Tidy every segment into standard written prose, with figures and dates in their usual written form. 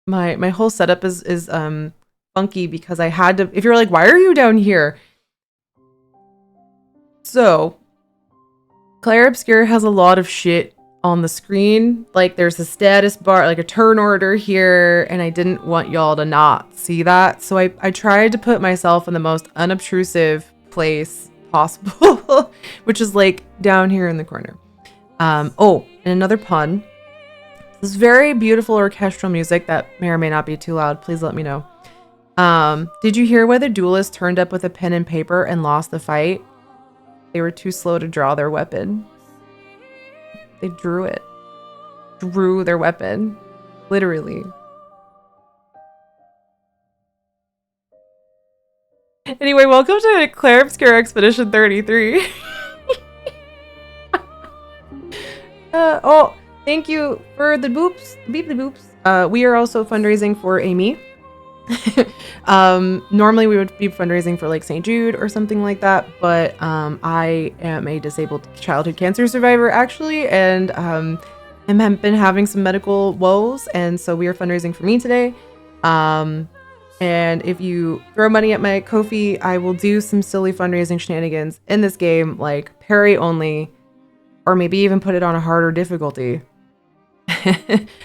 my whole setup is funky because I had to. If you're like, why are you down here? So, Clair Obscur has a lot of shit on the screen. Like, there's a status bar, like a turn order here, and I didn't want y'all to not see that. So I tried to put myself in the most unobtrusive place possible, which is like down here in the corner. Oh, and another pun. This very beautiful orchestral music that may or may not be too loud. Please let me know. Did you hear why the duelist turned up with a pen and paper and lost the fight? They were too slow to draw their weapon. They drew it. Drew their weapon. Literally. Anyway, welcome to Clair Obscur Expedition 33. Oh, thank you for the boops. Beep the boops. We are also fundraising for Amy. Normally we would be fundraising for like St. Jude or something like that, but I am a disabled childhood cancer survivor actually, and have been having some medical woes, and so we are fundraising for me today. And if you throw money at my Ko-fi, I will do some silly fundraising shenanigans in this game, like parry only, or maybe even put it on a harder difficulty.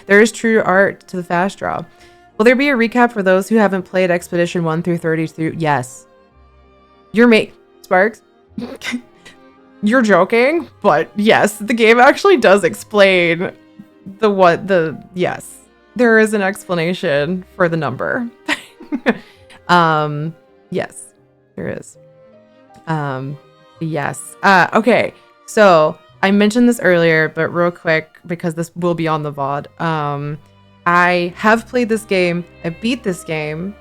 There is true art to the fast draw. Will there be a recap for those who haven't played Expedition 1 through 32? Yes. Your mate, Sparks. You're joking, but yes, the game actually does explain yes. There is an explanation for the number. Yes, there is. Yes. Okay. So I mentioned this earlier, but real quick, because this will be on the VOD. I have played this game. I beat this game.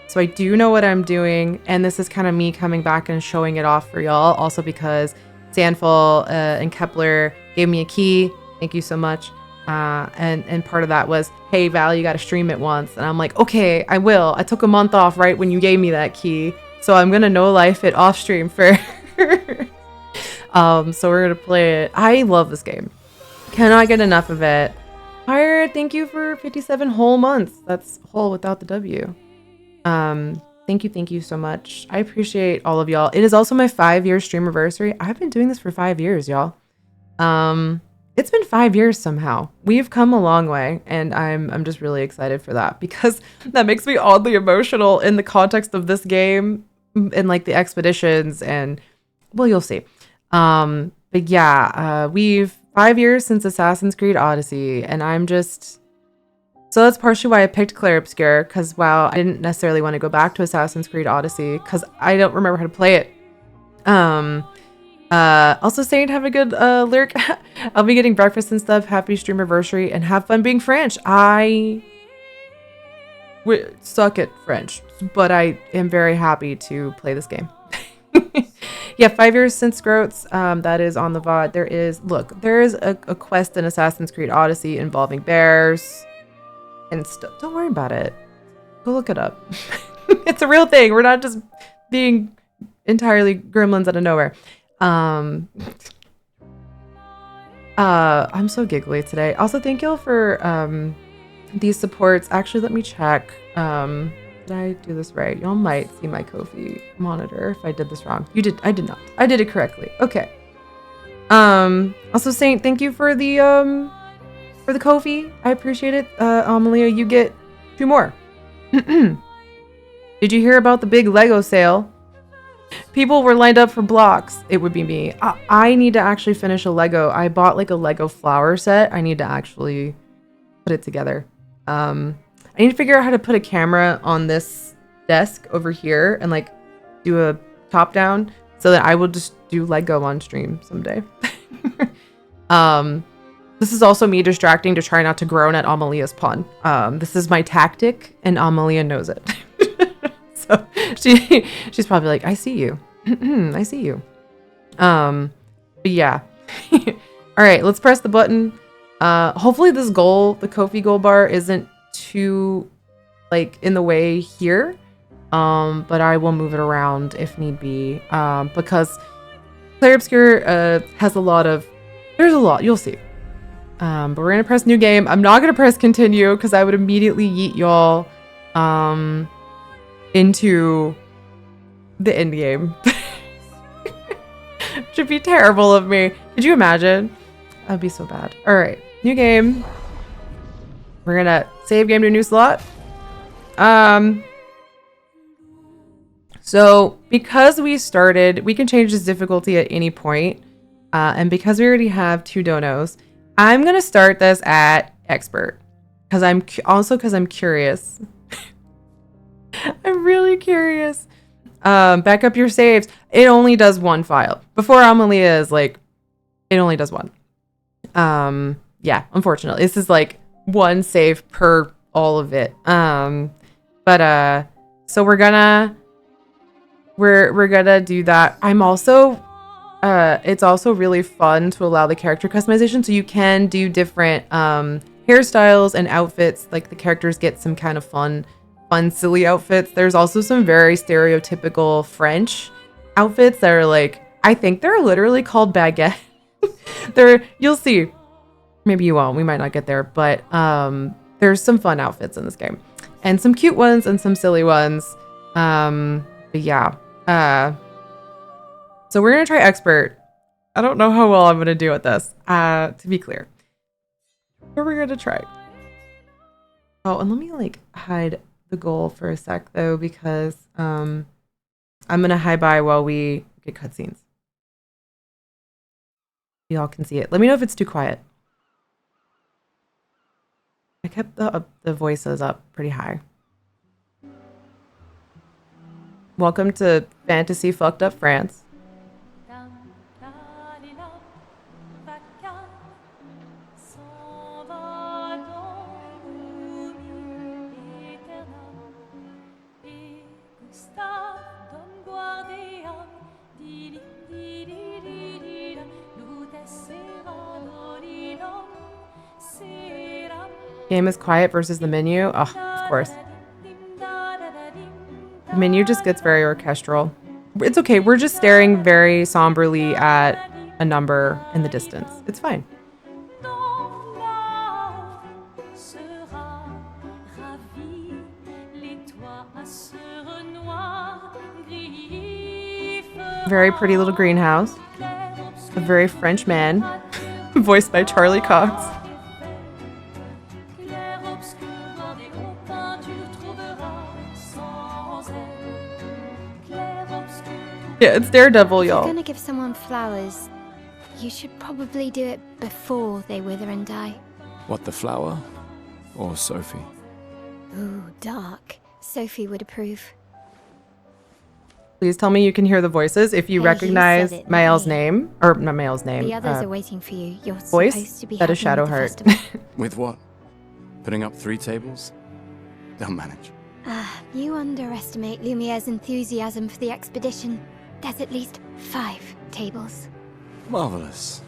So I do know what I'm doing. And this is kind of me coming back and showing it off for y'all. Also because Sandfall and Kepler gave me a key. Thank you so much. And part of that was, hey, Val, you got to stream it once. And I'm like, okay, I will. I took a month off right when you gave me that key. So I'm going to no life it off stream for... So we're going to play it. I love this game. Cannot get enough of it. Pirate, thank you for 57 whole months. That's whole without the W. Thank you so much. I appreciate all of y'all. It is also my 5-year Streamerversary. I've been doing this for 5 years, y'all. It's been 5 years somehow. We've come a long way, and I'm just really excited for that because that makes me oddly emotional in the context of this game and like the expeditions, and well, you'll see. But yeah, we've 5 years since Assassin's Creed Odyssey, and I'm just... So that's partially why I picked Clair Obscur, because while I didn't necessarily want to go back to Assassin's Creed Odyssey, because I don't remember how to play it. Also saying have a good lyric. I'll be getting breakfast and stuff. Happy Streamerversary, and have fun being French. I suck at French, but I am very happy to play this game. Yeah, 5 years since Groats. That is on the VOD. There is a quest in Assassin's Creed Odyssey involving bears and stuff. Don't worry about it. Go look it up. It's a real thing. We're not just being entirely gremlins out of nowhere. I'm so giggly today. Also, thank y'all for these supports. Actually, let me check. Did I do this right? Y'all might see my Ko-fi monitor if I did this wrong. You did. I did not. I did it correctly. Okay. Also saying thank you for the Ko-fi. I appreciate it. Amalia, you get 2 more. Did you hear about the big Lego sale? People were lined up for blocks. It would be me. I need to actually finish a Lego. I bought like a Lego flower set. I need to actually put it together. I need to figure out how to put a camera on this desk over here and like do a top down so that I will just do Lego on stream someday. This is also me distracting to try not to groan at Amalia's pun. This is my tactic, and Amalia knows it. So she's probably like, I see you. I see you. But yeah. All right, let's press the button. Hopefully this goal, the Ko-fi goal bar, isn't too like in the way here. But I will move it around if need be. Because Clair Obscur has a lot of... There's a lot, you'll see. But we're gonna press new game. I'm not gonna press continue because I would immediately yeet y'all into the end game. Should be terrible of me. Could you imagine? That'd be so bad. All right, new game. We're gonna save game to a new slot. So because we started, we can change this difficulty at any point. And because we already have 2 donos, I'm gonna start this at expert because I'm curious. I'm really curious. Back up your saves. It only does 1 file. Before Amalia is like, it only does 1. Yeah, unfortunately, this is like 1 save per all of it. So we're gonna do that. I'm also it's also really fun to allow the character customization, so you can do different hairstyles and outfits. Like the characters get some kind of fun silly outfits. There's also some very stereotypical French outfits that are like, I think they're literally called baguette. You'll see. Maybe you won't. We might not get there, but there's some fun outfits in this game, and some cute ones and some silly ones. But yeah. So we're gonna try expert. I don't know how well I'm gonna do at this. To be clear, but we're gonna try. Oh, and let me like hide the goal for a sec though, because I'm gonna hi bye while we get cutscenes. Y'all can see it. Let me know if it's too quiet. I kept the voices up pretty high. Welcome to Fantasy Fucked Up France. Game is quiet versus the menu. Oh, of course. The menu just gets very orchestral. It's okay. We're just staring very somberly at a number in the distance. It's fine. Very pretty little greenhouse. A very French man, voiced by Charlie Cox. Yeah, it's Daredevil, y'all. If you're gonna give someone flowers, you should probably do it before they wither and die. What, the flower? Or Sophie? Ooh, dark. Sophie would approve. Please tell me you can hear the voices if you recognize said it, Mael's not me. name. Or not Mael's name. The others are waiting for you. You're voice? supposed to be That is helping with the Shadowheart. festival. With what? Putting up 3 tables? They'll manage. You underestimate Lumiere's enthusiasm for the expedition. There's at least 5 tables. Marvelous.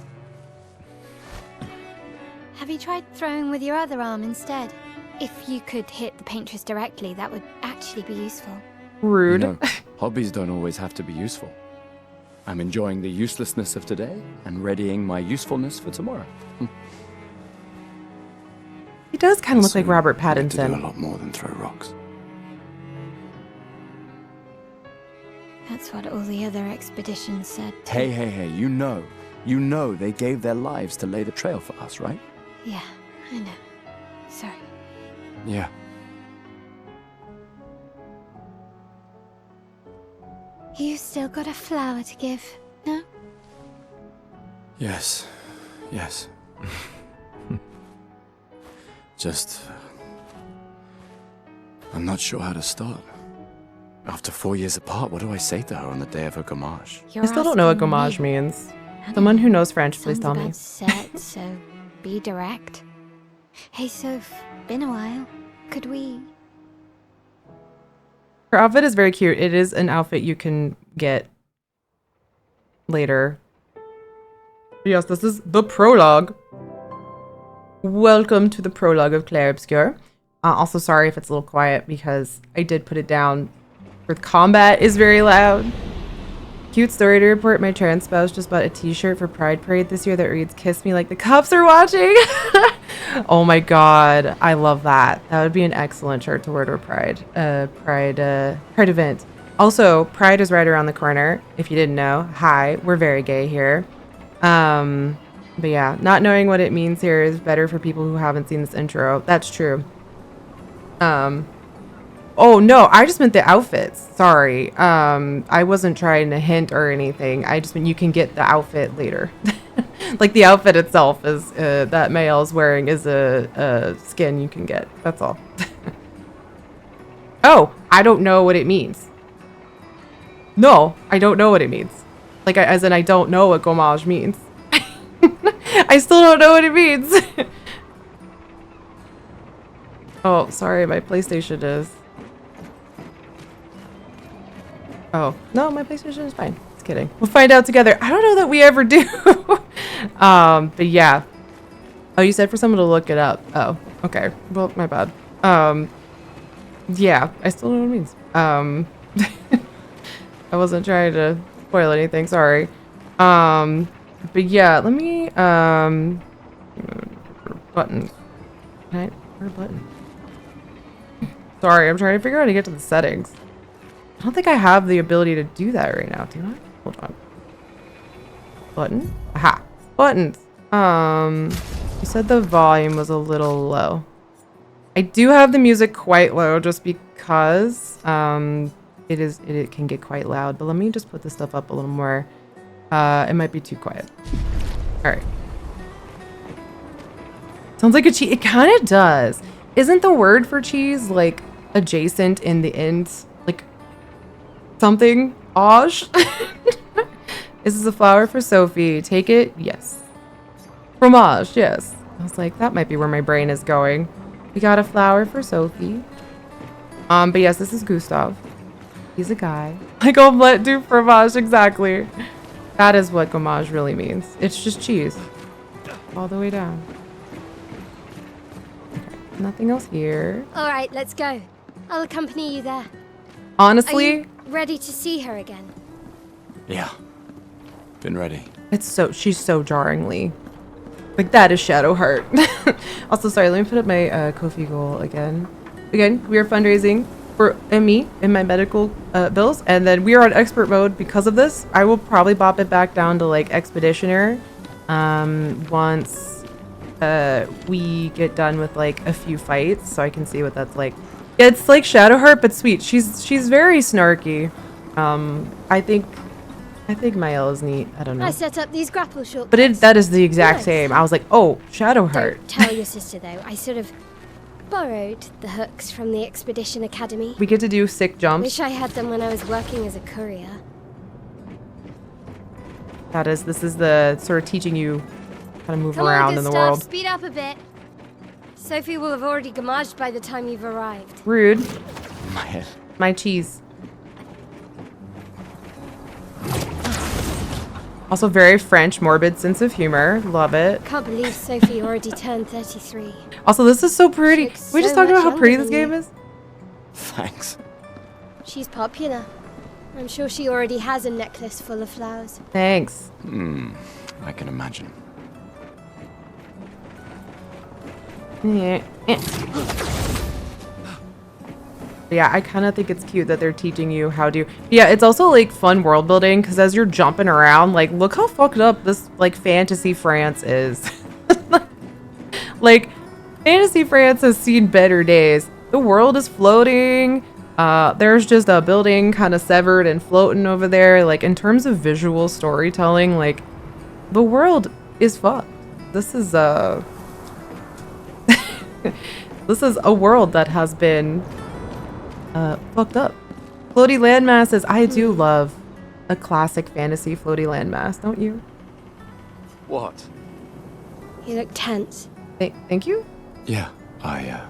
Have you tried throwing with your other arm instead? If you could hit the paintress directly, that would actually be useful. Rude. You know, hobbies don't always have to be useful. I'm enjoying the uselessness of today and readying my usefulness for tomorrow. He does kind of look like Soon, Robert I get to do a Pattinson. lot more than throw rocks. That's what all the other expeditions said. Hey, you know they gave their lives to lay the trail for us, right? Yeah, I know. Sorry. Yeah. You still got a flower to give, no? Yes. Just... I'm not sure how to start. After 4 years apart, what do I say to her on the day of her gommage? I still don't know what gommage means. Someone who knows French, please tell me. Set, so be direct. Hey, Soph, been a while. Could we... Her outfit is very cute. It is an outfit you can get later. Yes, this is the prologue. Welcome to the prologue of Clair Obscur. Also, sorry if it's a little quiet because I did put it down. The combat is very loud. Cute story to report. My trans spouse just bought a t-shirt for Pride Parade this year that reads, "Kiss me like the cops are watching." Oh my god. I love that. That would be an excellent shirt to wear to a Pride event. Also, Pride is right around the corner. If you didn't know, hi, we're very gay here. But yeah, not knowing what it means here is better for people who haven't seen this intro. That's true. Oh no, I just meant the outfits. Sorry. I wasn't trying to hint or anything. I just meant you can get the outfit later. Like the outfit itself is that Mael is wearing is a skin you can get. That's all. Oh, I don't know what it means. No, I don't know what it means. Like as in I don't know what gommage means. I still don't know what it means. Oh, sorry, my PlayStation is. Oh, no, my PlayStation is fine. Just kidding. We'll find out together. I don't know that we ever do. But yeah. Oh, you said for someone to look it up. Oh, okay. Well, my bad. Yeah, I still don't know what it means. I wasn't trying to spoil anything, sorry. But yeah, let me, buttons. Can I, where a button? Sorry, I'm trying to figure out how to get to the settings. I don't think I have the ability to do that right now, do I? Hold on. Button? Aha. Buttons. You said the volume was a little low. I do have the music quite low just because, it can get quite loud, but let me just put this stuff up a little more. It might be too quiet. All right. Sounds like a cheese. It kind of does. Isn't the word for cheese like adjacent in the end? Like something? Auge? This is a flower for Sophie. Take it? Yes. Fromage, yes. I was like, that might be where my brain is going. We got a flower for Sophie. But yes, this is Gustav. He's a guy. Like omelette du fromage, exactly. That is what gommage really means. It's just cheese. All the way down. Okay, nothing else here. All right, let's go. I'll accompany you there. Honestly, Are you ready to see her again? Yeah. Been ready. She's so jarringly. Like that is Shadowheart. Also, sorry, let me put up my Ko-fi goal again. Again, we are fundraising for me and my medical bills, and then we are on expert mode because of this. I will probably bop it back down to like expeditioner once we get done with like a few fights, so I can see what that's like. It's like Shadowheart, but sweet. She's very snarky. I think Mael is neat. I don't know. I set up these grapple shortcuts. But that is the exact Nice. same. I was like, oh, Shadowheart. Don't tell your sister though. I sort of borrowed the hooks from the Expedition Academy. We get to do sick jumps. Wish I had them when I was working as a courier. This is the sort of teaching you how to move Come around on, in the Gustav, world. speed up a bit. Sophie will have already gommaged by the time you've arrived. Rude. My head. My cheese. Also very French, morbid sense of humor. Love it. Can't believe Sophie already turned 33. Also, this is so pretty. She looks We just so talked about much how pretty younger this than game you. is. Thanks. She's popular. I'm sure she already has a necklace full of flowers. Thanks. I can imagine. Yeah, I kind of think it's cute that they're teaching you how to. Yeah, it's also like fun world building because as you're jumping around, like look how fucked up this like fantasy France is. Like fantasy France has seen better days. The world is floating. There's just a building kind of severed and floating over there. Like in terms of visual storytelling, like the world is fucked. This is this is a world that has been fucked up. Floaty landmasses. I do love a classic fantasy floaty landmass, don't you? What? You look tense. Thank you. Yeah, yeah.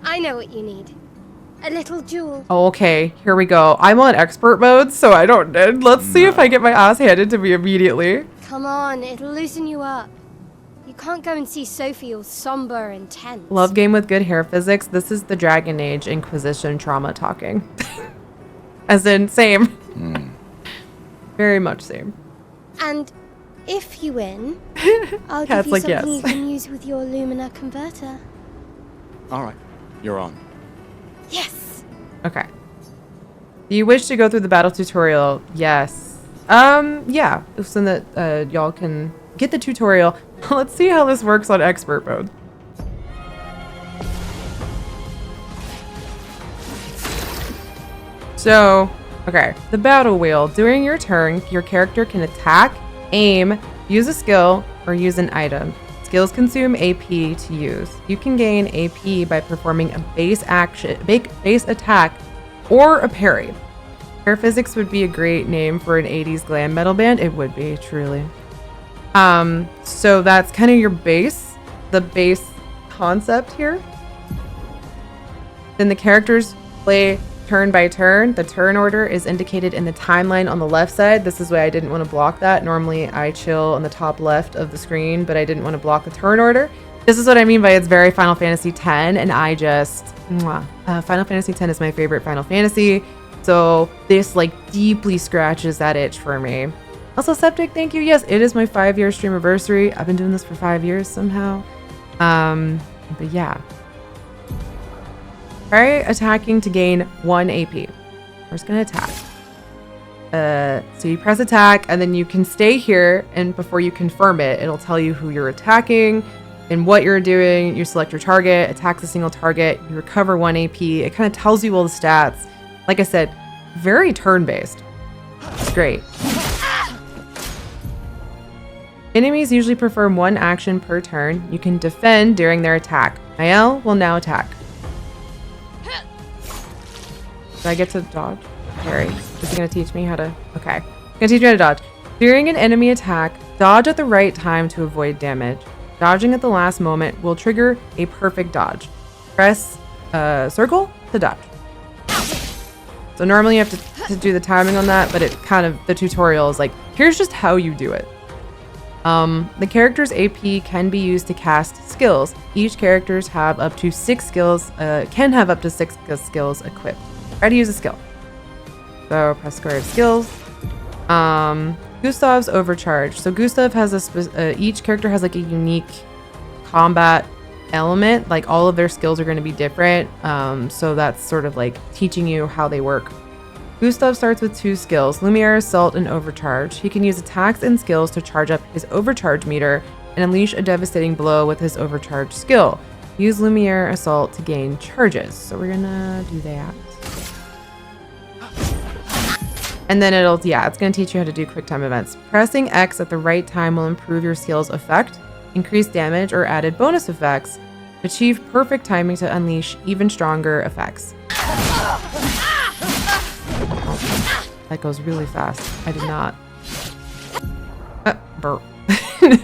I know what you need. A little jewel. Oh, okay, here we go. I'm on expert mode, so I don't. Let's see if I get my ass handed to me immediately. Come on, it'll loosen you up. You can't go and see Sophie all somber and tense. Love game with good hair physics. This is the Dragon Age Inquisition trauma talking. As in, same. Very much same. And if you win, I'll give Cat's you like, something yes. you can use with your Lumina converter. All right, you're on. Yes! Okay. Do you wish to go through the battle tutorial? Yes. Yeah. So that y'all can get the tutorial. Let's see how this works on expert mode. So, okay. The battle wheel. During your turn, your character can attack, aim, use a skill, or use an item. Skills consume AP to use. You can gain AP by performing a base attack or a parry. Air Physics would be a great name for an 80s glam metal band. It would be, truly. So that's kind of your base, the base concept here. Then the characters play turn by turn. The turn order is indicated in the timeline on the left side. This is why I didn't want to block that. Normally I chill on the top left of the screen, but I didn't want to block the turn order. This is what I mean by it's very Final Fantasy X, and I just, Final Fantasy X is my favorite Final Fantasy. So this like deeply scratches that itch for me. Also, Septic, thank you. Yes, it is my 5-year Streamerversary. I've been doing this for 5 years somehow. But yeah. Try attacking to gain 1 AP. We're just gonna attack. So you press attack, and then you can stay here, and before you confirm it, it'll tell you who you're attacking and what you're doing. You select your target, attacks a single target, you recover 1 AP. It kind of tells you all the stats. Like I said, very turn-based. It's great. Enemies usually perform 1 action per turn. You can defend during their attack. Mael will now attack. Do I get to dodge? Parry. Is he going to teach me how to... Okay. Going to teach me how to dodge. During an enemy attack, dodge at the right time to avoid damage. Dodging at the last moment will trigger a perfect dodge. Press circle to dodge. So normally you have to do the timing on that, but it kind of... The tutorial is like, here's just how you do it. The character's AP can be used to cast skills. Each characters have up to 6 skills, can have up to 6 skills equipped. Try to use a skill. So press square skills. Gustav's overcharge. So Gustav has each character has like a unique combat element. Like all of their skills are going to be different. So that's sort of like teaching you how they work. Gustav starts with 2 skills, Lumiere Assault and Overcharge. He can use attacks and skills to charge up his overcharge meter and unleash a devastating blow with his overcharge skill. Use Lumiere Assault to gain charges. So we're gonna do that. And then it's gonna teach you how to do quick time events. Pressing X at the right time will improve your skill's effect, increase damage, or added bonus effects. Achieve perfect timing to unleash even stronger effects. That goes really fast. I did not. Burp.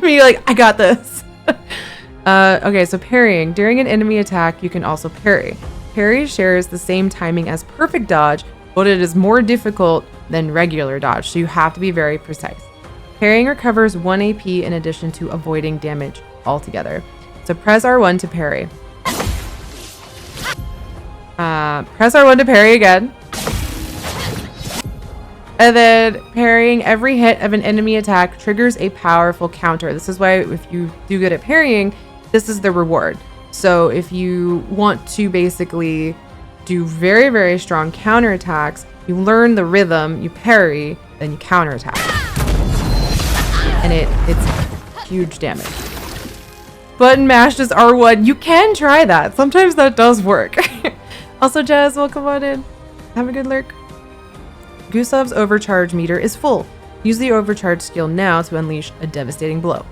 Be like, I got this. Okay, so parrying. During an enemy attack, you can also parry. Parry shares the same timing as perfect dodge, but it is more difficult than regular dodge, so you have to be very precise. Parrying recovers 1 AP in addition to avoiding damage altogether. So press R1 to parry. Press R1 to parry again. And then parrying every hit of an enemy attack triggers a powerful counter. This is why if you do good at parrying, this is the reward. So if you want to basically do very, very strong counterattacks, you learn the rhythm, you parry, then you counterattack. And it's huge damage. Button mashed is R1. You can try that. Sometimes that does work. Also, Jazz, welcome on in. Have a good lurk. Gustav's overcharge meter is full. Use the overcharge skill now to unleash a devastating blow.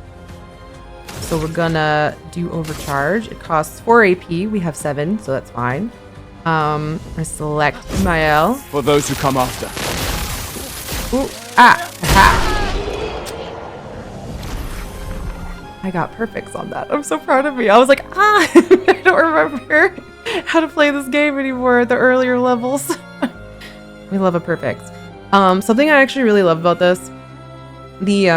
So we're gonna do overcharge. It costs 4 AP. We have 7, so that's fine. I select Mael. For those who come after. Ooh, aha. I got perfects on that. I'm so proud of me. I was like, I don't remember how to play this game anymore at the earlier levels. We love a perfect. Something I actually really love about this, the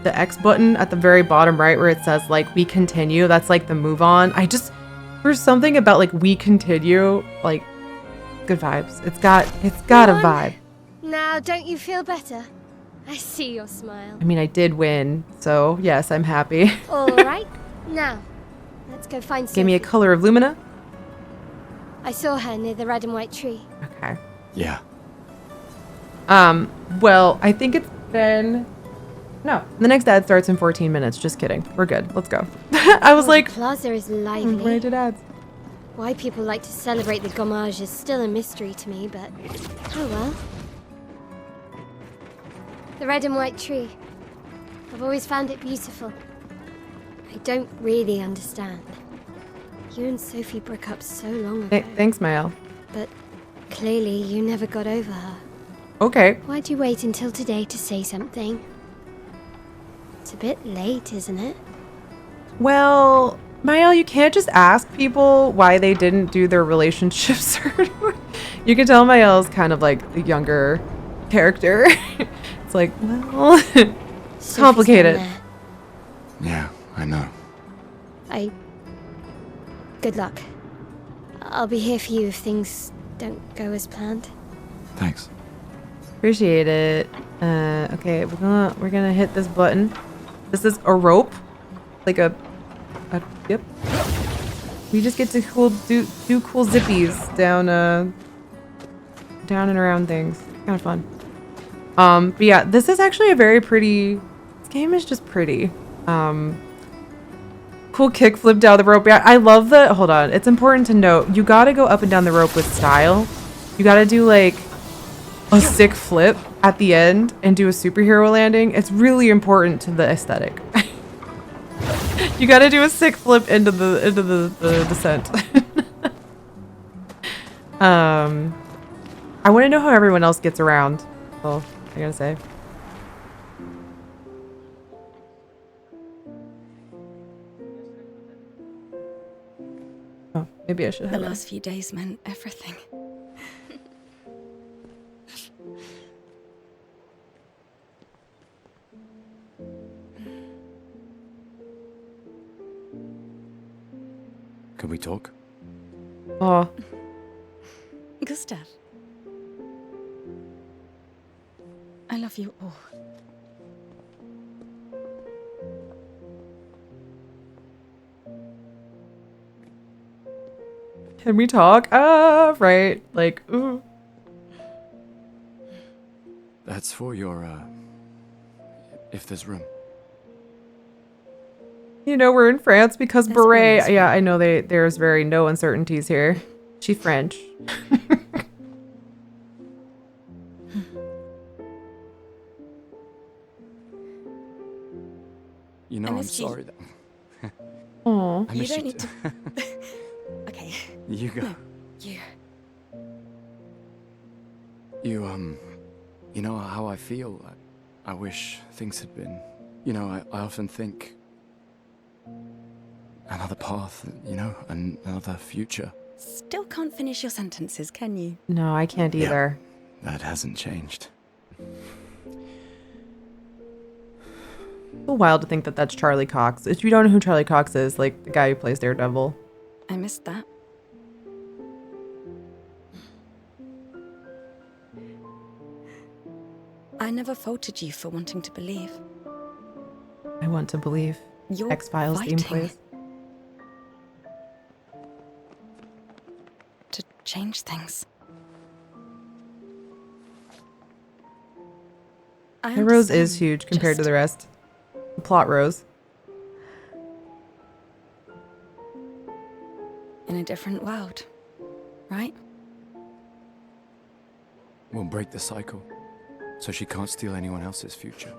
X button at the very bottom right where it says like we continue, that's like the move on. There's something about like we continue, like good vibes. It's got a vibe. Now, don't you feel better? I see your smile. I mean, I did win, so yes, I'm happy. All right. Now, let's go find Sophie. Give me a color of Lumina. I saw her near the red and white tree. Okay. Yeah. Well, I think it's been... No, the next ad starts in 14 minutes. Just kidding. We're good. Let's go. I was like... The plaza is when I lively. did ads. Why people like to celebrate the gommage is still a mystery to me, but oh well. The red and white tree. I've always found it beautiful. I don't really understand. You and Sophie broke up so long ago. Thanks, Mael. But clearly you never got over her. Okay. Why'd you wait until today to say something? It's a bit late, isn't it? Well, Mael, you can't just ask people why they didn't do their relationship surgery. You can tell Mael's kind of like the younger character. It's like, well, Sophie's complicated. down there. Yeah, I know. Good luck. I'll be here for you if things don't go as planned. Thanks. Appreciate it. Okay, we're gonna hit this button. This is a rope, like a yep. We just get to do cool zippies down and around things. Kind of fun. But yeah, this is actually a very pretty. This game is just pretty. Cool kickflip down the rope. Yeah, I love the. Hold on, it's important to note you gotta go up and down the rope with style. You gotta do like a sick flip at the end and do a superhero landing. It's really important to the aesthetic. You gotta do a sick flip into the descent. I want to know how everyone else gets around. Oh, I gotta say. Oh, maybe I should have. The last few days meant everything. Can we talk? Oh, Gustav. I love you all. can we talk? Right. Like, ooh. That's for your, if there's room. You know, we're in France because That's Beret. very Yeah, I know there's very no uncertainties here. She French. You know, I I'm missed you. sorry that... Oh. I You missed don't need to... Okay. You go. No, you. You know how I feel? I wish things had been... You know, I often think... Another path, you know, another future. Still can't finish your sentences, can you? No, I can't Yeah. either. That hasn't changed. So wild to think that that's Charlie Cox. If you don't know who Charlie Cox is, like the guy who plays Daredevil. I missed that. I never faulted you for wanting to believe. I want to believe. You're X-Files theme, fighting please. to change things. I The rose is understand, huge compared to just the rest. The plot rose. in a different world, right? We'll break the cycle, so she can't steal anyone else's future.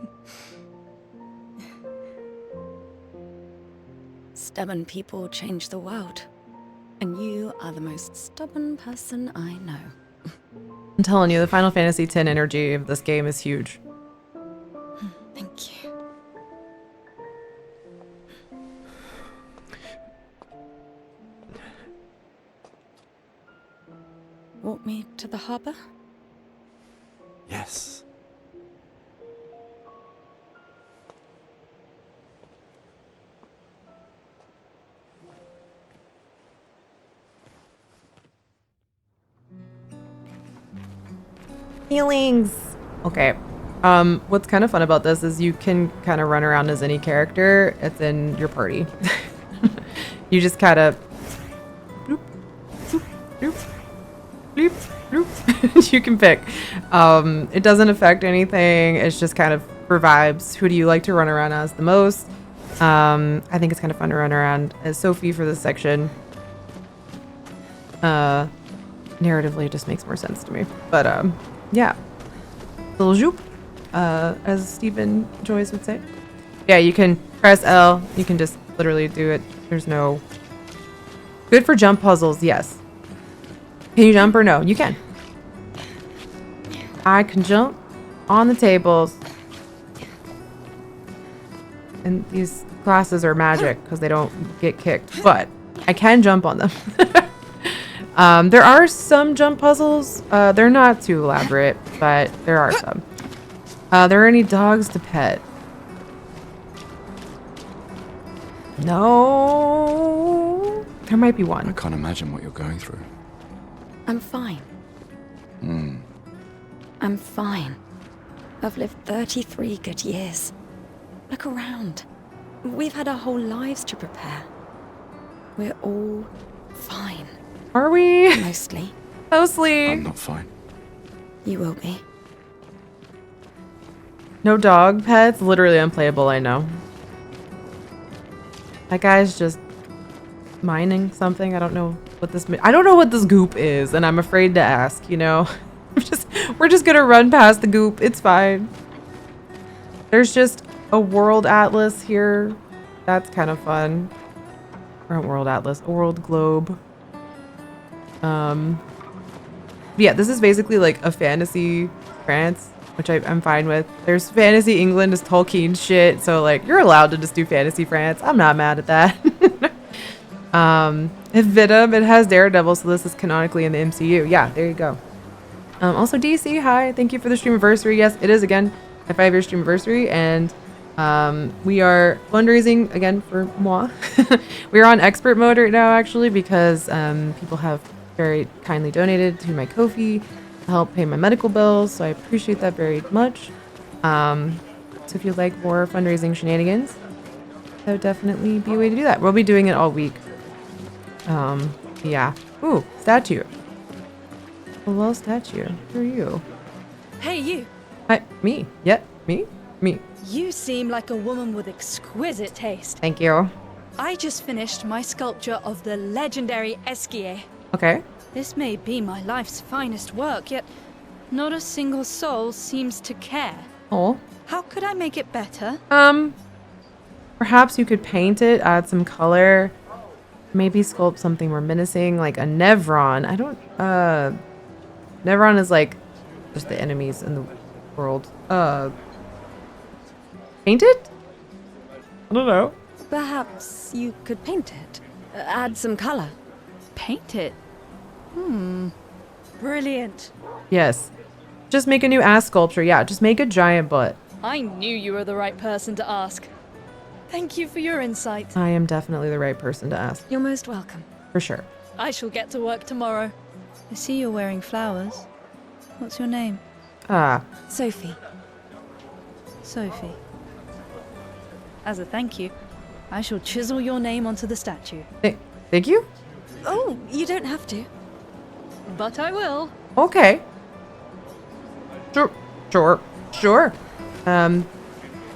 Stubborn people change the world. And you are the most stubborn person I know. I'm telling you, the Final Fantasy X energy of this game is huge. Thank you. Walk me to the harbor? Yes. Feelings. Okay. What's kind of fun about this is you can kind of run around as any character. It's in your party. You just kind of bloop, bloop, bloop, bloop, bloop. You can pick. It doesn't affect anything. It's just kind of for vibes. Who do you like to run around as the most? I think it's kind of fun to run around as Sophie for this section. Narratively, it just makes more sense to me. But yeah, little zoop, as Stephen Joyce would say. Yeah, you can press L. You can just literally do it. There's no good for jump puzzles. Yes. Can you jump or no? You can. I can jump on the tables. And these glasses are magic because they don't get kicked, but I can jump on them. There are some jump puzzles. They're not too elaborate, but there are some. There are any dogs to pet? No. There might be one. I can't imagine what you're going through. I'm fine. I'm fine. I've lived 33 good years. Look around. We've had our whole lives to prepare. We're all fine. Are we? Mostly. Mostly. I'm not fine. You will be. No dog pets? Literally unplayable, I know. That guy's just mining something. I don't know what this I don't know what this goop is, and I'm afraid to ask, you know? We're just gonna run past the goop. It's fine. There's just a world atlas here. That's kind of fun. Or a world atlas, a world globe. Yeah, this is basically like a fantasy France, which I'm fine with. There's fantasy England is Tolkien shit, so like you're allowed to just do fantasy France. I'm not mad at that. If Venom, it has Daredevil, so this is canonically in the MCU. Yeah, there you go. Also DC, hi, thank you for the Streamerversary. Yes, it is again a 5-year Streamerversary, and we are fundraising again for moi. We're on expert mode right now, actually, because people have very kindly donated to my Ko-fi to help pay my medical bills, so I appreciate that very much. So if you'd like more fundraising shenanigans, that would definitely be a way to do that. We'll be doing it all week. Yeah. Ooh, statue. Hello, statue. Who are you? Hey, you. Hi, me. Yeah, me. You seem like a woman with exquisite taste. Thank you. I just finished my sculpture of the legendary Esquier. Okay. This may be my life's finest work, yet not a single soul seems to care. Oh. How could I make it better? Perhaps you could paint it, add some color, maybe sculpt something more menacing, like a Nevron. I don't, Nevron is like just the enemies in the world. Paint it? I don't know. Perhaps you could paint it. Add some color. Paint it? Brilliant. Yes. Just make a new ass sculpture. Yeah, just make a giant butt. I knew you were the right person to ask. Thank you for your insight. I am definitely the right person to ask. You're most welcome. For sure. I shall get to work tomorrow. I see you're wearing flowers. What's your name? Sophie. Sophie. As a thank you, I shall chisel your name onto the statue. Thank you? Oh, you don't have to. But I will. Okay. Sure.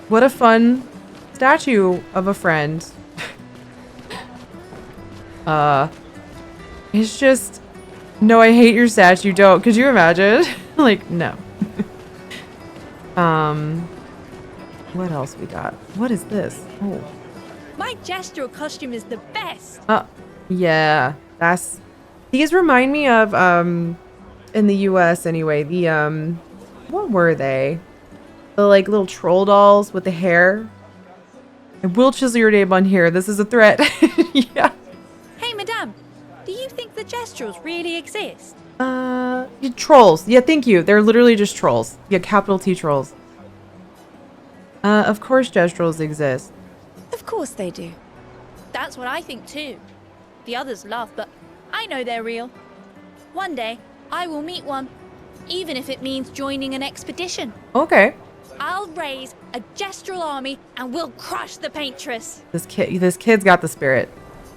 What a fun statue of a friend. It's just, no, I hate your statue. Don't. Could you imagine? Like, no. What else we got? What is this? Oh. My gestural costume is the best. Yeah. These remind me of, in the US anyway, the, what were they? The, like, little troll dolls with the hair. I will chisel your name on here. This is a threat. Yeah. Hey, madame. Do you think the gestuals really exist? Trolls. Yeah, thank you. They're literally just trolls. Yeah, capital T trolls. Of course gestrals exist. Of course they do. That's what I think too. The others laugh, but I know they're real. One day, I will meet one. even if it means joining an expedition. Okay. I'll raise a gestural army and we'll crush the paintress. This kid's got the spirit.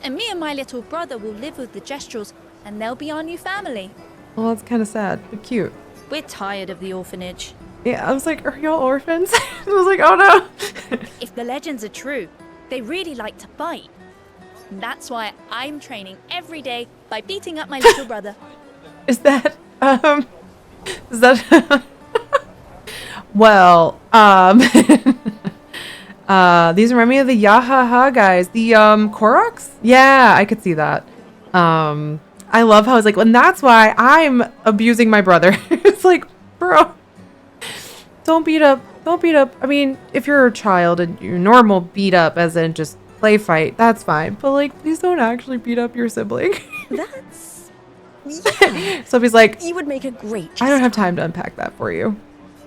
And me and my little brother will live with the gestrels, and they'll be our new family. Well, that's kind of sad, but cute. We're tired of the orphanage. Yeah, I was like, are y'all orphans? I was like, oh no. If the legends are true, they really like to fight. And that's why I'm training every day by beating up my little brother. Is that well, these remind me of the Yahaha guys, the Koroks. Yeah, I could see that. I love how it's like, and that's why I'm abusing my brother. It's like, bro, don't beat up. I mean, if you're a child and you're normal beat up, as in just play fight, that's fine. But like, please don't actually beat up your sibling. That's... yeah. Sophie's like, You would make a great... I don't have time to unpack that for you.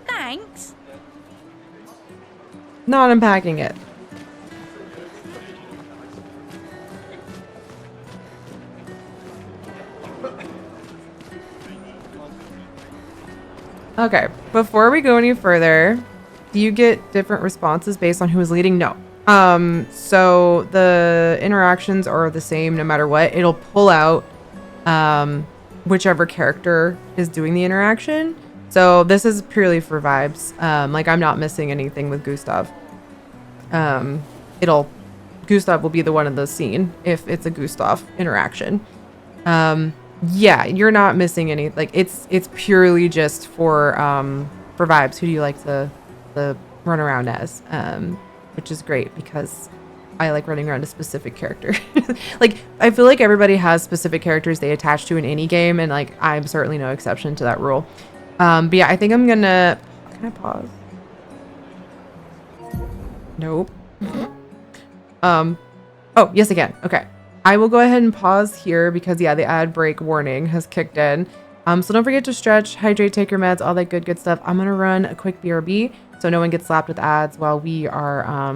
Thanks. Not unpacking it. Okay, before we go any further, do you get different responses based on who is leading? No. So the interactions are the same no matter what. It'll pull out whichever character is doing the interaction. So this is purely for vibes. Like I'm not missing anything with Gustav. Gustav will be the one in the scene if it's a Gustav interaction. Yeah, you're not missing any. Like it's purely just for vibes. Who do you like to run around as? Which is great because I like running around a specific character. Like I feel like everybody has specific characters they attach to in any game, and like I'm certainly no exception to that rule. But yeah, I think I'm gonna. Can I pause? Nope. Oh yes, again. Okay. I will go ahead and pause here because yeah, the ad break warning has kicked in. So don't forget to stretch, hydrate, take your meds, all that good stuff. I'm gonna run a quick BRB so no one gets slapped with ads while we are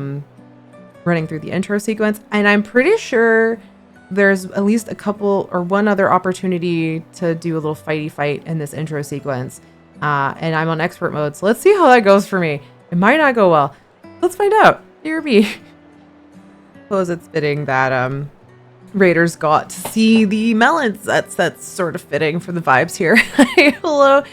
running through the intro sequence. And I'm pretty sure there's at least a couple or one other opportunity to do a little fighty fight in this intro sequence. And I'm on expert mode, so let's see how that goes for me. It might not go well. Let's find out. BRB. Suppose it's fitting that Raiders got to see the melons. That's sort of fitting for the vibes here. Hello.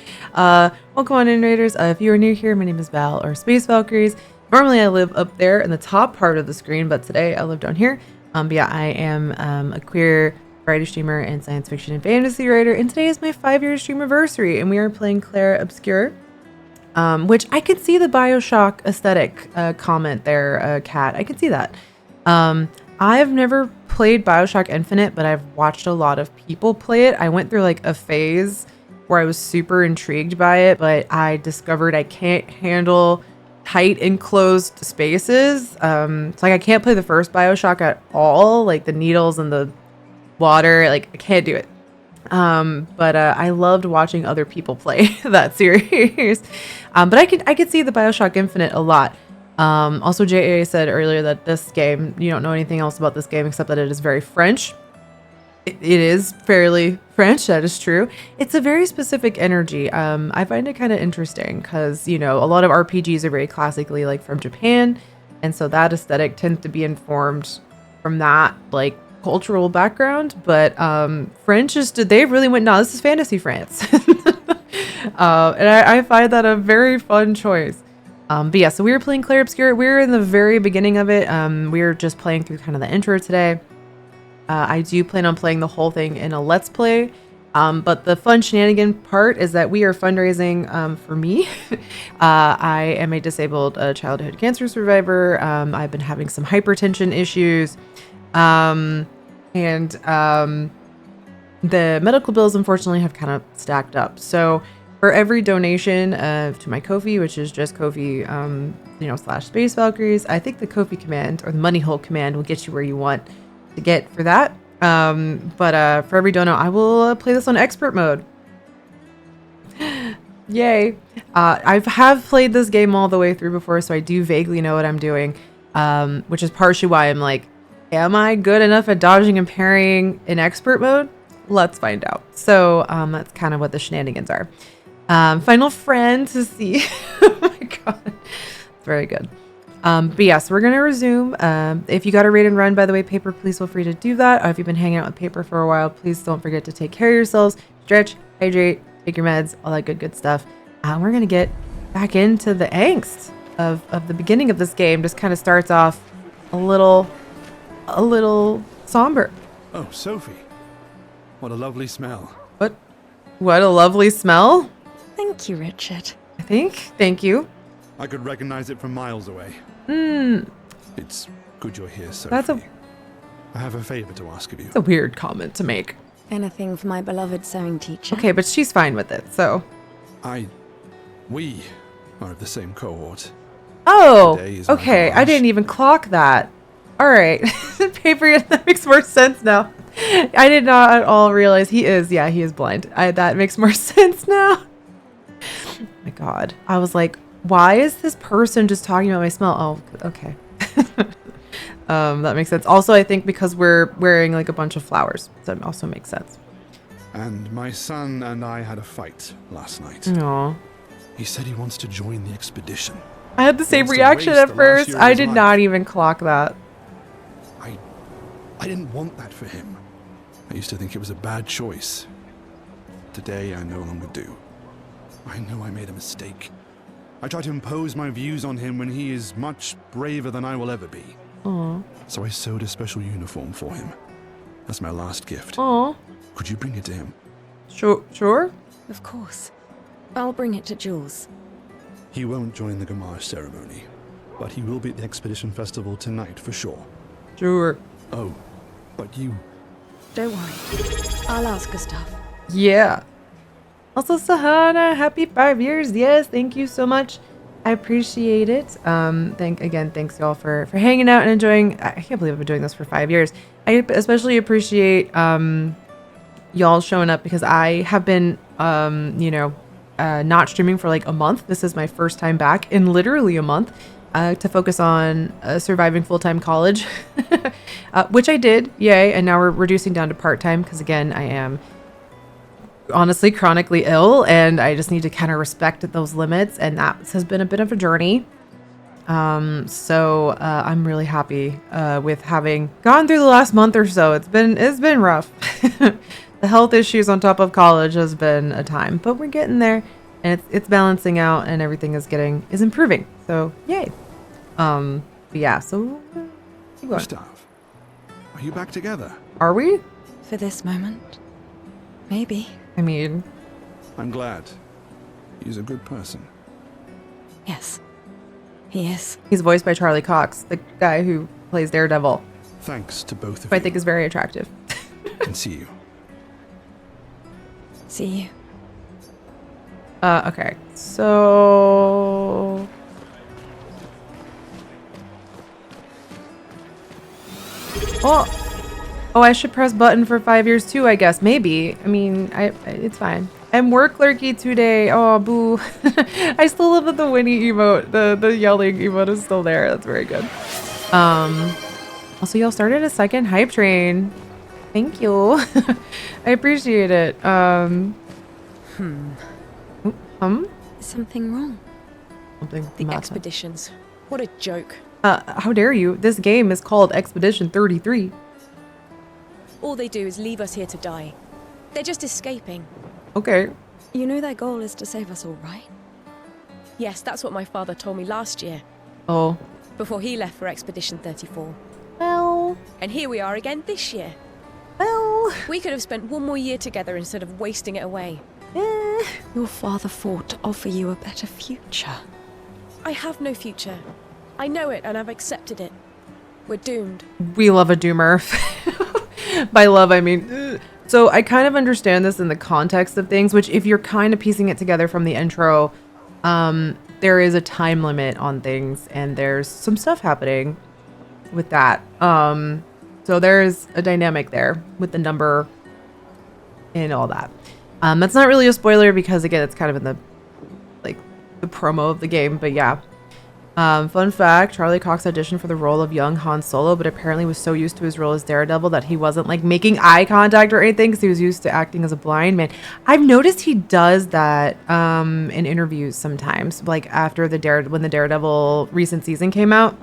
Welcome on in, Raiders. If you are new here, my name is Val, or Space Valkyries. Normally I live up there in the top part of the screen, but today I live down here. But yeah, I am a queer variety streamer and science fiction and fantasy writer, and today is my 5-year Streamerversary, and we are playing Clair Obscur, which I could see the Bioshock aesthetic comment there, Kat. I could see that. I've never played Bioshock Infinite, but I've watched a lot of people play it. I went through like a phase where I was super intrigued by it, but I discovered I can't handle tight enclosed spaces. It's like I can't play the first Bioshock at all, like the needles and the water, like I can't do it. But I loved watching other people play that series. But I could see the Bioshock Infinite a lot. Also, JA said earlier that this game, you don't know anything else about this game except that it is very French. It is fairly French, that is true. It's a very specific energy. I find it kind of interesting because, you know, a lot of RPGs are very classically like from Japan. And so that aesthetic tends to be informed from that like cultural background. But French is, they really went, no, this is fantasy France. And I find that a very fun choice. But yeah, so we were playing Clair Obscur. We were in the very beginning of it. We were just playing through kind of the intro today. I do plan on playing the whole thing in a Let's Play. But the fun shenanigan part is that we are fundraising for me. I am a disabled childhood cancer survivor. I've been having some hypertension issues. And the medical bills, unfortunately, have kind of stacked up. So for every donation to my Ko-fi, which is just Ko-fi, / Space Valkyries, I think the Ko-fi command or the money hole command will get you where you want to get for that. But for every dono, I will play this on expert mode. Yay. I have played this game all the way through before, so I do vaguely know what I'm doing, which is partially why I'm like, am I good enough at dodging and parrying in expert mode? Let's find out. So that's kind of what the shenanigans are. Final Fantasy. Oh my god. Very good. But yes, we're going to resume. If you got a raid and run, by the way, Paper, please feel free to do that. If you've been hanging out with Paper for a while, please don't forget to take care of yourselves, stretch, hydrate, take your meds, all that good stuff. We're going to get back into the angst of the beginning of this game. Just kind of starts off a little somber. Oh, Sophie. What a lovely smell. What a lovely smell. Thank you, Richard. I think. Thank you. I could recognize it from miles away. It's good you're here, Sophie. I have a favor to ask of you. It's a weird comment to make. Anything for my beloved sewing teacher. Okay, but she's fine with it, so. We are of the same cohort. Oh, Today is my okay. I gosh. didn't even clock that. All right. Paper, that makes more sense now. I did not at all realize he is blind. That makes more sense now. Oh my God. I was like, why is this person just talking about my smell? Oh, okay. That makes sense. Also, I think because we're wearing like a bunch of flowers. That also makes sense. And my son and I had a fight last night. Aw. He said he wants to join the expedition. I had the same wants to reaction waste at the last first. year of I his did life. not even clock that. I didn't want that for him. I used to think it was a bad choice. Today, I no longer do. I know I made a mistake. I tried to impose my views on him when he is much braver than I will ever be. Aw. So I sewed a special uniform for him. That's my last gift. Aw. Could you bring it to him? Sure. Of course. I'll bring it to Jules. He won't join the Gamage ceremony, but he will be at the Expedition Festival tonight for sure. Sure. Oh, but you... Don't worry. I'll ask Gustav. Yeah. Also, Sahana, happy 5 years. Yes, thank you so much. I appreciate it. Thanks y'all for hanging out and enjoying. I can't believe I've been doing this for 5 years. I especially appreciate y'all showing up because I have been not streaming for like a month. This is my first time back in literally a month to focus on surviving full-time college, which I did. Yay. And now we're reducing down to part-time because again, I am honestly chronically ill and I just need to kind of respect those limits, and that has been a bit of a journey. So I'm really happy with having gone through the last month or so. It's been rough. The health issues on top of college has been a time, but we're getting there and it's balancing out and everything is improving. So yay. But yeah, so Gustav, are you back together? are we? For this moment. Maybe. I mean, I'm glad. He's a good person. Yes. He is. he's voiced by Charlie Cox, the guy who plays Daredevil, Thanks to both of who I you. think is very attractive. And see you. See you. Okay, so oh, I should press button for 5 years too, I guess. Maybe. I mean, it's fine. I'm work lurky today. Oh, boo. I still live with the Winnie emote. The yelling emote is still there. That's very good. Also, y'all started a second hype train. Thank you. I appreciate it. Something wrong. Something The matter. expeditions. What a joke. How dare you? This game is called Expedition 33. All they do is leave us here to die. They're just escaping. Okay. You know their goal is to save us all, right? Yes, that's what my father told me last year, Oh. before he left for Expedition 34. Well. And here we are again this year. Well. We could have spent one more year together instead of wasting it away. Your father fought to offer you a better future. I have no future. I know it and I've accepted it. We're doomed. We love a doomer. By love, I mean... So I kind of understand this in the context of things, which if you're kind of piecing it together from the intro, there is a time limit on things and there's some stuff happening with that. So there's a dynamic there with the number and all that. That's not really a spoiler because again, it's kind of in the promo of the game, but yeah. Fun fact, Charlie Cox auditioned for the role of young Han Solo, but apparently was so used to his role as Daredevil that he wasn't like making eye contact or anything because he was used to acting as a blind man. I've noticed he does that in interviews sometimes, like after when the Daredevil recent season came out.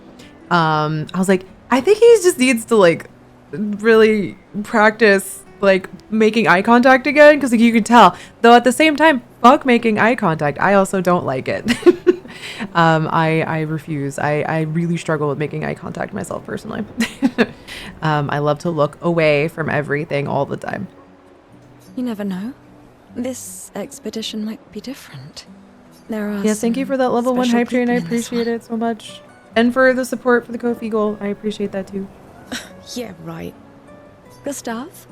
I was like, I think he just needs to like really practice like making eye contact again because like, you can tell. Though at the same time, fuck making eye contact. I also don't like it. I refuse. I really struggle with making eye contact myself personally. I love to look away from everything all the time. You never know. This expedition might be different. There are Yes, thank you for that level 1 hype train. I appreciate it so much. And for the support for the Ko-fi goal. I appreciate that too. Yeah, right. Gustav,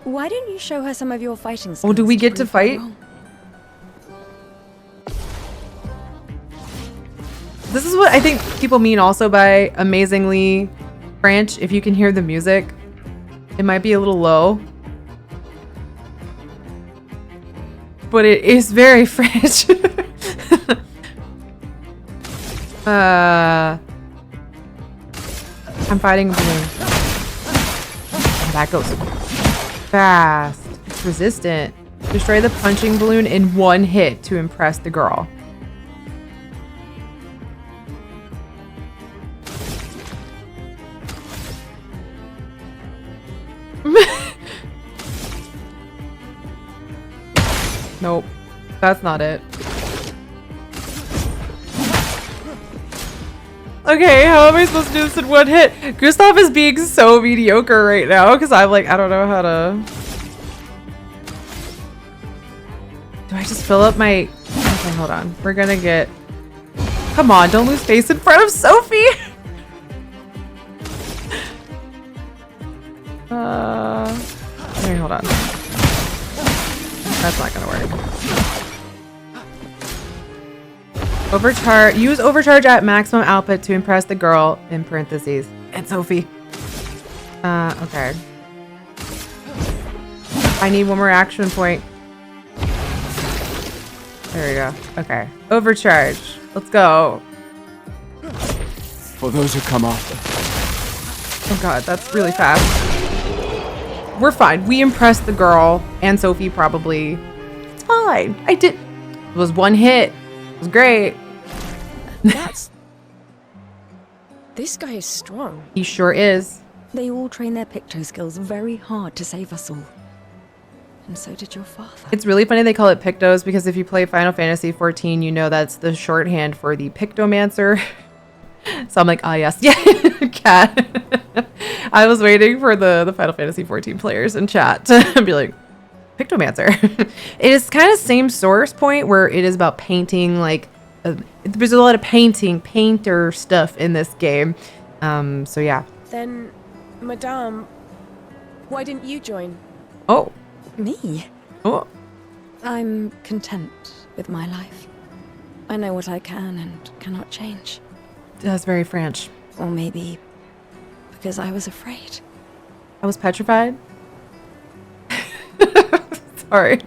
why don't you show her some of your fighting skills? Oh, do we get to prove her fight? wrong? This is what I think people mean also by amazingly French. If you can hear the music, it might be a little low, but it is very French. I'm fighting a balloon. Oh, that goes fast. It's resistant. Destroy the punching balloon in 1 hit to impress the girl. Nope, that's not it. Okay, how am I supposed to do this in 1 hit? Gustav is being so mediocre right now because I'm like, I don't know how to. Do I just fill up my... Okay, hold on. We're gonna get... Come on, don't lose face in front of Sophie! Okay, hold on. That's not gonna work. Overcharge. Use overcharge at maximum output to impress the girl, in parentheses, and Sophie. Okay. I need 1 more action point. There we go. Okay. Overcharge. Let's go. For those who come after. Oh god, that's really fast. We're fine. We impressed the girl and Sophie probably. It's fine. I did. It was 1 hit. It was great. That's... This guy is strong. He sure is. They all train their picto skills very hard to save us all. And so did your father. It's really funny they call it Pictos because if you play Final Fantasy XIV, you know that's the shorthand for the Pictomancer. So I'm like, ah, yes. Yeah, cat. I was waiting for the Final Fantasy XIV players in chat to be like, Pictomancer. It is kind of same source point where it is about painting, like, there's a lot of painter stuff in this game. So yeah. Then, Madame, why didn't you join? Oh. Me? Oh. I'm content with my life. I know what I can and cannot change. That's very French. Or maybe because I was afraid. I was petrified. Sorry.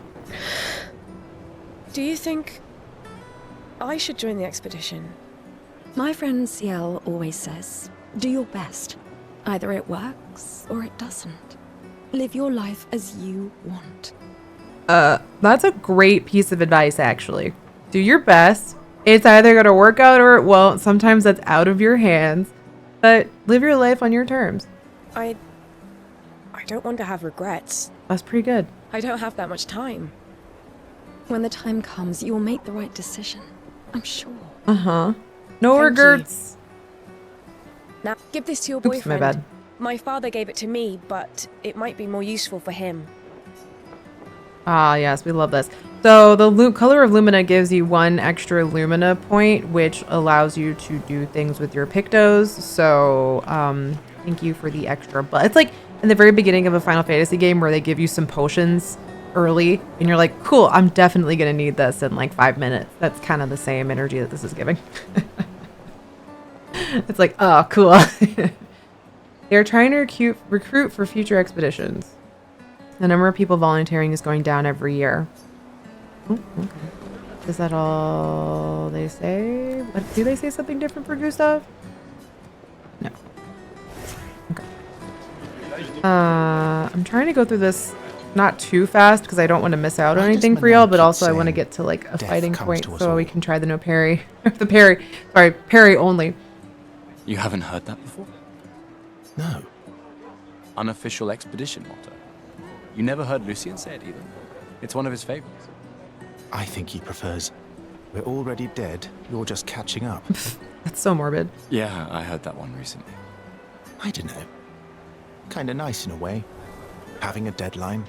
Do you think I should join the expedition? My friend Ciel always says, do your best. Either it works or it doesn't. Live your life as you want. That's a great piece of advice, actually. Do your best. It's either going to work out or it won't. Sometimes that's out of your hands. But live your life on your terms. I don't want to have regrets. That's pretty good. I don't have that much time. When the time comes, you'll make the right decision. I'm sure. Uh-huh. No Thank regrets. Now, give this to your Oops, boyfriend. my bad. My father gave it to me, but it might be more useful for him. Ah, yes, we love this. So the color of Lumina gives you 1 extra Lumina point, which allows you to do things with your Pictos. So thank you for the extra. But it's like in the very beginning of a Final Fantasy game where they give you some potions early, and you're like, cool, I'm definitely going to need this in like 5 minutes. That's kind of the same energy that this is giving. It's like, oh, cool. They're trying to recruit for future expeditions. The number of people volunteering is going down every year. Oh, okay. Is that all they say? What, do they say something different for Gustav? No. Okay. I'm trying to go through this not too fast because I don't want to miss out on anything for y'all, but also I want to get to like a fighting point so we can try the no parry. The parry. Sorry, parry only. You haven't heard that before? No. Unofficial expedition motto. You never heard Lucien say it either. It's one of his favorites. I think he prefers, we're already dead, you're just catching up. That's so morbid. Yeah, I heard that one recently. I don't know. Kinda nice in a way. Having a deadline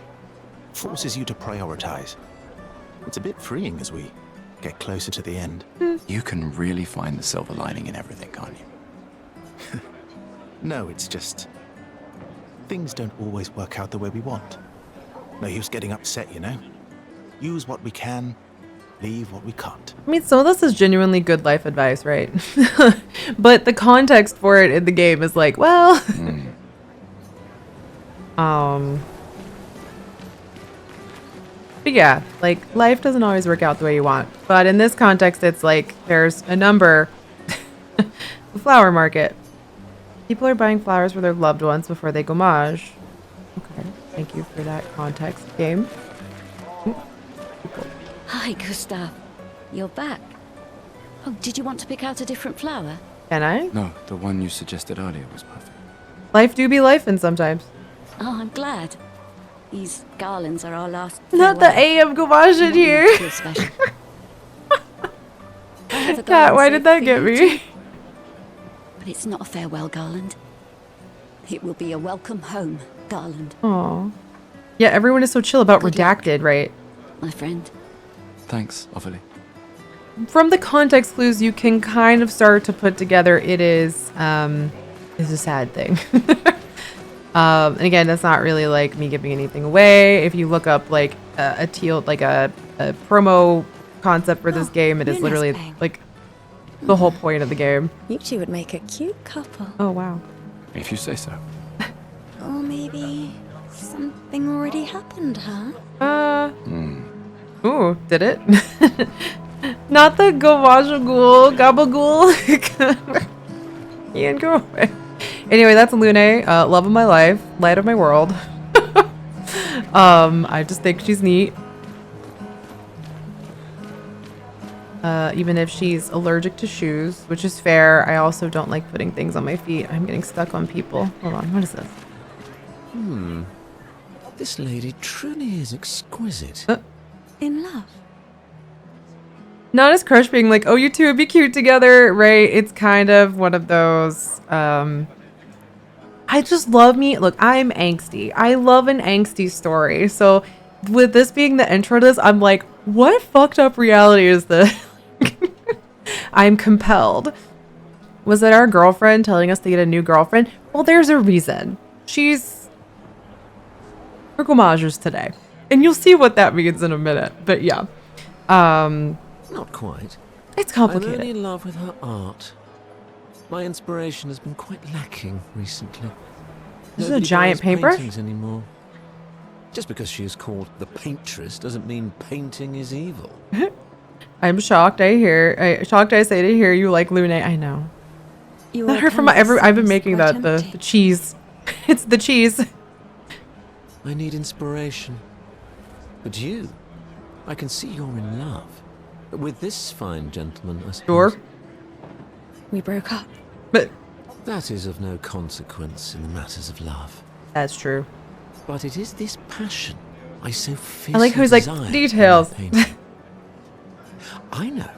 forces you to prioritize. It's a bit freeing as we get closer to the end. You can really find the silver lining in everything, can't you? No, it's just... things don't always work out the way we want. No use getting upset, you know? Use what we can, leave what we can't. I mean, some of this is genuinely good life advice, right? But the context for it in the game is like, well... But yeah, like, life doesn't always work out the way you want. But in this context, it's like, there's a number. The flower market. People are buying flowers for their loved ones before they gommage. Okay, thank you for that context, game. Hi, Gustav. You're back. Oh, did you want to pick out a different flower? Can I? No, the one you suggested earlier was perfect. Life do be lifing sometimes. Oh, I'm glad. These garlands are our last. Not the AM gommage in here. Cat, why did that get me? But it's not a farewell garland. It will be a welcome home garland. Aw. Yeah, everyone is so chill about redacted, right? My friend. Thanks, Ophelia. From the context clues, you can kind of start to put together it is a sad thing. And again, that's not really like me giving anything away. If you look up like a promo concept for this game, it is literally like the whole point of the game. You two would make a cute couple. Oh, wow. If you say so. Or maybe something already happened, huh? Ooh, did it? Not the gabagool, gabagool. Ian, go away. Anyway, that's Lune, love of my life, light of my world. I just think she's neat. Even if she's allergic to shoes, which is fair. I also don't like putting things on my feet. I'm getting stuck on people. Hold on, what is this? This lady truly is exquisite. In love. Not as Crush being like, oh, you two would be cute together, right? It's kind of one of those, I just love me. Look, I'm angsty. I love an angsty story. So with this being the intro to this, I'm like, what fucked up reality is this? I'm compelled. Was it our girlfriend telling us to get a new girlfriend? Well, there's a reason. She's her hommages today. And you'll see what that means in a minute. But yeah. Not quite. It's complicated. I'm only in love with her art. My inspiration has been quite lacking recently. This is a giant paintbrush? Anymore. Just because she is called the paintress doesn't mean painting is evil. I'm shocked. Shocked I say to hear you like Lune. I know. Not her from I've been making that the cheese. It's the cheese. I need inspiration. But you, I can see you're in love. With this fine gentleman, I suppose. Sure. We broke up. But that is of no consequence in the matters of love. That's true. But it is this passion I so fiercely I like how he's like, details. I know.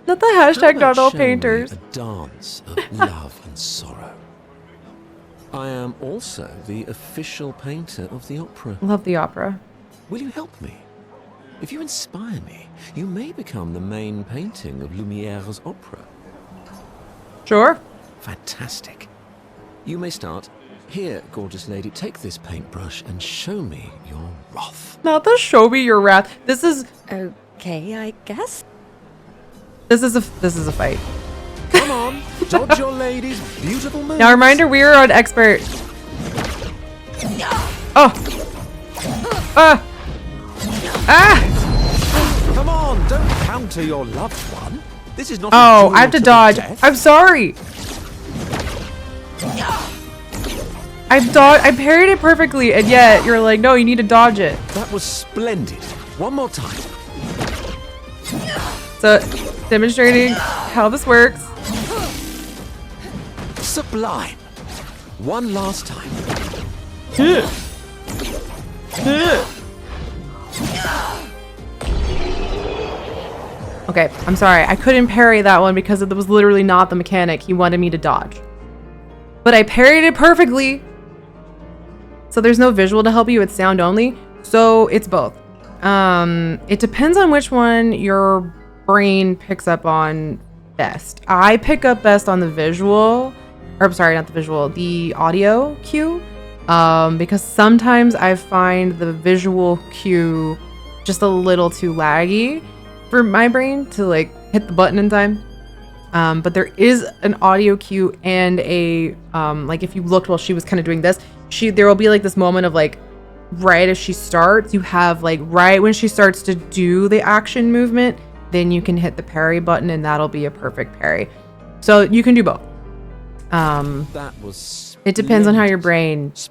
Not the hashtag not all painters. A dance of love and sorrow. I am also the official painter of the opera. Love the opera. Will you help me? If you inspire me, you may become the main painting of Lumiere's opera. Sure. Fantastic. You may start. Here, gorgeous lady, take this paintbrush and show me your wrath. Not the show me your wrath. This is okay, I guess. This is a fight. Come on, dodge your lady's beautiful moves. Now, reminder, we are on expert. Oh. Ah. Come on, don't pound bound to your loved one. This is not. Oh, I have to dodge. I'm sorry. I parried it perfectly, and yet you're like, no, you need to dodge it. That was splendid. One more time. So, demonstrating how this works. Sublime. One last time. Okay, I'm sorry. I couldn't parry that one because it was literally not the mechanic he wanted me to dodge. But I parried it perfectly. So there's no visual to help you, it's sound only. So it's both. It depends on which one your brain picks up on best. I pick up best on the visual, or I'm sorry, not the visual, the audio cue. Because sometimes I find the visual cue just a little too laggy for my brain to like hit the button in time. But there is an audio cue and a like if you looked while she was kind of doing this, there will be like this moment of like right as she starts, you have like right when she starts to do the action movement, then you can hit the parry button and that'll be a perfect parry. So you can do both. That was it depends on how your brains.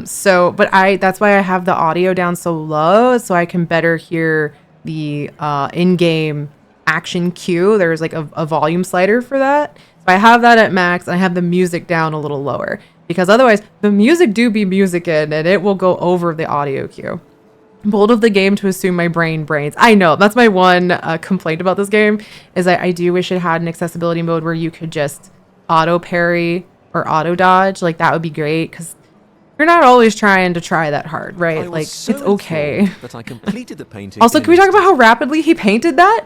So but that's why I have the audio down so low so I can better hear the in-game action cue. There's like a volume slider for that. So I have that at max and I have the music down a little lower because otherwise the music do be music in and it will go over the audio cue. Bold of the game to assume my brains. I know that's my one complaint about this game is I do wish it had an accessibility mode where you could just auto parry or auto dodge. Like that would be great because you're not always trying to try that hard, right? Like it's okay. That I completed the painting. Also, can we talk about how rapidly he painted that?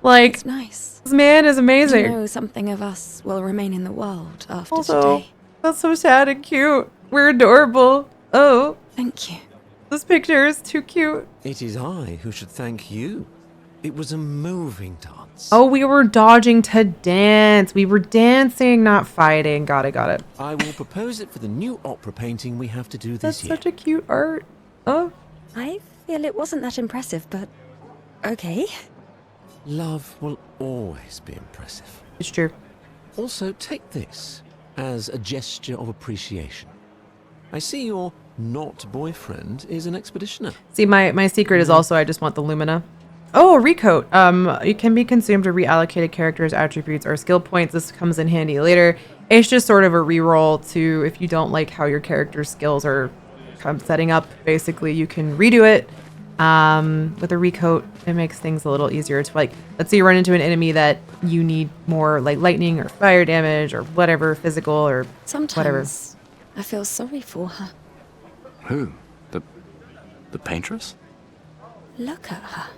Like, it's nice. This man is amazing. You know, something of us will remain in the world after also, today. That's so sad and cute. We're adorable. Oh, thank you. This picture is too cute. It is I who should thank you. It was a moving dance. Oh, we were dodging to dance. We were dancing, not fighting. Got it. I will propose it for the new opera painting we have to do this year. That's such a cute art. Oh. I feel it wasn't that impressive, but okay. Love will always be impressive. It's true. Also, take this as a gesture of appreciation. I see your not boyfriend is an expeditioner. See, my secret is also I just want the Lumina. Oh, a recoat. It can be consumed to reallocate a character's attributes or skill points. This comes in handy later. It's just sort of a reroll to if you don't like how your character's skills are setting up. Basically, you can redo it. With a recoat, it makes things a little easier to like, let's say you run into an enemy that you need more like lightning or fire damage or whatever, physical or sometimes whatever. I feel sorry for her. Who? The paintress? Look at her.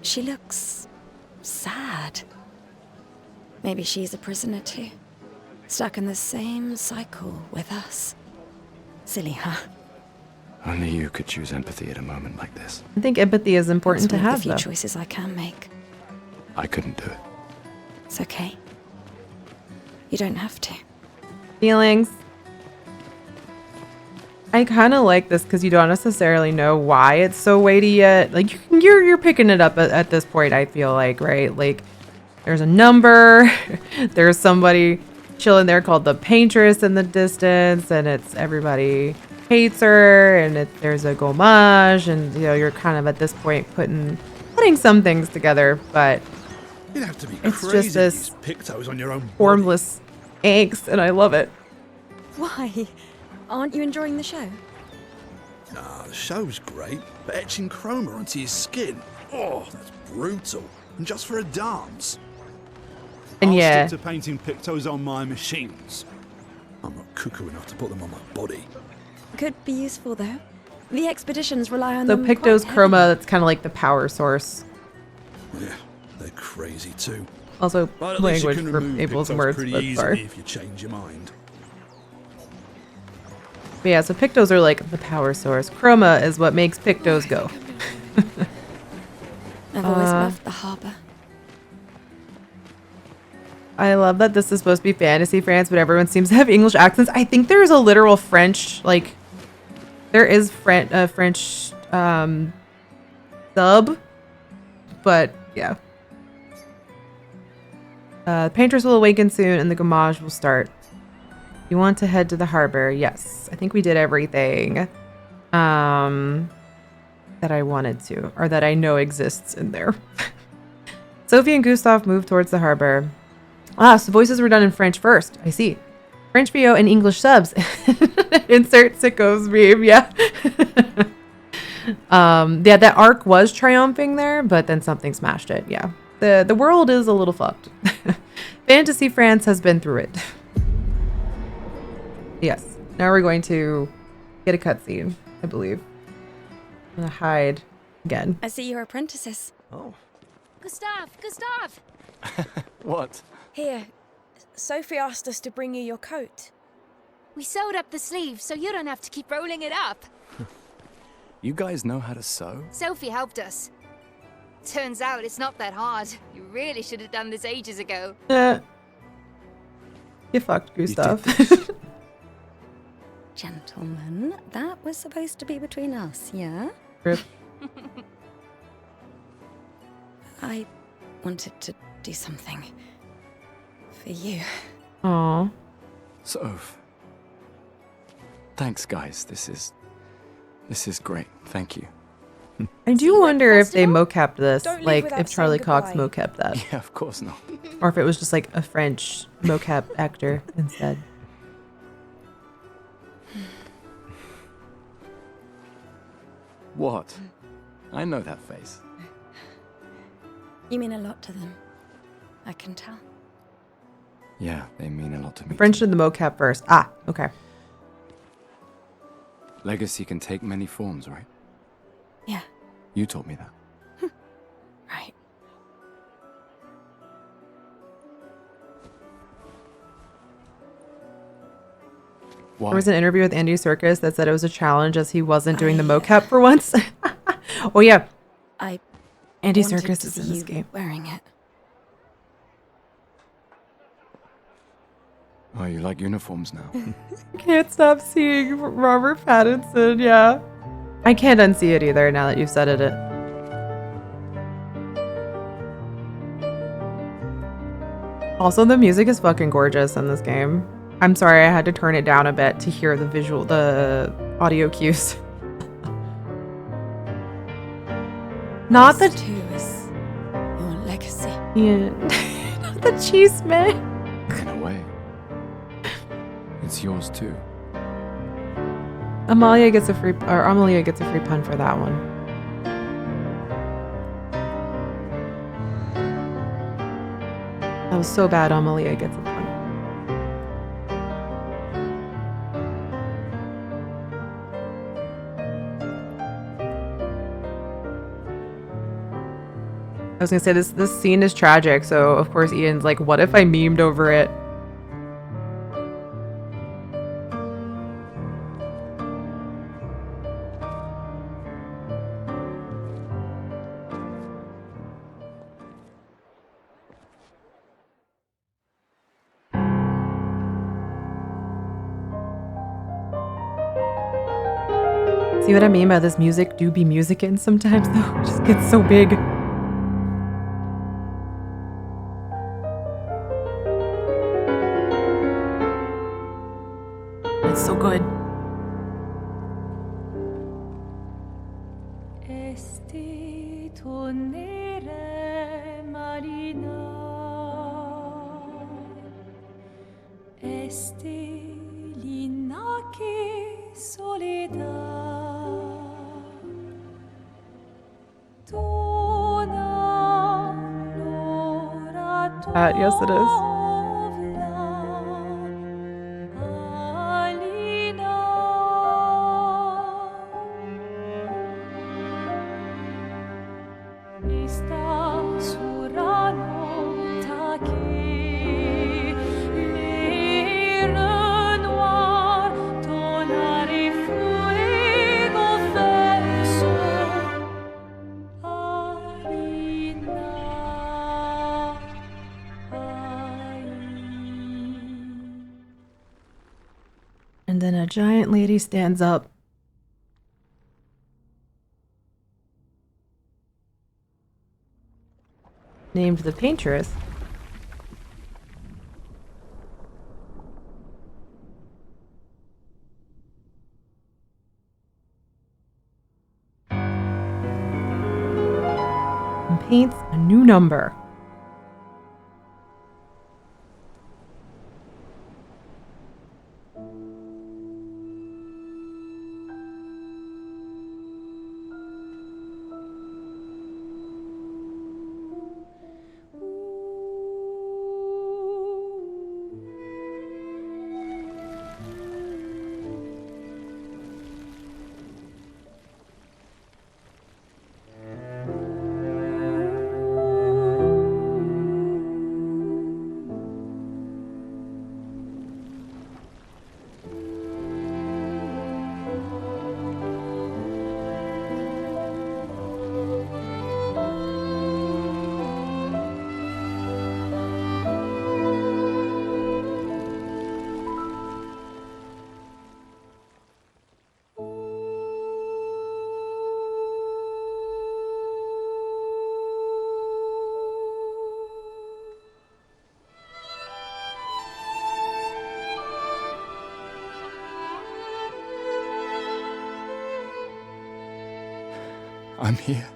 She looks sad. Maybe she's a prisoner too. Stuck in the same cycle with us. Silly, huh? Only you could choose empathy at a moment like this. I think empathy is important to have, the few though. choices I can make. I couldn't do it. It's okay. You don't have to. Feelings. I kind of like this because you don't necessarily know why it's so weighty yet. Like you're picking it up at this point. I feel like, right? Like there's a number. There's somebody chilling there called the paintress in the distance, and it's everybody hates her, and there's a gommage, and you know you're kind of at this point putting some things together, but You'd have to be it's crazy just this to use pictos on your own body. formless angst, and I love it. Why? Aren't you enjoying the show? Nah, the show's great, but etching chroma onto your skin, oh, that's brutal. And just for a dance. And I'll yeah. stick to painting pictos on my machines. I'm not cuckoo enough to put them on my body. Could be useful though. The expeditions rely on So them Picto's quite chroma, heavily. that's kind of like the power source. Yeah, they're crazy too. Also, But at least you language can for remove Abel's pictos words, pretty but easily sorry. if you change your mind. But yeah, so Pictos are like the power source. Chroma is what makes Pictos go. I've always loved the harbor. I love that this is supposed to be fantasy France, but everyone seems to have English accents. I think there's a literal French, like, there is French sub, but yeah. The painters will awaken soon and the gamage will start. You want to head to the harbor? Yes. I think we did everything that I wanted to, or that I know exists in there. Sophie and Gustav move towards the harbor. Ah, so voices were done in French first. I see. French VO and English subs. Insert sickos meme, yeah. Yeah, that arc was triumphing there, but then something smashed it, yeah. The world is a little fucked. Fantasy France has been through it. Yes. Now we're going to get a cutscene, I believe. I'm gonna hide again. I see your apprentices. Oh. Gustav! What? Here, Sophie asked us to bring you your coat. We sewed up the sleeve so you don't have to keep rolling it up. You guys know how to sew? Sophie helped us. Turns out it's not that hard. You really should have done this ages ago. You fucked, Gustav. Gentlemen, that was supposed to be between us, yeah? Rip. I wanted to do something for you. Aw. Soph. Thanks, guys. This is great. Thank you. I do wonder if they mocapped this, Don't leave like without if Charlie saying Cox goodbye. mocapped that. Yeah, of course not. Or if it was just like a French mocap actor instead. What? I know that face. You mean a lot to them. I can tell. Yeah, they mean a lot to me. French too. did the mocap first. Ah, okay. Legacy can take many forms, right? Yeah, You told me that. right. Why? There was an interview with Andy Serkis that said it was a challenge as he wasn't doing the mocap for once. Oh yeah, I Andy wanted Serkis to is see in this you game. wearing it. Oh, you like uniforms now? Can't stop seeing Robert Pattinson, yeah. I can't unsee it either now that you've said it. Also, the music is fucking gorgeous in this game. I'm sorry, I had to turn it down a bit to hear the audio cues. Not the This too is your legacy. yeah, not the cheese man. In a way. It's yours too. Amelia gets a free pun for that one. That was so bad. Amelia gets a pun. I was gonna say this scene is tragic, so of course Ian's like, what if I memed over it? See what I mean by this music do be musicking sometimes though? It just gets so big. It's so good. Yes, it is. And then a giant lady stands up. named the paintress. And paints a new number. I'm here.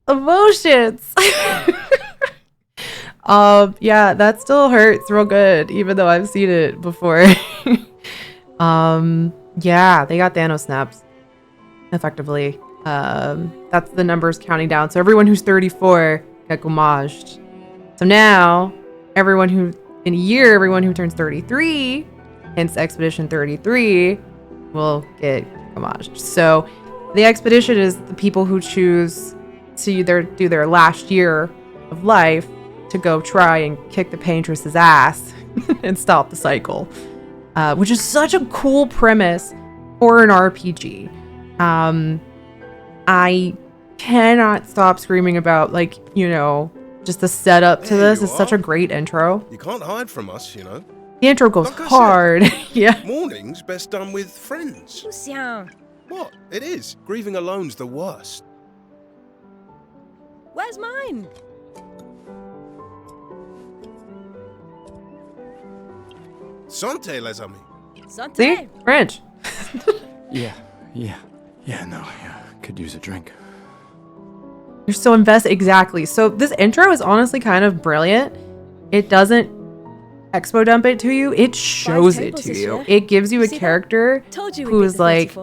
Emotions. Yeah, that still hurts real good, even though I've seen it before. Yeah, they got Thanos snaps, effectively. That's the numbers counting down. So everyone who's 34 got gommaged. So now, everyone who, in a year, everyone who turns 33, hence Expedition 33, will get gommaged. So the expedition is the people who choose to either do their last year of life to go try and kick the paintress's ass and stop the cycle, which is such a cool premise for an RPG. I cannot stop screaming about, like, you know, just the setup to this is such a great intro. You can't hide from us, you know. The intro goes hard. Yeah. Morning's best done with friends. Lucien, What? It is. Grieving alone's the worst. where's mine? Santé, les amis. Santé. See? French. Yeah, no, could use a drink. You're so invested. Exactly. So this intro is honestly kind of brilliant. It doesn't expo dump it to you. It shows it to you. It gives you a character who is like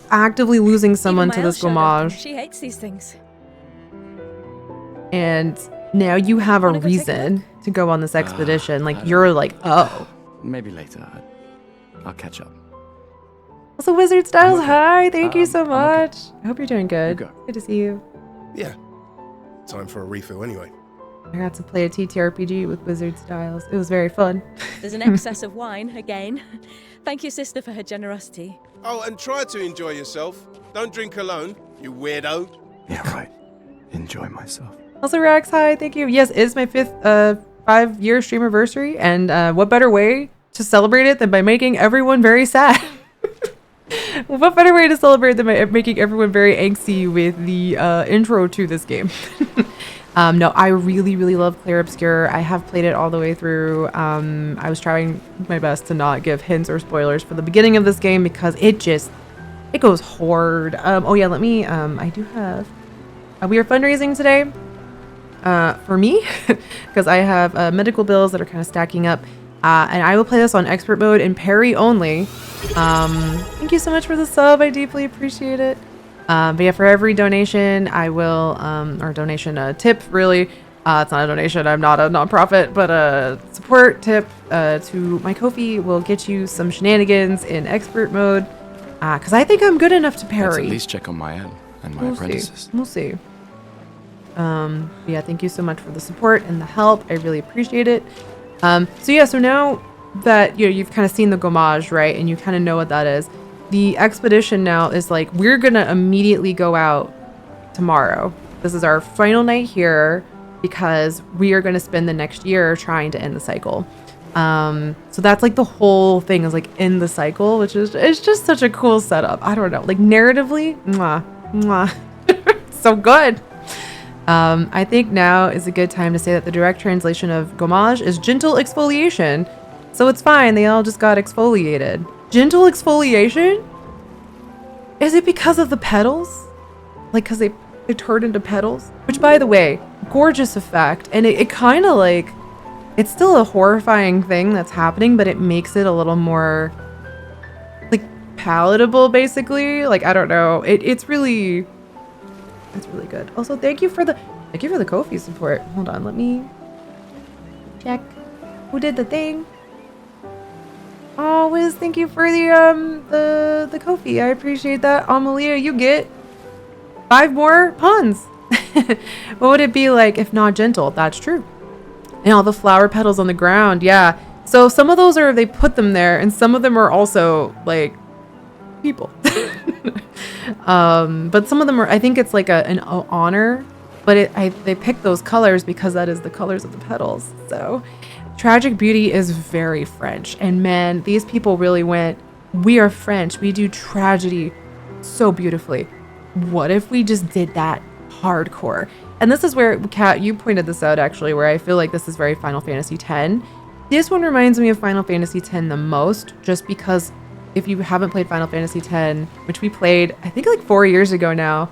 actively losing someone to this gommage. She hates these things. And now you have a reason to go on this expedition. Like, you're like, oh. Maybe later. I'll catch up. Also, Wizard Styles, hi. Thank you so much. I hope you're doing good. You go. Good to see you. Yeah. Time for a refill anyway. I got to play a TTRPG with Wizard Styles. It was very fun. There's an excess of wine, again. Thank your sister for her generosity. Oh, and try to enjoy yourself. Don't drink alone, you weirdo. Yeah, right. Enjoy myself. Also, Rax, hi, thank you. Yes, it is my 5-year Streamerversary, and what better way to celebrate it than by making everyone very sad? What better way to celebrate than by making everyone very angsty with the intro to this game? No, I really, really love Clair Obscur. I have played it all the way through. I was trying my best to not give hints or spoilers for the beginning of this game because it goes hard. Oh yeah, let me, I do have, we are fundraising today for me because I have medical bills that are kind of stacking up. And I will play this on expert mode and parry only. Thank you so much for the sub. I deeply appreciate it. But yeah, for every donation, I will, or donation, tip, really. It's not a donation. I'm not a nonprofit, but a support tip to my Ko-fi will get you some shenanigans in expert mode. Because I think I'm good enough to parry. Let's at least check on my own and my apprentices. We'll see. Yeah, thank you so much for the support and the help. I really appreciate it. So yeah, so now that you've kind of seen the gommage, right, and you kind of know what that is, the expedition now is like, we're gonna immediately go out tomorrow. This is our final night here because we are gonna spend the next year trying to end the cycle. So that's like the whole thing is like end the cycle, which is, it's just such a cool setup. I don't know, like narratively, so good. I think now is a good time to say that the direct translation of gommage is gentle exfoliation. So it's fine, they all just got exfoliated. Gentle exfoliation? Is it because of the petals? Like, because they turned into petals? Which, by the way, gorgeous effect. And it kind of like, it's still a horrifying thing that's happening, but it makes it a little more, like, palatable, basically. Like, I don't know. It's really good. Also, thank you for the Ko-fi support. Hold on, let me check who did the thing. Oh, Wiz, thank you for the Ko-fi. I appreciate that. Amalia, you get 5 more puns. What would it be like if not gentle? That's true. And all the flower petals on the ground. Yeah. So some of those they put them there, and some of them are also like people. But some of them are, I think it's like an honor, but they picked those colors because that is the colors of the petals. So tragic beauty is very French, and man, these people really went, we are French, we do tragedy so beautifully. What if we just did that hardcore? And this is where, Kat, you pointed this out actually, where I feel like this is very Final Fantasy X. This one reminds me of Final Fantasy X the most, just because if you haven't played Final Fantasy X, which we played, I think like 4 years ago now,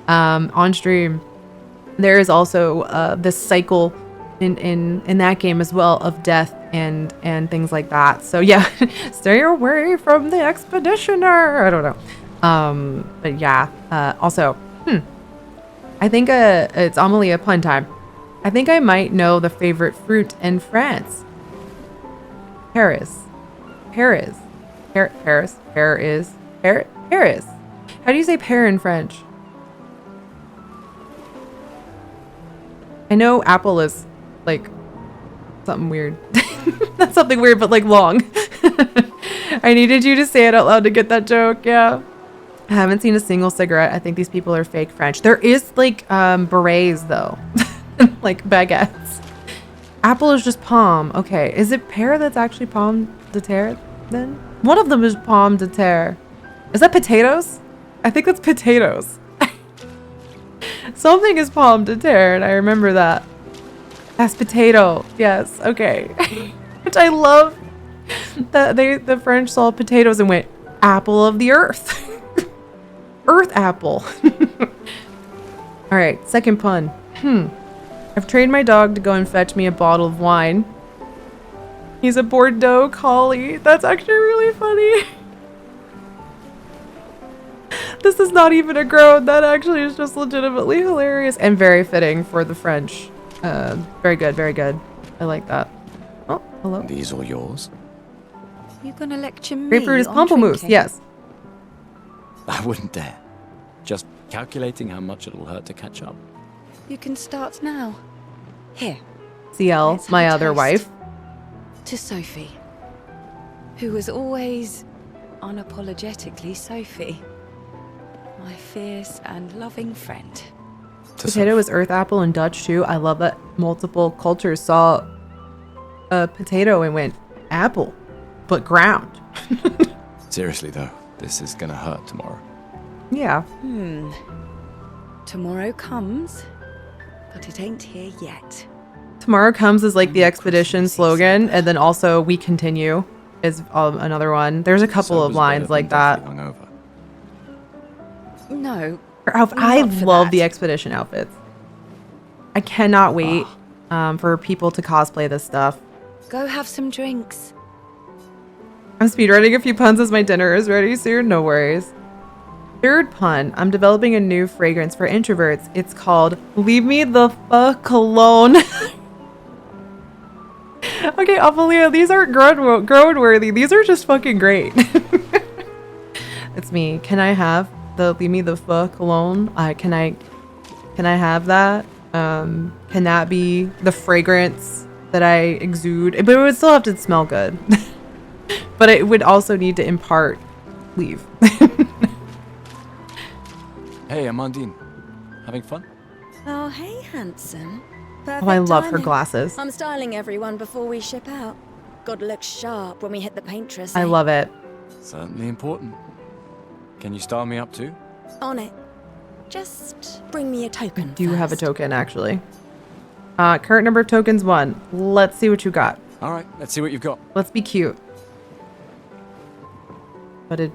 on stream, there is also this cycle in that game as well of death and things like that. So yeah, stay away from the expeditioner. I don't know. But yeah, also, I think it's Amelia pun time. I think I might know the favorite fruit in France. Paris. Paris. How do you say pear in French? I know apple is like something weird. Not something weird, but like long. I needed you to say it out loud to get that joke. Yeah. I haven't seen a single cigarette. I think these people are fake French. There is like berets though. Like baguettes. Apple is just pomme. Okay. Is it pear that's actually pomme de terre then? One of them is pomme de terre. Is that potatoes? I think that's potatoes. Something is pomme de terre, and I remember that. That's potato. Yes. Okay. Which I love that the French saw potatoes and went, apple of the earth. Earth apple. All right. Second pun. I've trained my dog to go and fetch me a bottle of wine. He's a Bordeaux collie. That's actually really funny. This is not even a groan. That actually is just legitimately hilarious and very fitting for the French. Very good, very good. I like that. Oh, hello. These are yours? You gonna lecture me? Grapefruit is on pamplemousse, drinking? yes. I wouldn't dare. Just calculating how much it'll hurt to catch up. You can start now. Here, CL, Let's have my a other toast. wife. To Sophie, who was always unapologetically Sophie. My fierce and loving friend. Potato is earth apple in Dutch too. I love that multiple cultures saw a potato and went apple, but ground. Seriously though, this is gonna hurt tomorrow. Yeah. Tomorrow comes, but it ain't here yet. Tomorrow comes is like the expedition slogan, and then also we continue is another one. There's a couple of lines like that. No. I not for love that. the expedition outfits. I cannot wait for people to cosplay this stuff. Go have some drinks. I'm speedrunning a few puns as my dinner is ready soon. No worries. Third pun. I'm developing a new fragrance for introverts. It's called Leave Me the Fuck Alone. Okay, Amelia, these aren't grown worthy. These are just fucking great. It's me. Can I have the Leave Me the Fuck Alone? Can I have that? Can that be the fragrance that I exude? But it would still have to smell good. But it would also need to impart leave. Hey, Amandine. Having fun? Oh, hey, handsome. Perfect Oh, I love her timing. glasses. I'm styling everyone before we ship out. Gotta look sharp when we hit the paintress. I love it. Certainly important. Can you style me up too? On it. Just bring me a token. Do you have a token, actually? Current number of tokens, 1. Let's see what you got. All right, let's see what you've got. Let's be cute. What did...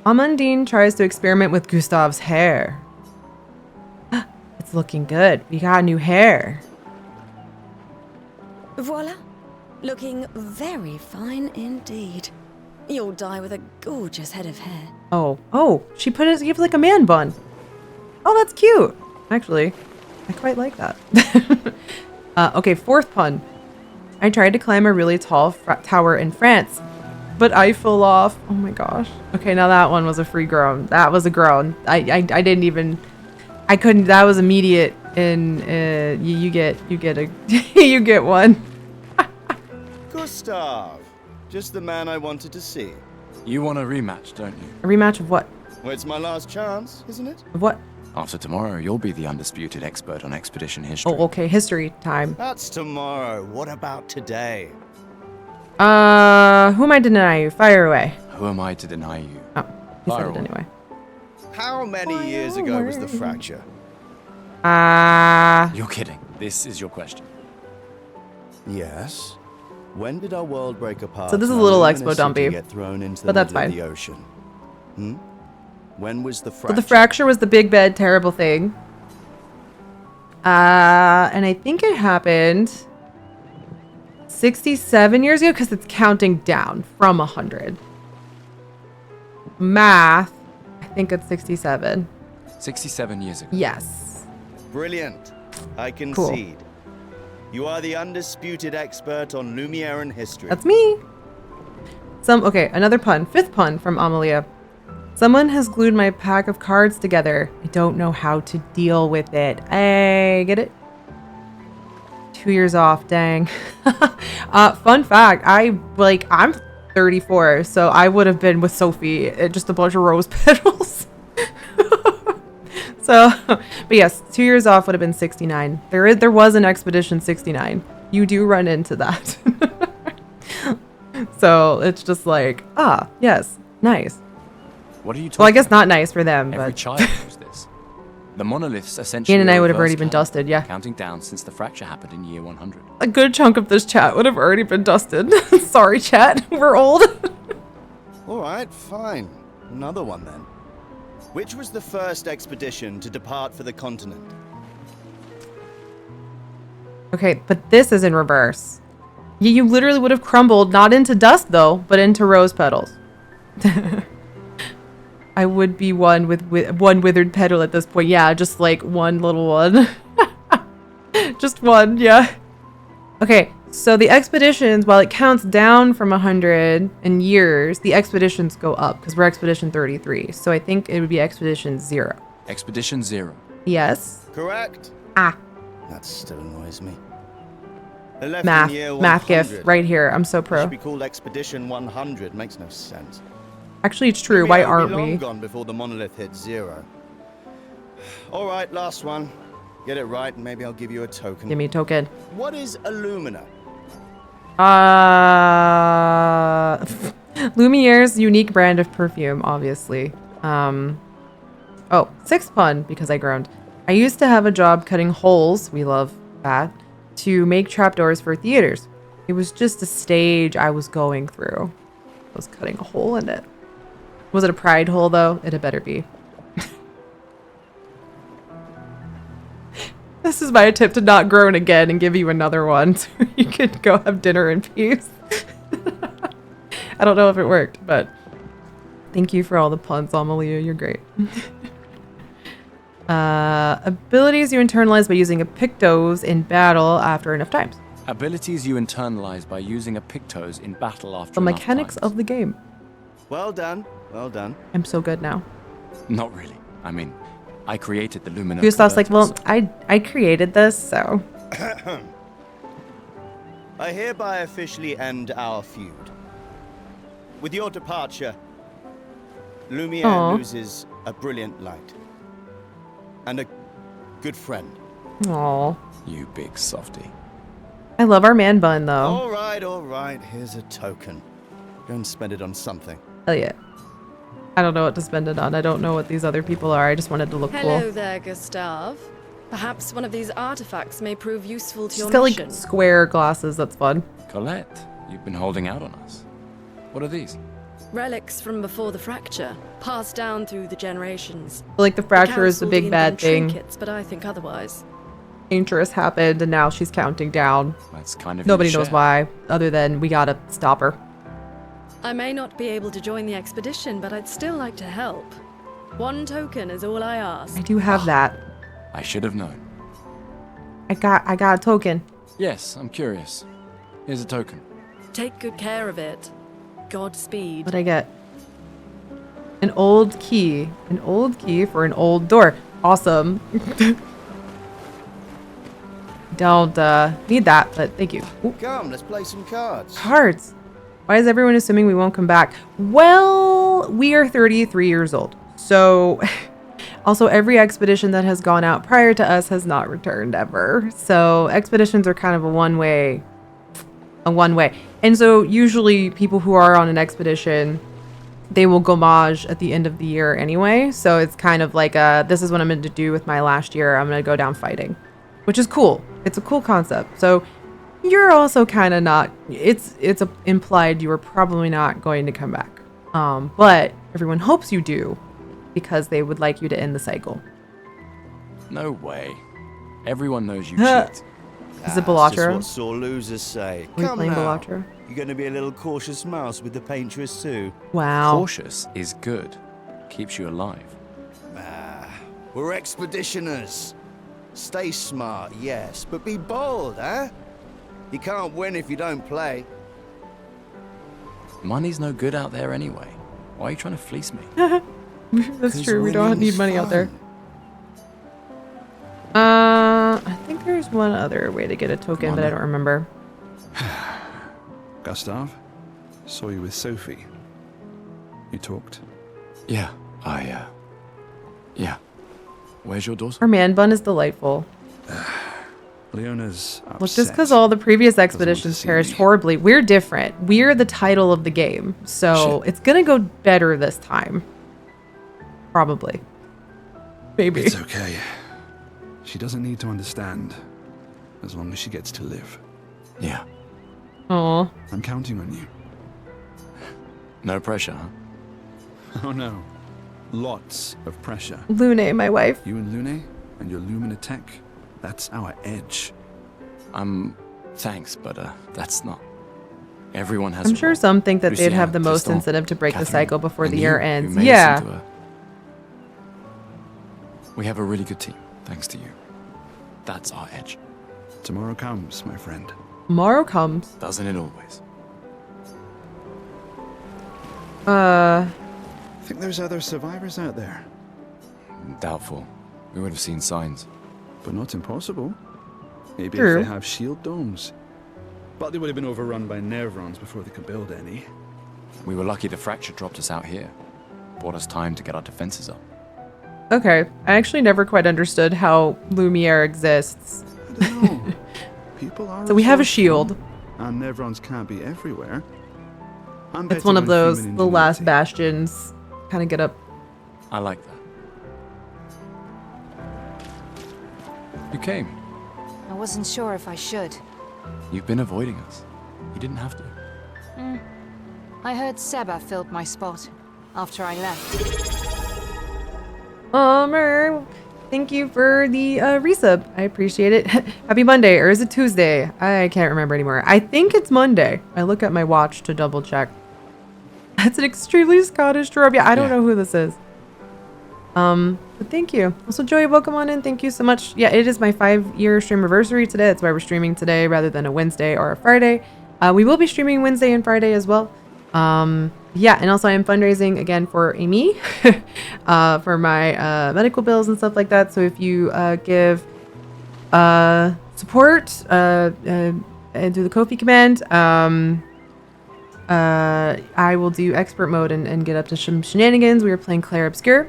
Amandine tries to experiment with Gustav's hair. It's looking good. We got new hair. Voila. Looking very fine indeed. You'll die with a gorgeous head of hair. Oh, she put it, give like a man bun. Oh, that's cute. Actually, I quite like that. Okay, 4th pun. I tried to climb a really tall tower in France, but I fell off. Oh my gosh. Okay, now that one was a free groan. That was a groan. I didn't even, I couldn't, that was immediate. And you get a, you get one. Gustav, just the man I wanted to see. You want a rematch, don't you? A rematch of what? Well, it's my last chance, isn't it? Of what? After tomorrow, you'll be the undisputed expert on expedition history. Oh, okay, history time. That's tomorrow. What about today? Who am I to deny you? Fire away. Who am I to deny you? Oh, he said Fire it away. anyway. How many years ago was the fracture? You're kidding. This is your question. Yes. When did our world break apart? So this is a and little our expo luminous dumpy, city get thrown into but the that's middle of fine. the ocean? When was the So fracture? the fracture was the big bad terrible thing. And I think it happened 67 years ago because it's counting down from 100. Math, I think it's 67. 67 years ago. Yes. Brilliant. I concede. You are the undisputed expert on Lumieran history. That's me. Okay, another pun. 5th pun from Amelia. Someone has glued my pack of cards together. I don't know how to deal with it. Hey, get it? 2 years off, dang. Fun fact, I'm 34, so I would have been with Sophie, just a bunch of rose petals. So, but yes, 2 years off would have been 69. There was an expedition 69. You do run into that. So it's just like, yes, nice. What are you talking Well, I guess not nice for them, Every but child knows this. The monoliths essentially Ian and I are would have reverse already been time, dusted, yeah. counting down since the fracture happened in year 100. a good chunk of this chat would have already been dusted. Sorry, chat. We're old. All right, fine. Another one then. Which was the first expedition to depart for the continent? Okay, but this is in reverse. You literally would have crumbled, not into dust though, but into rose petals. I would be one with one withered petal at this point. Yeah, just like one little one. Just one, yeah. Okay, so the expeditions, while it counts down from 100 in years, the expeditions go up because we're expedition 33. So I think it would be expedition 0. Expedition 0. Yes. Correct. Ah. That still annoys me. They left Math, in year math 100. gif right here. I'm so It pro. should be called Expedition 100. Makes no sense. Actually, it's true. Maybe Why it'll be aren't long we? gone before the monolith hits 0. All right, last one. Get it right, and maybe I'll give you a token. Give me a token. What is Illumina? Lumiere's unique brand of perfume, obviously. Oh, sixth pun, because I groaned. I used to have a job cutting holes, we love that, to make trapdoors for theaters. It was just a stage I was going through. I was cutting a hole in it. Was it a pride hole, though? It had better be. This is my attempt to not groan again and give you another one so you could go have dinner in peace. I don't know if it worked, but thank you for all the puns, Amalia. You're great. Abilities you internalize by using a Pictos in battle after enough times. Abilities you internalize by using a Pictos in battle after The enough mechanics times. of the game. Well done. Well done. I'm so good now. Not really. I mean, I created the Lumina. Gustav's like, well, converters. I created this, so. I hereby officially end our feud. With your departure, Lumiere Aw. loses a brilliant light. And a good friend. Aw. You big softy. I love our man bun, though. All right. Here's a token. Go and spend it on something. Hell yeah. I don't know what to spend it on. I don't know what these other people are. I just wanted to look Hello cool. there, Gustav. Perhaps one of these artifacts may prove useful to She's your got mission. like square glasses. That's fun. Colette, you've been holding out on us. What are these? Relics from before the fracture, passed down through the generations. Like the fracture is the Council big deemed bad them thing. trinkets, but I think otherwise. Dangerous happened, and now she's counting down. That's kind of Nobody your knows share. why, other than we gotta stop her. I may not be able to join the expedition, but I'd still like to help. One token is all I ask. I do have that. I should have known. I got a token. Yes, I'm curious. Here's a token. Take good care of it. Godspeed. What'd I get? An old key. An old key for an old door. Awesome. Don't need that, but thank you. Ooh, Come, let's play some cards. cards. Why is everyone assuming we won't come back? Well, we are 33 years old. So also every expedition that has gone out prior to us has not returned ever. So expeditions are kind of a one way. And so usually people who are on an expedition, they will gomage at the end of the year anyway. So it's kind of like this is what I'm going to do with my last year. I'm going to go down fighting, which is cool. It's a cool concept. So you're also kind of not, it's implied you are probably not going to come back. But everyone hopes you do because they would like you to end the cycle. No way. Everyone knows you cheat. Is it That's just Belatra? what sore losers say. Are we Come playing now. Belatra? You're going to be a little cautious mouse with the paintress too. Wow. Cautious is good. Keeps you alive. We're expeditioners. Stay smart, yes, but be bold, huh? You can't win if you don't play. Money's no good out there anyway. Why are you trying to fleece me? That's true. We don't need money out there. I think there's one other way to get a token, but I don't remember. Gustav, saw you with Sophie. You talked? Yeah, yeah. Where's your daughter? Our man bun is delightful. Leona's upset. Well, just because all the previous Doesn't want to expeditions see perished me. horribly, we're different. We're the title of the game, so it's gonna go better this time. Probably. Maybe. It's okay. She doesn't need to understand, as long as she gets to live. Yeah. Aw. I'm counting on you. No pressure, huh? Oh no. Lots of pressure. Lune, my wife. You and Lune and your Lumina tech, that's our edge. Thanks, but that's not. Everyone has. I'm sure some think that they'd Luciana, have the most Tristan, incentive to break the Catherine, cycle before and the year you, who ends. made us Yeah. into We have a really good team, thanks to you. That's our edge. Tomorrow comes, my friend. Tomorrow comes. Doesn't it always? Think there's other survivors out there? Doubtful. We would have seen signs. But not impossible. Maybe True. if they have shield domes. But they would have been overrun by Nevrons before they could build any. We were lucky the fracture dropped us out here. Bought us time to get our defenses up. Okay, I actually never quite understood how Lumiere exists. I don't know. People are So we have a resourceful, shield. and Nevrons can't be everywhere. I'm It's one of betting on those, human the last ingenuity. bastions kind of get up. I like that. You came. I wasn't sure if I should. You've been avoiding us. You didn't have to. I heard Seba filled my spot after I left. Thank you for the resub. I appreciate it. Happy Monday, or is it Tuesday? I can't remember anymore. I think it's Monday. I look at my watch to double check. That's an extremely Scottish trope. Yeah, I don't know who this is. But thank you. Also, Joey, welcome on in. Thank you so much. Yeah, it is my 5-year Streamerversary today. That's why we're streaming today rather than a Wednesday or a Friday. We will be streaming Wednesday and Friday as well. Yeah, and also I am fundraising again for Amy for my medical bills and stuff like that. So if you give support and do the Ko-fi command, I will do expert mode and get up to some shenanigans. We are playing Clair Obscur.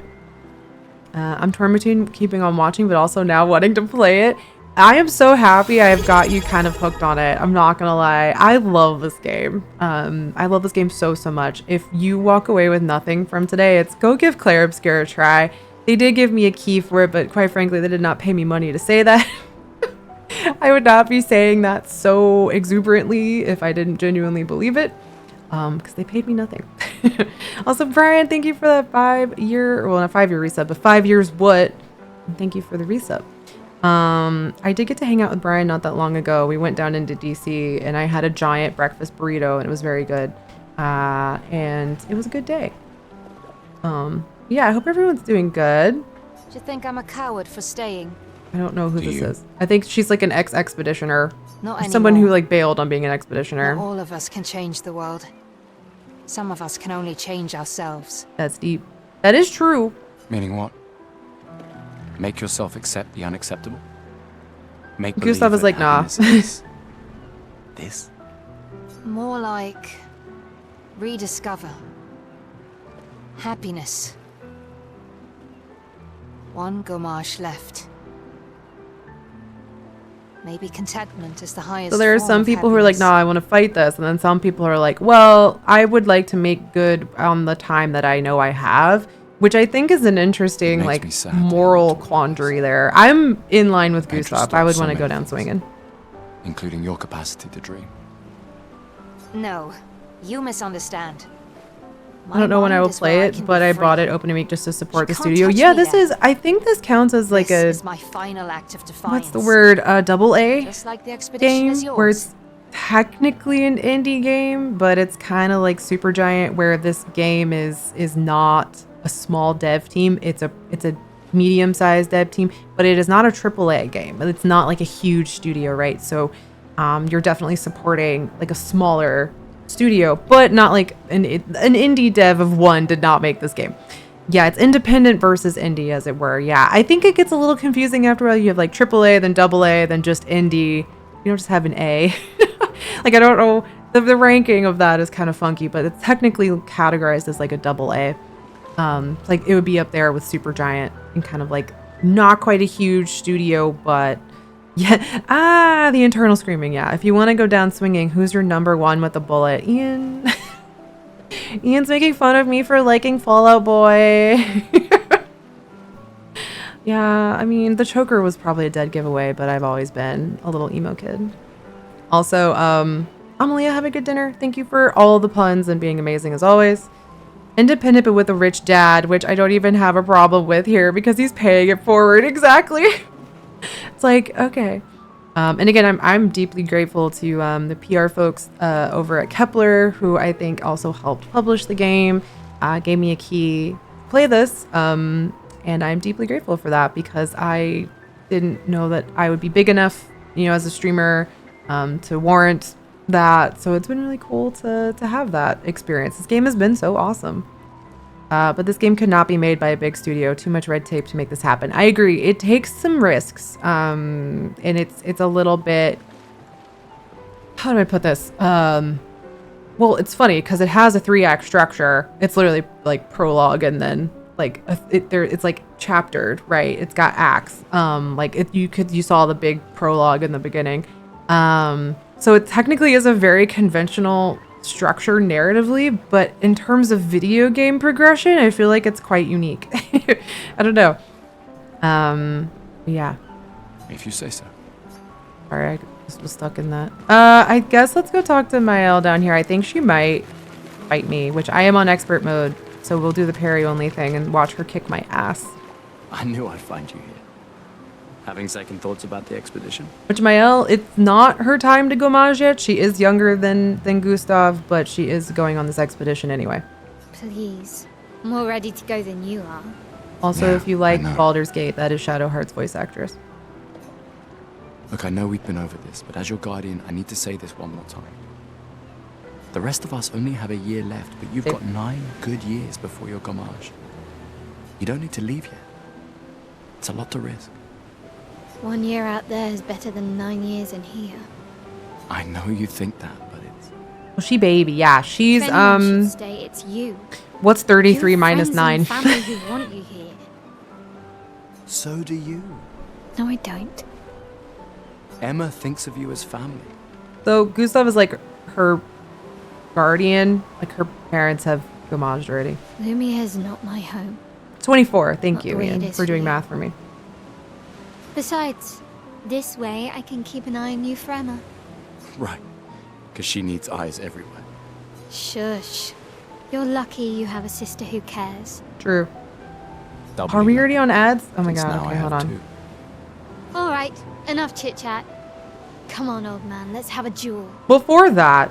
I'm torn between keeping on watching, but also now wanting to play it. I am so happy I have got you kind of hooked on it. I'm not gonna lie. I love this game. I love this game so much. If you walk away with nothing from today, it's go give Clair Obscur a try. They did give me a key for it, but quite frankly, they did not pay me money to say that. I would not be saying that so exuberantly if I didn't genuinely believe it. Because they paid me nothing. Also, Brian, thank you for that 5-year, well, not 5-year resub, but 5 years what? And thank you for the resub. I did get to hang out with Brian not that long ago. We went down into DC and I had a giant breakfast burrito and it was very good. And it was a good day. Yeah, I hope everyone's doing good. Do you think I'm a coward for staying? I don't know who this is. I think she's like an ex-expeditioner. Not anymore. Someone who like bailed on being an expeditioner. Not all of us can change the world. Some of us can only change ourselves. That's deep. That is true. Meaning what? Make yourself accept the unacceptable? Make Gustav is like, nah. This? More like rediscover happiness. One Gomarsh left. Maybe contentment is the highest. So there are form some of people who are like, happiness. no, I want to fight this. And then some people are like, well, I would like to make good on the time that I know I have, which I think is an interesting, like, moral quandary there. I'm in line with Gustav. I would want to go down swinging. Including your capacity to dream. No, you misunderstand. I don't know when I will play it, but I bought it open to week just to support the studio. Yeah, this is, I think this counts as like a, This is my final act of defiance. what's the word, double A Just like the expedition game, is yours. where it's technically an indie game, but it's kind of like Supergiant, where this game is not a small dev team. It's a medium-sized dev team, but it is not a AAA game. It's not like a huge studio, right? So you're definitely supporting like a smaller studio, but not like an indie dev of one did not make this game. Yeah, it's independent versus indie, as it were. Yeah, I think it gets a little confusing after a while. You have like AAA, then AA, then just indie. You don't just have an A. Like, I don't know, the ranking of that is kind of funky, but it's technically categorized as like a AA. Like, it would be up there with Supergiant and kind of like not quite a huge studio, but yeah. The internal screaming. Yeah, if you want to go down swinging, who's your number one with the bullet? Ian. Ian's making fun of me for liking Fallout Boy. Yeah, I mean, the choker was probably a dead giveaway, but I've always been a little emo kid. Also, Amalia, have a good dinner. Thank you for all the puns and being amazing as always. Independent but with a rich dad, which I don't even have a problem with here because he's paying it forward. Exactly. It's like, okay. And again, I'm deeply grateful to the PR folks over at Kepler, who I think also helped publish the game, gave me a key to play this, and I'm deeply grateful for that because I didn't know that I would be big enough, you know, as a streamer to warrant that. So it's been really cool to have that experience. This game has been so awesome. But this game could not be made by a big studio. Too much red tape to make this happen. I agree. It takes some risks. And it's a little bit how do I put this? Well, it's funny because it has a 3-act structure. It's literally like prologue and then like it's like chaptered, right? It's got acts. You saw the big prologue in the beginning. So it technically is a very conventional structure narratively, but in terms of video game progression, I feel like it's quite unique. I don't know. Yeah. If you say so. Sorry, I just was stuck in that. I guess let's go talk to Mael down here. I think she might fight me, which I am on expert mode, so we'll do the parry only thing and watch her kick my ass. I knew I'd find you here. Having second thoughts about the expedition? Which Mael, it's not her time to go mage yet. She is younger than Gustav, but she is going on this expedition anyway. Please. I'm more ready to go than you are. Also, if you like Baldur's Gate, that is Shadowheart's voice actress. Look, I know we've been over this, but as your guardian, I need to say this one more time. The rest of us only have a year left, but you've got 9 good years before your gommage. You don't need to leave yet. It's a lot to risk. 1 year out there is better than 9 years in here. I know you think that, but it's... Well, she baby, yeah. She's, If anyone should stay, it's you. What's 33 minus friends 9? and family who want you here. So do you. No, I don't. Emma thinks of you as family. So Gustav is like her guardian. Like her parents have gommaged already. Lumiere's not my home. 24. Thank Not you, the way it Ian, is for for doing you. math for me. Besides, this way I can keep an eye on you for Emma. Right. Because she needs eyes everywhere. Shush. You're lucky you have a sister who cares. True. Are we already on ads? Oh my Since god, now I okay, hold have on. two. All right, enough chit-chat. Come on, old man, let's have a duel. Before that,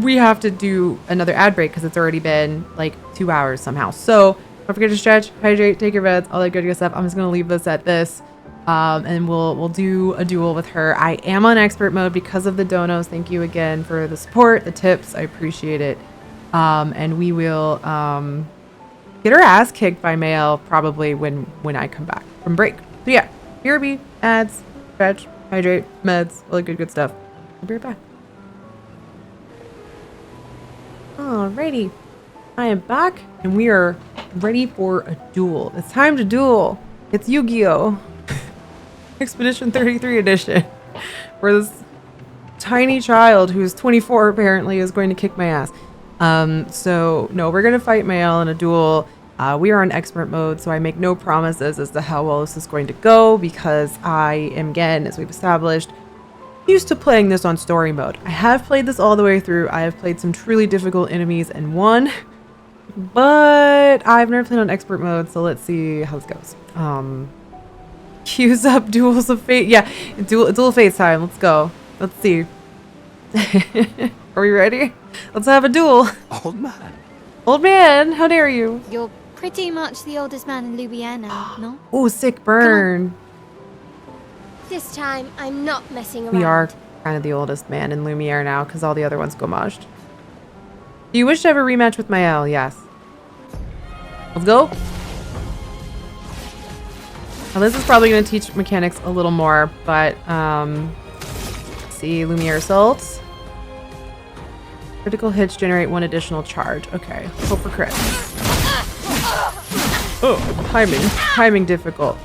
we have to do another ad break because it's already been like 2 hours somehow. So don't forget to stretch, hydrate, take your meds, all that good stuff. I'm just gonna leave this at this. And we'll do a duel with her. I am on expert mode because of the donos. Thank you again for the support, the tips. I appreciate it. And we will get her ass kicked by Mael probably when I come back from break. So yeah, BRB, ads, stretch, hydrate, meds, all the good stuff. I'll be right back. Alrighty. I am back and we are ready for a duel. It's time to duel. It's Yu-Gi-Oh! Expedition 33 edition, where this tiny child who's 24 apparently is going to kick my ass. So no, we're gonna fight Mael in a duel. We are on expert mode, so I make no promises as to how well this is going to go because I am, again, as we've established, used to playing this on story mode. I have played this all the way through. I have played some truly difficult enemies and won, but I've never played on expert mode, so let's see how this goes. Cues up Duels of Fate. Yeah, Duel of Fate's time. Let's go. Let's see. Are we ready? Let's have a duel. Old man. Old man, how dare you? You're pretty much the oldest man in Lumiere now, no? Oh, sick burn. This time, I'm not messing around. We are kind of the oldest man in Lumiere now because all the other ones gommaged. Do you wish to have a rematch with Mael? Yes. Let's go. Now this is probably going to teach mechanics a little more, but let's see, Lumiere Assault. Critical hits generate 1 additional charge. Okay, hope for crit. Oh, timing difficult.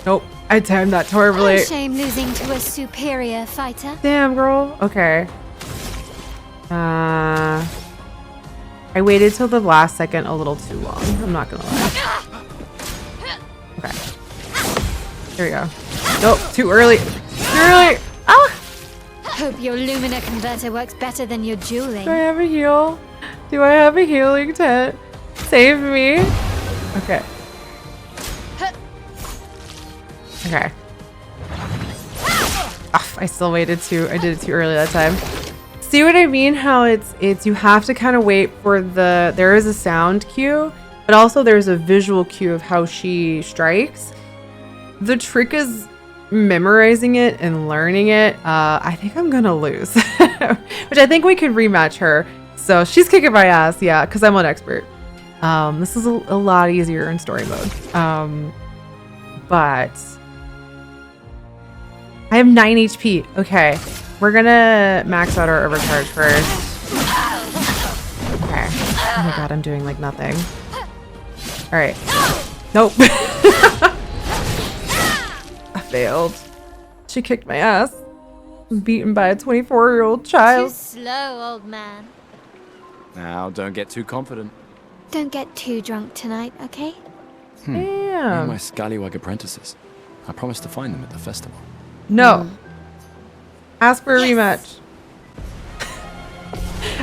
Nope, I timed that horribly. A shame losing to a superior fighter. Damn, girl. Okay. I waited till the last second a little too long. I'm not gonna lie. Okay. Here we go. Nope, too early. Too early. Ah! Hope your Lumina converter works better than your dueling. Do I have a heal? Do I have a healing tent? Save me. Okay. Okay. I still waited too. I did it too early that time. See what I mean? How it's you have to kind of wait for there is a sound cue, but also there's a visual cue of how she strikes. The trick is memorizing it and learning it. I think I'm gonna lose, which I think we could rematch her. So she's kicking my ass, yeah, because I'm on expert. This is a lot easier in story mode. But I have 9 HP. Okay. We're gonna max out our overcharge first. Okay. Oh my god, I'm doing like nothing. Alright. Nope. I failed. She kicked my ass. I'm beaten by a 24-year-old child. Too slow, old man. Now, don't get too confident. Don't get too drunk tonight, okay? Me and Damn. my scallywag apprentices. I promised to find them at the festival. No. Ask for a rematch.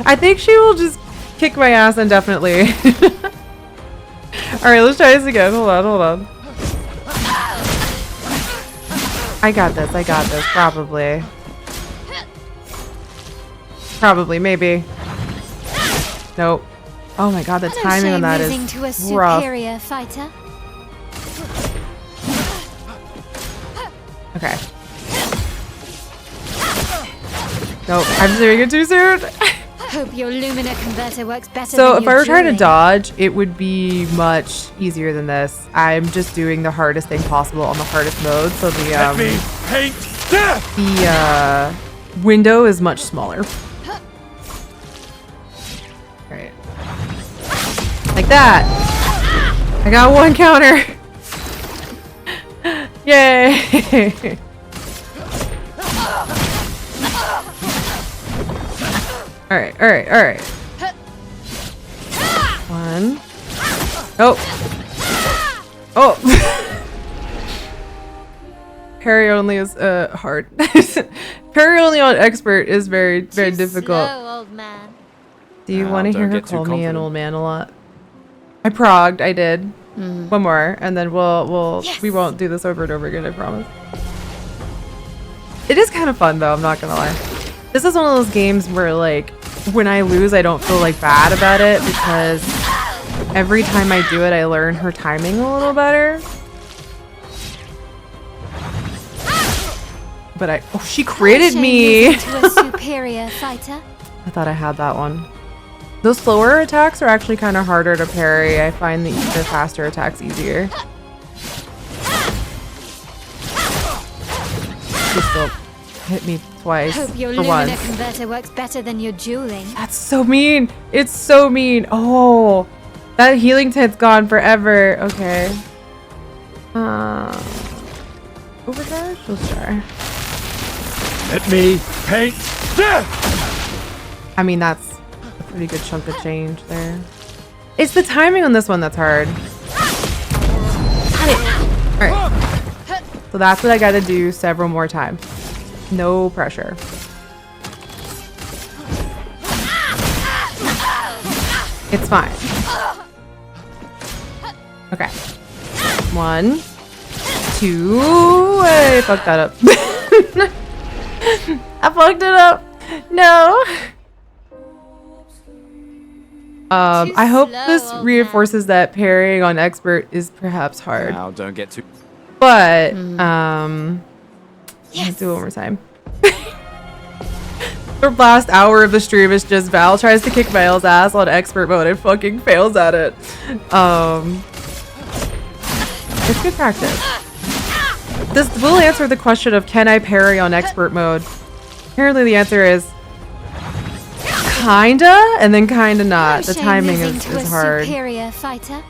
I think she will just kick my ass indefinitely. Alright, let's try this again. Hold on. I got this, probably. Probably, maybe. Nope. Oh my god, the timing on that losing to a is rough. superior fighter. Okay. Nope, I'm doing it too soon. Hope your Lumina converter works better So than if I your were trying to dueling. dodge, it would be much easier than this. I'm just doing the hardest thing possible on the hardest mode, so the window is much smaller. Alright. Like that. I got one counter. Yay. Alright. One. Oh. Parry only is hard. Parry only on expert is very difficult. Slow, old man. Do you Now, want to don't hear her get too call me an confident. old man a lot? I progged. I did. One more, and then we won't do this over and over again. I promise. It is kind of fun though. I'm not gonna lie. This is one of those games where like when I lose, I don't feel like bad about it because every time I do it, I learn her timing a little better. But she critted me. To a superior fighter. I thought I had that one. Those slower attacks are actually kind of harder to parry. I find the faster attacks easier. She still hit me twice. Hope your or Lumina once. converter works better than your dueling. That's so mean. It's so mean. Oh, that healing tint's gone forever. Okay. Overdrive? Let's try. Let me paint death! I mean, that's a pretty good chunk of change there. It's the timing on this one that's hard. Alright. So that's what I gotta do several more times. No pressure. It's fine. Okay. 1, 2. I fucked that up. I fucked it up. No. I hope this reinforces that parrying on expert is perhaps hard. Now, don't get too. But let's do it one more time. The last hour of the stream is just Val tries to kick Vale's ass on expert mode and fucking fails at it. It's good practice. This will answer the question of can I parry on expert mode. Apparently the answer is kinda and then kinda not. The timing is hard. Superior fighter.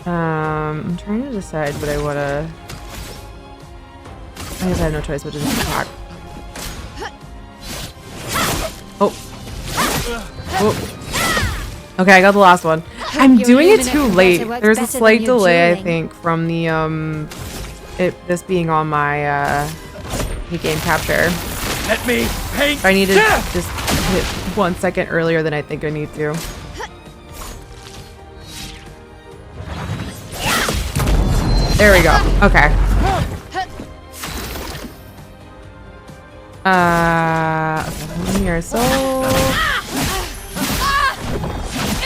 I'm trying to decide what I wanna. I guess I have no choice but to just attack. Oh. Okay, I got the last one. I'm doing it too late. There's a slight delay, I think, from the this being on my game capture. Let me paint. I need to just hit 1 second earlier than I think I need to. There we go. Okay. Okay, here. So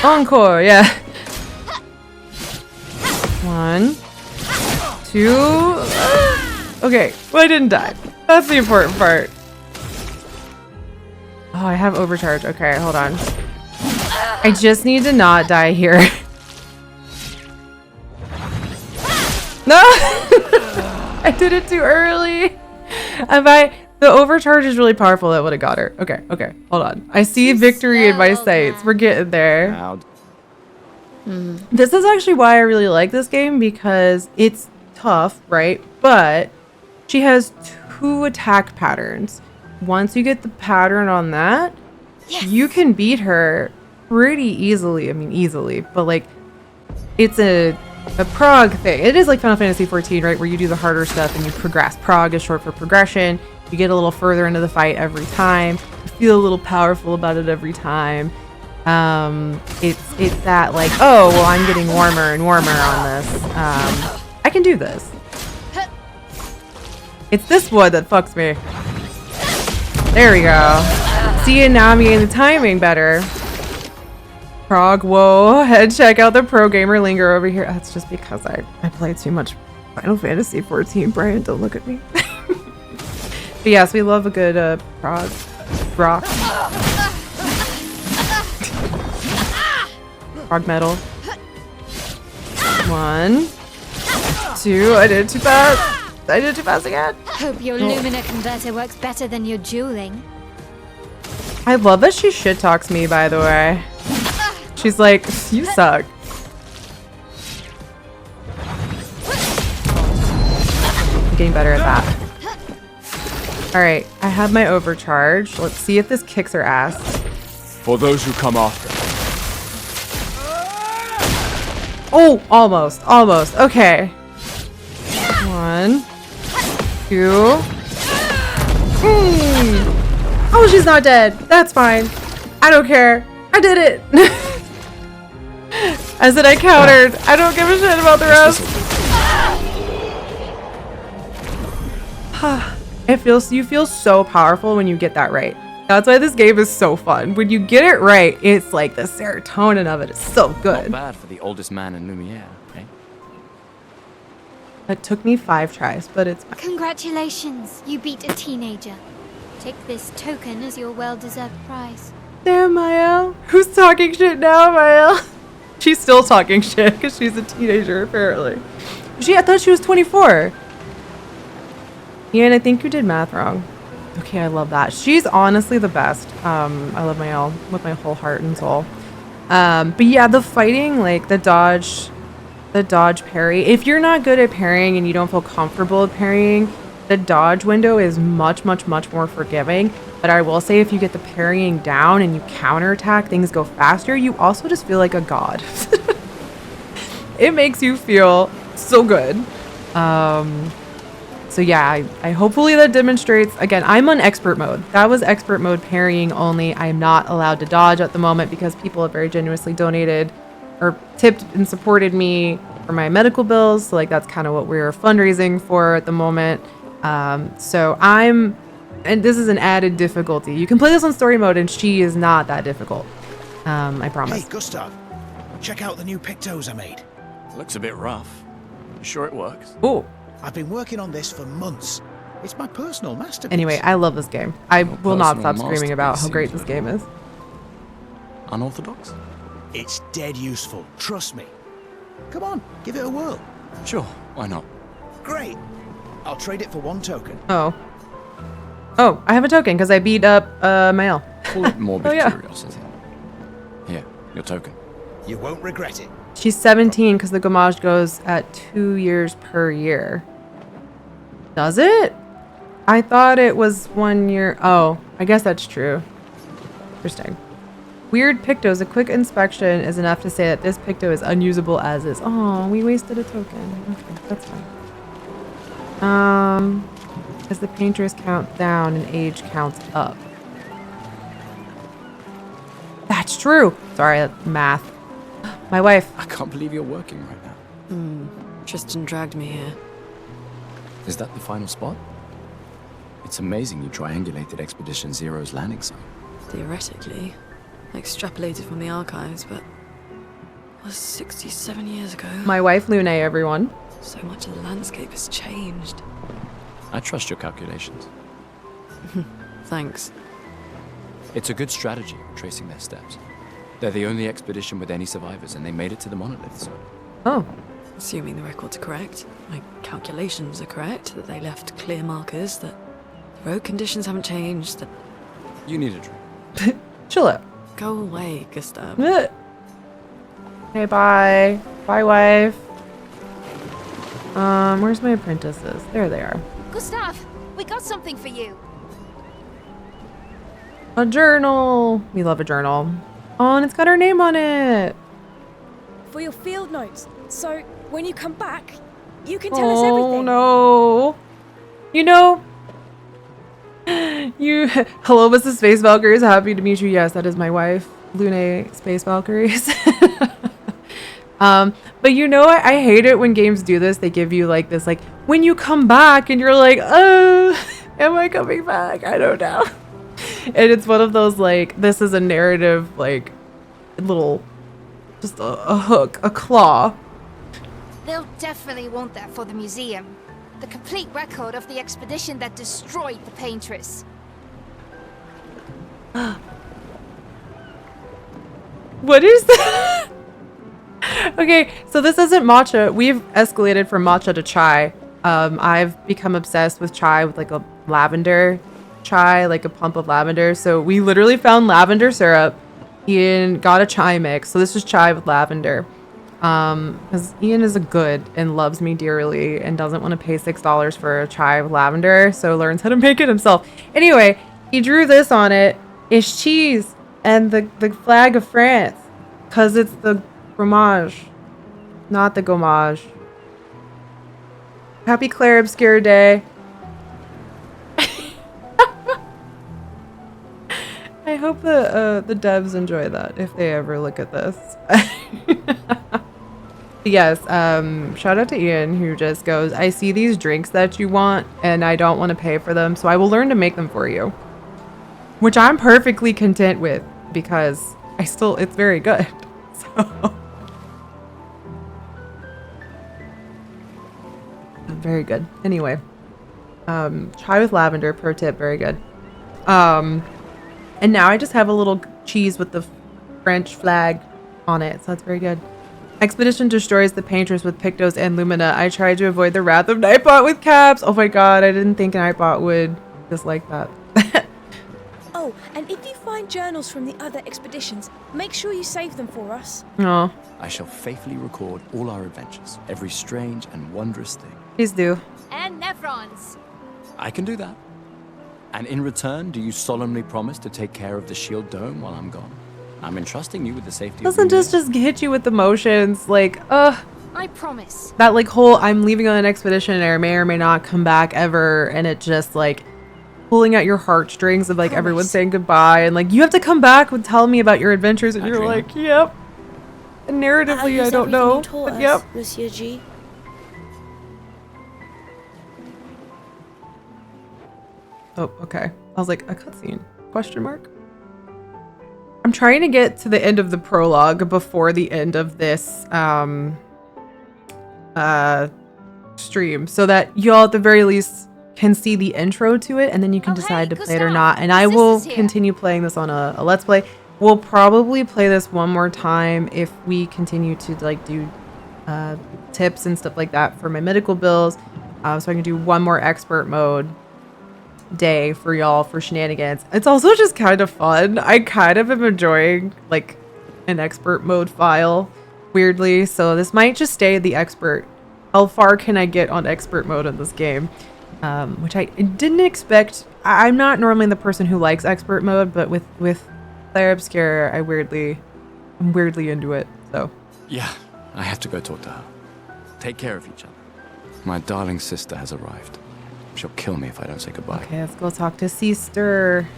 encore, yeah. 1, 2. Okay, well I didn't die. That's the important part. Oh, I have overcharge. Okay, hold on. I just need to not die here. No! I did it too early. The overcharge is really powerful. That would have got her. Okay, hold on. I see victory in my sights. We're getting there. This is actually why I really like this game, because it's tough, right? But she has 2 attack patterns. Once you get the pattern on that, you can beat her pretty easily. I mean, easily, but like, it's a prog thing. It is like Final Fantasy 14, right? Where you do the harder stuff and you progress. Prog is short for progression. You get a little further into the fight every time. You feel a little powerful about it every time. It's that like, oh, well, I'm getting warmer and warmer on this. I can do this. It's this one that fucks me. There we go. See, and now I'm getting the timing better. Prog, whoa, head check out the pro gamer linger over here. That's just because I played too much Final Fantasy 14. Brian, don't look at me. But yes, we love a good prog rock. Prog metal. 1, 2, I did it too fast. I did it too fast again. Hope your Lumina converter works better than your dueling. I love that she shit talks me, by the way. She's like, you suck. I'm getting better at that. Alright, I have my overcharge. Let's see if this kicks her ass. For those who come after. Oh, almost. Okay. 1, 2. Oh, she's not dead. That's fine. I don't care. I did it. I said I countered. I don't give a shit about the rest. You feel so powerful when you get that right. That's why this game is so fun. When you get it right, it's like the serotonin of it is so good. Not bad for the oldest man in Lumiere, eh? It took me 5 tries, but it's fine. Congratulations, you beat a teenager. Take this token as your well-deserved prize. Damn, Mael. Who's talking shit now, Mael? She's still talking shit because she's a teenager, apparently. I thought she was 24. Ian, I think you did math wrong. Okay, I love that. She's honestly the best. I love Mael with my whole heart and soul. But yeah, the fighting, like the dodge parry. If you're not good at parrying and you don't feel comfortable with parrying, the dodge window is much more forgiving. But I will say, if you get the parrying down and you counterattack, things go faster. You also just feel like a god. It makes you feel so good. So yeah, I hopefully that demonstrates. Again, I'm on expert mode. That was expert mode parrying only. I am not allowed to dodge at the moment because people have very generously donated or tipped and supported me for my medical bills. So like that's kind of what we're fundraising for at the moment. So and this is an added difficulty. You can play this on story mode and she is not that difficult. I promise. Hey, Gustav, check out the new pictos I made. Looks a bit rough. You sure it works? Oh. I've been working on this for months. It's my personal masterpiece. Anyway, I love this game. I will not stop screaming about how great this game is. Unorthodox? It's dead useful, trust me. Come on, give it a whirl. Sure, why not? Great. I'll trade it for 1 token. Oh, I have a token because I beat up Mael. Call it morbid curiosity. Here, your token. You won't regret it. She's 17 because the gommage goes at 2 years per year. Does it? I thought it was 1 year. Oh, I guess that's true. Interesting. Weird pictos. A quick inspection is enough to say that this picto is unusable as is. Oh, we wasted a token. Okay, that's fine. As the painters count down and age counts up. That's true. Sorry, math. My wife. I can't believe you're working right now. Tristan dragged me here. Is that the final spot? It's amazing you triangulated Expedition Zero's landing site. Theoretically. I extrapolated from the archives, but it was 67 years ago. My wife, Lune, everyone. So much of the landscape has changed. I trust your calculations. Thanks. It's a good strategy, tracing their steps. They're the only expedition with any survivors, and they made it to the monolith, so... Oh. Assuming the records are correct, my calculations are correct, that they left clear markers, that the road conditions haven't changed, that... You need a drink. Chill out. Go away, Gustav. Okay, bye. Bye, wife. Where's my apprentices? There they are. Gustav, we got something for you. A journal. We love a journal. Oh, and it's got our name on it. For your field notes. So, when you come back, you can tell us everything. Oh, no. You know... Hello, Mrs. Space Valkyries. Happy to meet you. Yes, that is my wife, Lune Space Valkyries. But you know, I hate it when games do this. They give you like this, like, when you come back, and you're like, oh, am I coming back? I don't know. And it's one of those, like, this is a narrative, like, little, just a hook, a claw. They'll definitely want that for the museum. The complete record of the expedition that destroyed the Paintress. What is that? Okay, so this isn't matcha. We've escalated from matcha to chai. I've become obsessed with chai, with like a lavender chai, like a pump of lavender. So we literally found lavender syrup. Ian got a chai mix. So this is chai with lavender. Because Ian is a good and loves me dearly and doesn't want to pay $6 for a chai with lavender, so learns how to make it himself. Anyway, he drew this on it. It's cheese and the flag of France, because it's the fromage, not the gommage. Happy Clair Obscur Day. I hope the devs enjoy that if they ever look at this. Yes, shout out to Ian, who just goes, I see these drinks that you want and I don't want to pay for them, so I will learn to make them for you. Which I'm perfectly content with, because it's very good. So very good. Anyway, chai with lavender, pro tip, very good. And now I just have a little cheese with the French flag on it, so that's very good. Expedition destroys the Paintress with Pictos and Lumina. I tried to avoid the wrath of Nightbot with caps. Oh my god, I didn't think Nightbot would dislike that. Oh, and if you find journals from the other expeditions, make sure you save them for us. Oh. I shall faithfully record all our adventures, every strange and wondrous thing. Please do. And Nephron's. I can do that. And in return, do you solemnly promise to take care of the shield dome while I'm gone? I'm entrusting you with the safety of Doesn't just hit you with emotions, like, I promise. that like whole I'm leaving on an expedition and I may or may not come back ever, and it just like pulling at your heartstrings of like everyone saying goodbye, and like you have to come back and tell me about your adventures, and you're like, yep. And narratively, I don't know, but yep. Monsieur G. Oh, okay. I was like, a cutscene? Question mark? I'm trying to get to the end of the prologue before the end of this stream, so that y'all at the very least can see the intro to it, and then you can decide to play it or not. And I will continue playing this on a Let's Play. We'll probably play this one more time if we continue to like do tips and stuff like that for my medical bills, so I can do one more expert mode day for y'all for shenanigans. It's also just kind of fun. I kind of am enjoying like an expert mode file, weirdly, so this might just stay the expert. How far can I get on expert mode in this game? Which I didn't expect. I'm not normally the person who likes expert mode, but with Clair Obscur, I'm weirdly into it. So yeah, I have to go talk to her. Take care of each other. My darling sister has arrived. She'll kill me if I don't say goodbye. Okay, let's go talk to Sister.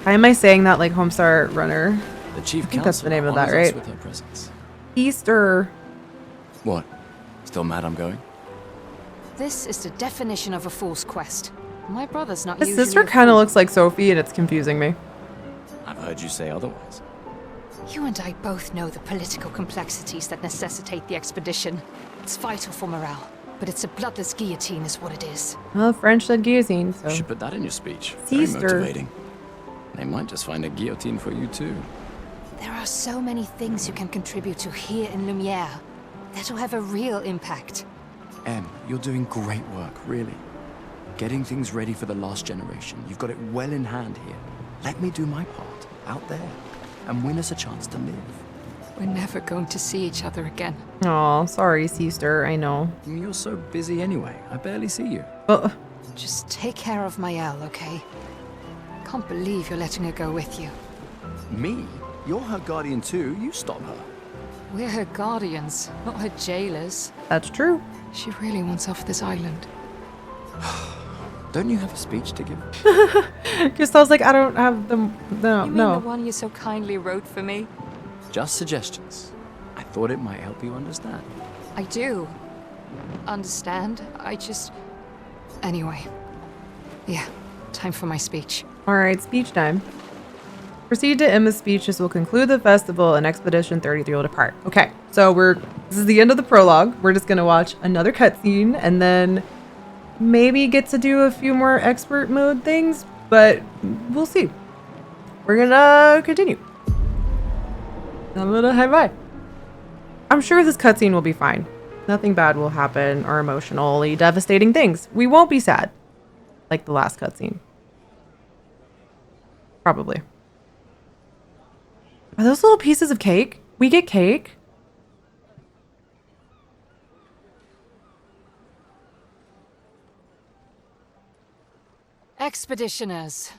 Why am I saying that like Homestar Runner? The chief I think that's the name of that, honors us right? with her presence. Easter. What? Still mad I'm going? This is the definition of a fool's quest. My brother's not His usually sister kind of looks like Sophie, and it's confusing me. I've heard you say otherwise. You and I both know the political complexities that necessitate the expedition. It's vital for morale, but it's a bloodless guillotine is what it is. Well, French said guillotine, so. You should put that in your speech. Sister. Very motivating. They might just find a guillotine for you too. There are so many things you can contribute to here in Lumiere. that'll have a real impact. Em, you're doing great work, really. Getting things ready for the last generation. You've got it well in hand here. Let me do my part, out there, and win us a chance to live. We're never going to see each other again. Oh, sorry, sister. I know. You're so busy anyway. I barely see you. Just take care of Maëlle, okay? Can't believe you're letting her go with you. Me? You're her guardian too. You stop her. We're her guardians, not her jailers. That's true. She really wants off this island. Don't you have a speech to give? Gustave's like, I don't have the... No, You mean the one you so kindly wrote for me? Just suggestions. I thought it might help you understand. I do. Understand? I just... Anyway. Yeah, time for my speech. Alright, speech time. Proceed to Emma's speech. This will conclude the festival and Expedition 33 will depart. Okay, so this is the end of the prologue. We're just gonna watch another cutscene and then maybe get to do a few more expert mode things, but we'll see. We're gonna continue. I'm gonna high five. I'm sure this cutscene will be fine. Nothing bad will happen or emotionally devastating things. We won't be sad. Like the last cutscene. Probably. Are those little pieces of cake? We get cake? Expeditioners.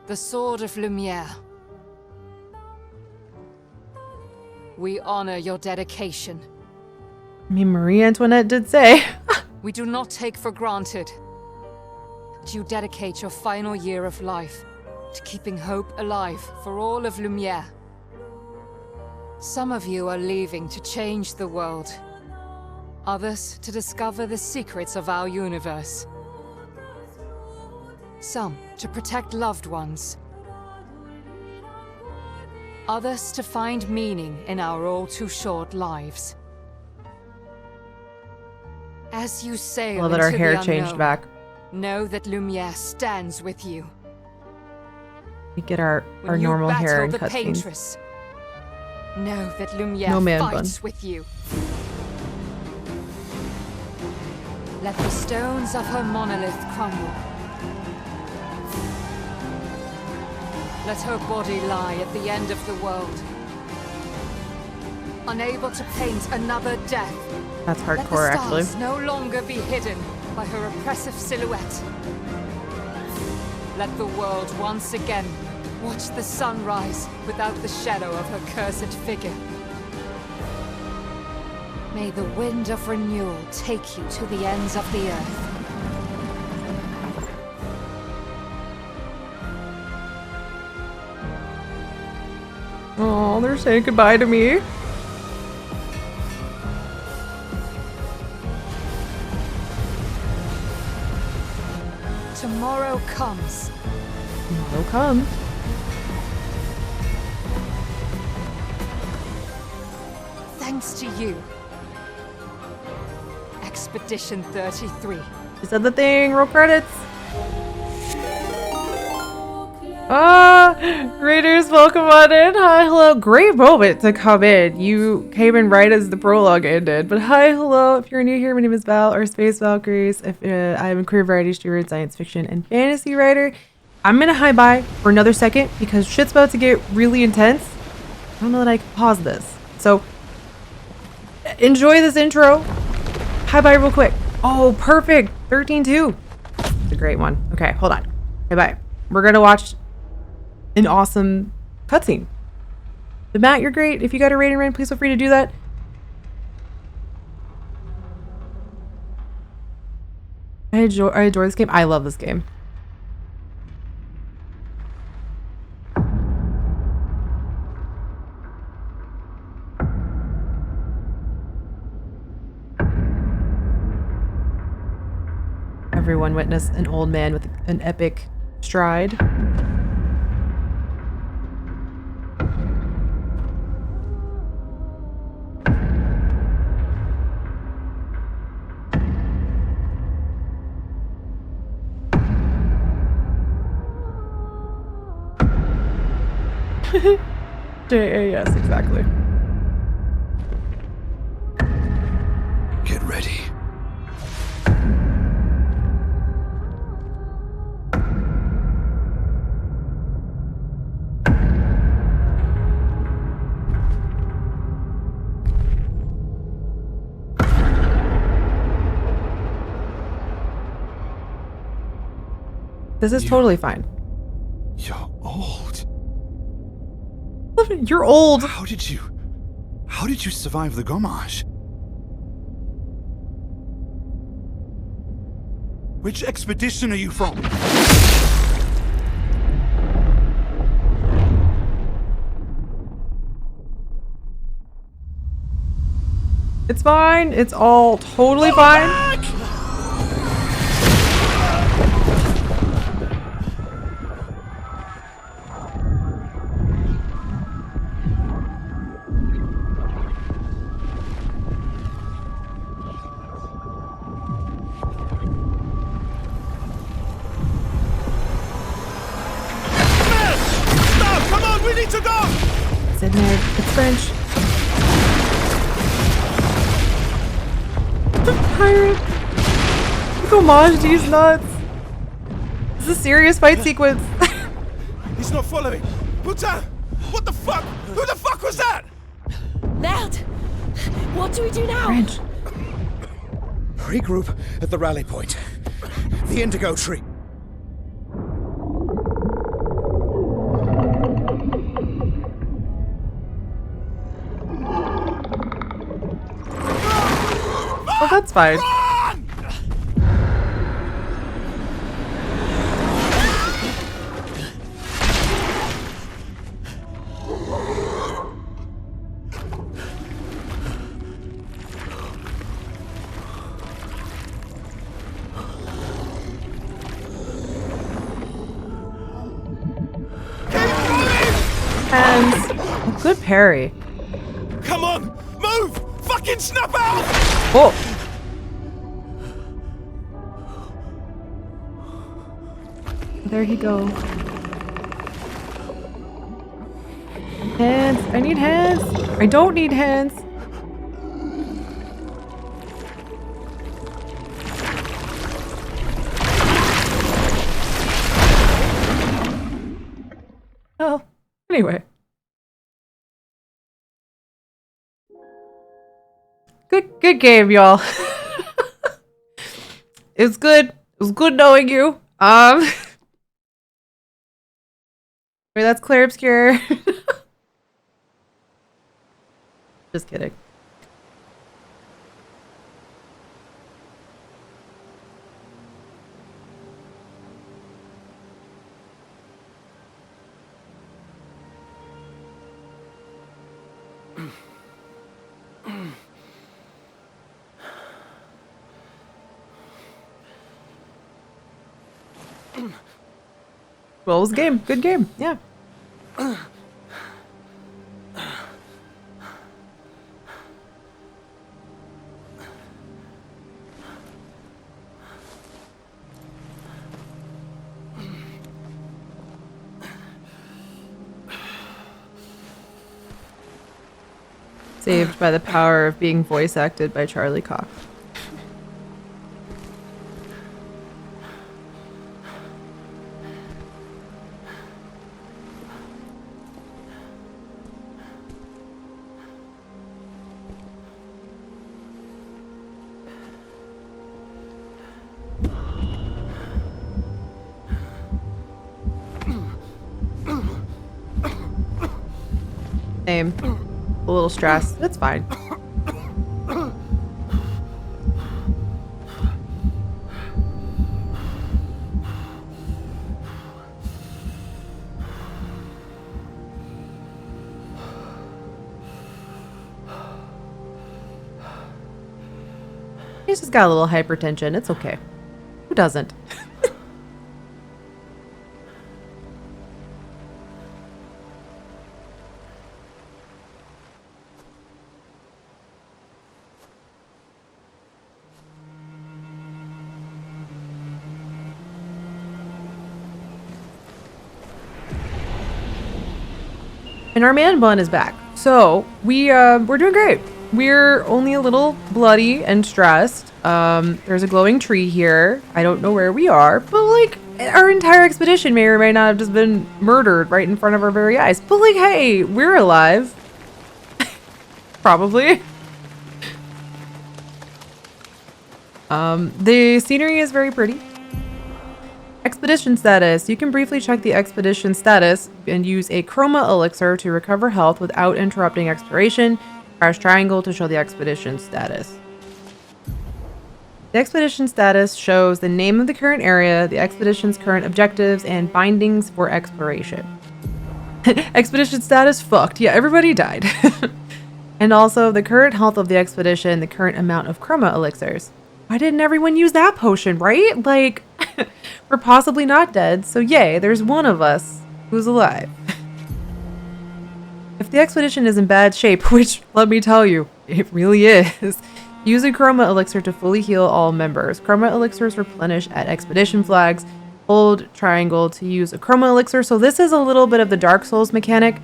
The Sword of Lumiere. We honor your dedication. I mean, Marie Antoinette did say. We do not take for granted that you dedicate your final year of life to keeping hope alive for all of Lumiere. Some of you are leaving to change the world. Others to discover the secrets of our universe. Some to protect loved ones. Others to find meaning in our all-too-short lives. As you sail Love that our into hair the changed unknown, back. know that Lumiere stands with you. We get our When you normal hair and battle the cutscenes. Paintress, know that Lumiere No man fights with you. Let the stones of her monolith crumble. Let her body lie at the end of the world. Unable to paint another death. That's Let the hardcore, actually. stars no longer be hidden by her oppressive silhouette. Let the world once again watch the sun rise without the shadow of her cursed figure. May the wind of renewal take you to the ends of the earth. Oh, they're saying goodbye to me. Tomorrow comes. Tomorrow comes. Thanks to you. Expedition 33. Is that the thing? Roll credits. Raiders, welcome on in. Hi, hello. Great moment to come in. You came in right as the prologue ended. But hi, hello. If you're new here, my name is Val, or Space Valkyries. I'm a queer variety streamer, science fiction, and fantasy writer. I'm going to hi bye for another second because shit's about to get really intense. I don't know that I can pause this. So, enjoy this intro. Hi bye real quick. Oh, perfect. 13-2. It's a great one. Okay, hold on. Hi bye. We're going to watch an awesome cutscene. But Matt, you're great. If you got a rating rank, please feel free to do that. I adore this game. I love this game. Everyone witness an old man with an epic stride. Yes, exactly. This is totally fine. You're old. You're old. How did you survive the Gommage? Which expedition are you from? It's fine. It's all totally fine. Stop! Come on, we need to go! It's in there. It's French. The pirate. Homage, these nuts. This is a serious fight sequence. He's not following. Putain! What the fuck? Who the fuck was that? Ned! What do we do now? French. Regroup at the rally point. The indigo tree. Oh, that's fine. And good parry. Come on! Move! Fucking snap out! Oh. There he goes. Hands. I need hands. I don't need hands. Oh, anyway. Good game, y'all. It was good. It was good knowing you. Wait, that's Clair Obscur. Just kidding. Well, it was a game. Good game. Yeah. Saved by the power of being voice acted by Charlie Cox. Same. A little stressed. That's fine. He's just got a little hypertension. It's okay. Who doesn't? And our man bun is back. So we're doing great. We're only a little bloody and stressed. There's a glowing tree here. I don't know where we are, but like our entire expedition may or may not have just been murdered right in front of our very eyes. But like, hey, we're alive. Probably. The scenery is very pretty. Expedition status. You can briefly check the expedition status and use a chroma elixir to recover health without interrupting exploration. Press triangle to show the expedition status. The expedition status shows the name of the current area, the expedition's current objectives, and bindings for exploration. Expedition status fucked. Yeah, everybody died. And also the current health of the expedition, the current amount of chroma elixirs. Why didn't everyone use that potion, right? Like, we're possibly not dead, so yay, there's one of us who's alive. If the expedition is in bad shape, which, let me tell you, it really is, use a chroma elixir to fully heal all members. Chroma elixirs replenish at expedition flags. Hold triangle to use a chroma elixir. So this is a little bit of the Dark Souls mechanic.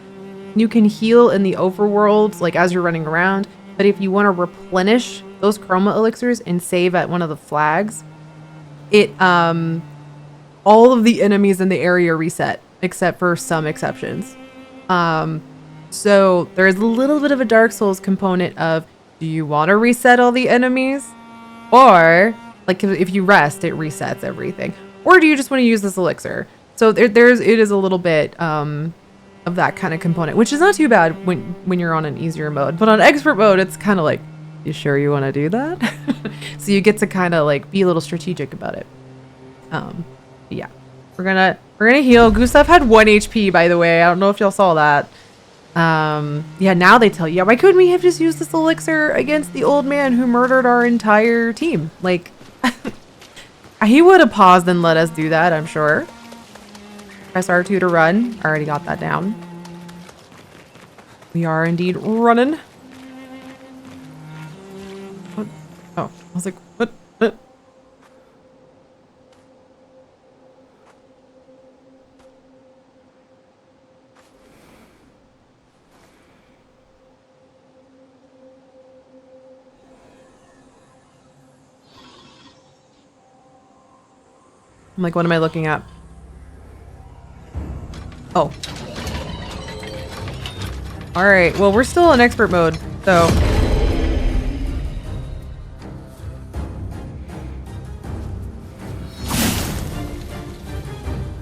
You can heal in the overworld, like as you're running around, but if you want to replenish those chroma elixirs and save at one of the flags, it all of the enemies in the area reset, except for some exceptions. So there's a little bit of a Dark Souls component of, do you want to reset all the enemies? Or, like, if you rest, it resets everything. Or do you just want to use this elixir? So it is a little bit of that kind of component, which is not too bad when you're on an easier mode. But on expert mode, it's kind of like, you sure you want to do that? So you get to kind of like be a little strategic about it. Yeah, we're gonna heal. Gustav had 1 HP, by the way. I don't know if y'all saw that. Yeah, now they tell you, yeah, why couldn't we have just used this elixir against the old man who murdered our entire team? Like, he would have paused and let us do that, I'm sure. Press R2 to run. I already got that down. We are indeed running. What? Oh, I was like, what? I'm like, what am I looking at? Oh. Alright, well, we're still in expert mode, so.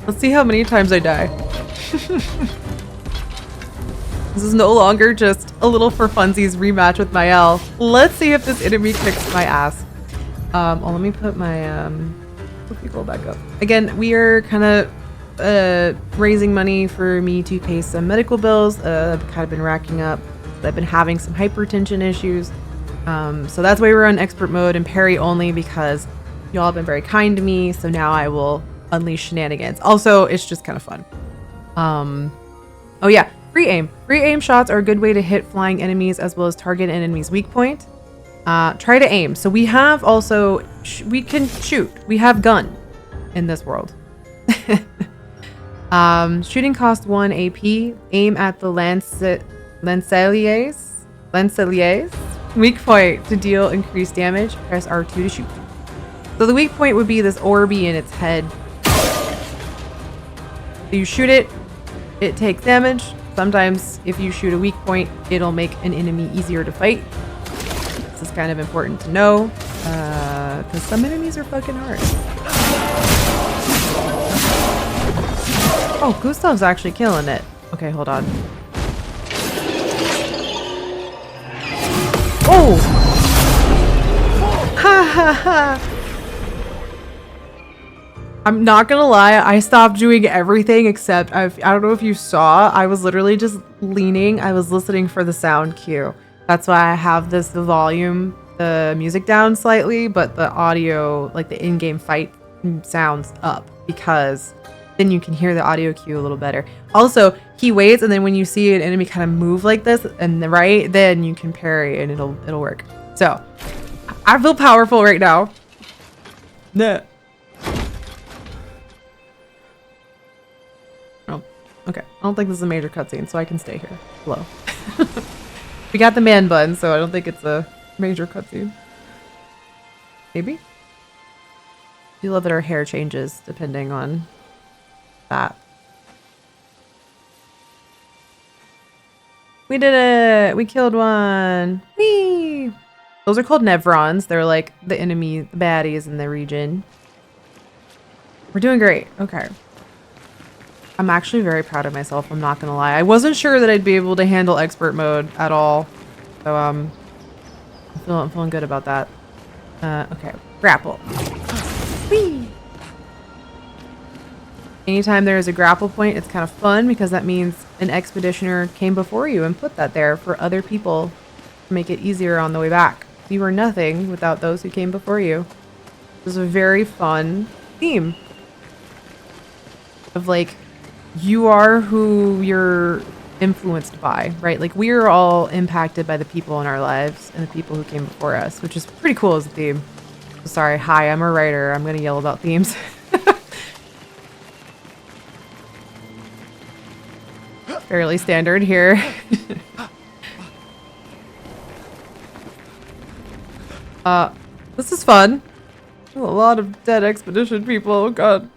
Let's see how many times I die. This is no longer just a little for funsies rematch with my L. Let's see if this enemy kicks my ass. Oh, let me put my, go back up. Again, we are kind of raising money for me to pay some medical bills. I've kind of been racking up. I've been having some hypertension issues. So that's why we're on expert mode and parry only, because y'all have been very kind to me. So now I will unleash shenanigans. Also, it's just kind of fun. Oh yeah, free aim. Free aim shots are a good way to hit flying enemies as well as target an enemy's weak point. Try to aim. So we have also, we can shoot. We have gun in this world. Shooting costs 1 AP. Aim at the Lanceliers. Weak point to deal increased damage. Press R2 to shoot. So the weak point would be this Orby in its head. So you shoot it, it takes damage. Sometimes if you shoot a weak point, it'll make an enemy easier to fight. This is kind of important to know, because some enemies are fucking hard. Oh, Gustav's actually killing it. Okay, hold on. Oh! Ha ha ha! I'm not gonna lie, I stopped doing everything except, I don't know if you saw, I was literally just leaning, I was listening for the sound cue. That's why I have the volume, the music down slightly, but the audio, like the in-game fight sounds up, because then you can hear the audio cue a little better. Also, he waits, and then when you see an enemy kind of move like this, and right, then you can parry, and it'll work. So, I feel powerful right now. No. Oh, okay. I don't think this is a major cutscene, so I can stay here. Hello. We got the man bun, so I don't think it's a major cutscene. Maybe? I do love that our hair changes depending on that. We did it! We killed one! Whee! Those are called Nevrons. They're like the enemy, the baddies in the region. We're doing great. Okay. I'm actually very proud of myself. I'm not gonna lie. I wasn't sure that I'd be able to handle expert mode at all. So I'm feeling good about that. Okay. Grapple. Whee! Anytime there is a grapple point, it's kind of fun because that means an expeditioner came before you and put that there for other people to make it easier on the way back. You are nothing without those who came before you. This is a very fun theme of like, you are who you're influenced by, right? Like we are all impacted by the people in our lives and the people who came before us, which is pretty cool as a theme. Sorry, hi, I'm a writer. I'm gonna yell about themes. Fairly standard here. This is fun. A lot of dead expedition people. Oh god.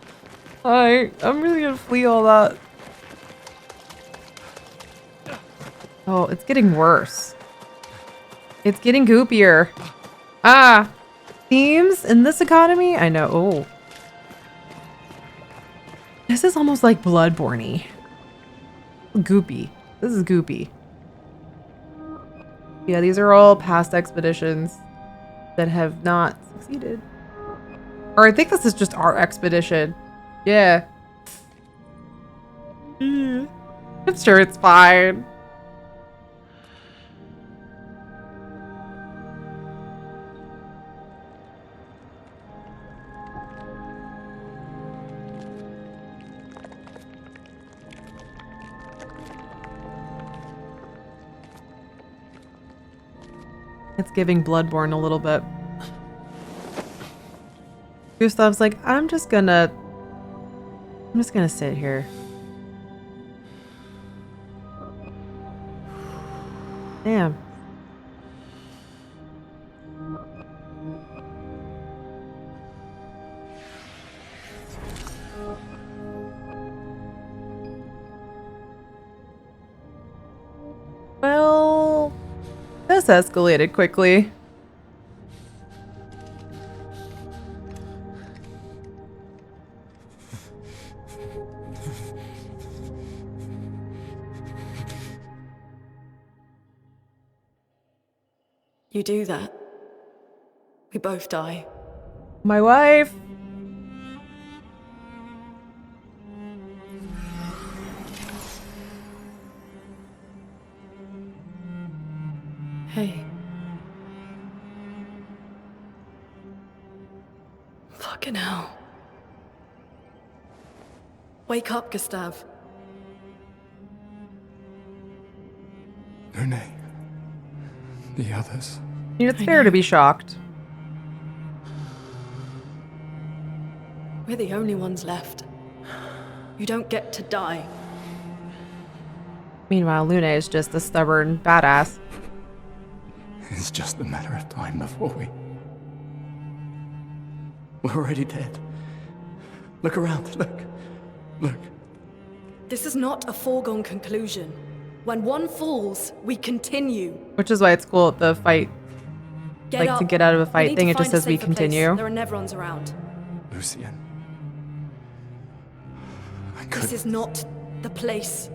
I'm really gonna flee all that. Oh, it's getting worse. It's getting goopier. Ah! Themes in this economy? I know. Oh. This is almost like Bloodborne-y. Goopy. This is goopy. Yeah, these are all past expeditions that have not succeeded. Or I think this is just our expedition. Yeah. I'm sure it's fine. It's giving Bloodborne a little bit. Gustav's like, I'm just gonna sit here. Damn. Well, this escalated quickly. You do that, we both die. My wife. Hey. Fucking hell. Wake up, Gustav. Lune. The others. It's fair to be shocked. We're the only ones left. You don't get to die. Meanwhile, Lune is just a stubborn badass. It's just a matter of time before we're already dead. Look around, look. This is not a foregone conclusion. When one falls, we continue. Which is why it's cool at the fight. Get up. To get out of a fight thing, it just find a says we safer continue. place. There are Nevrons around. Lucien. This is not the place.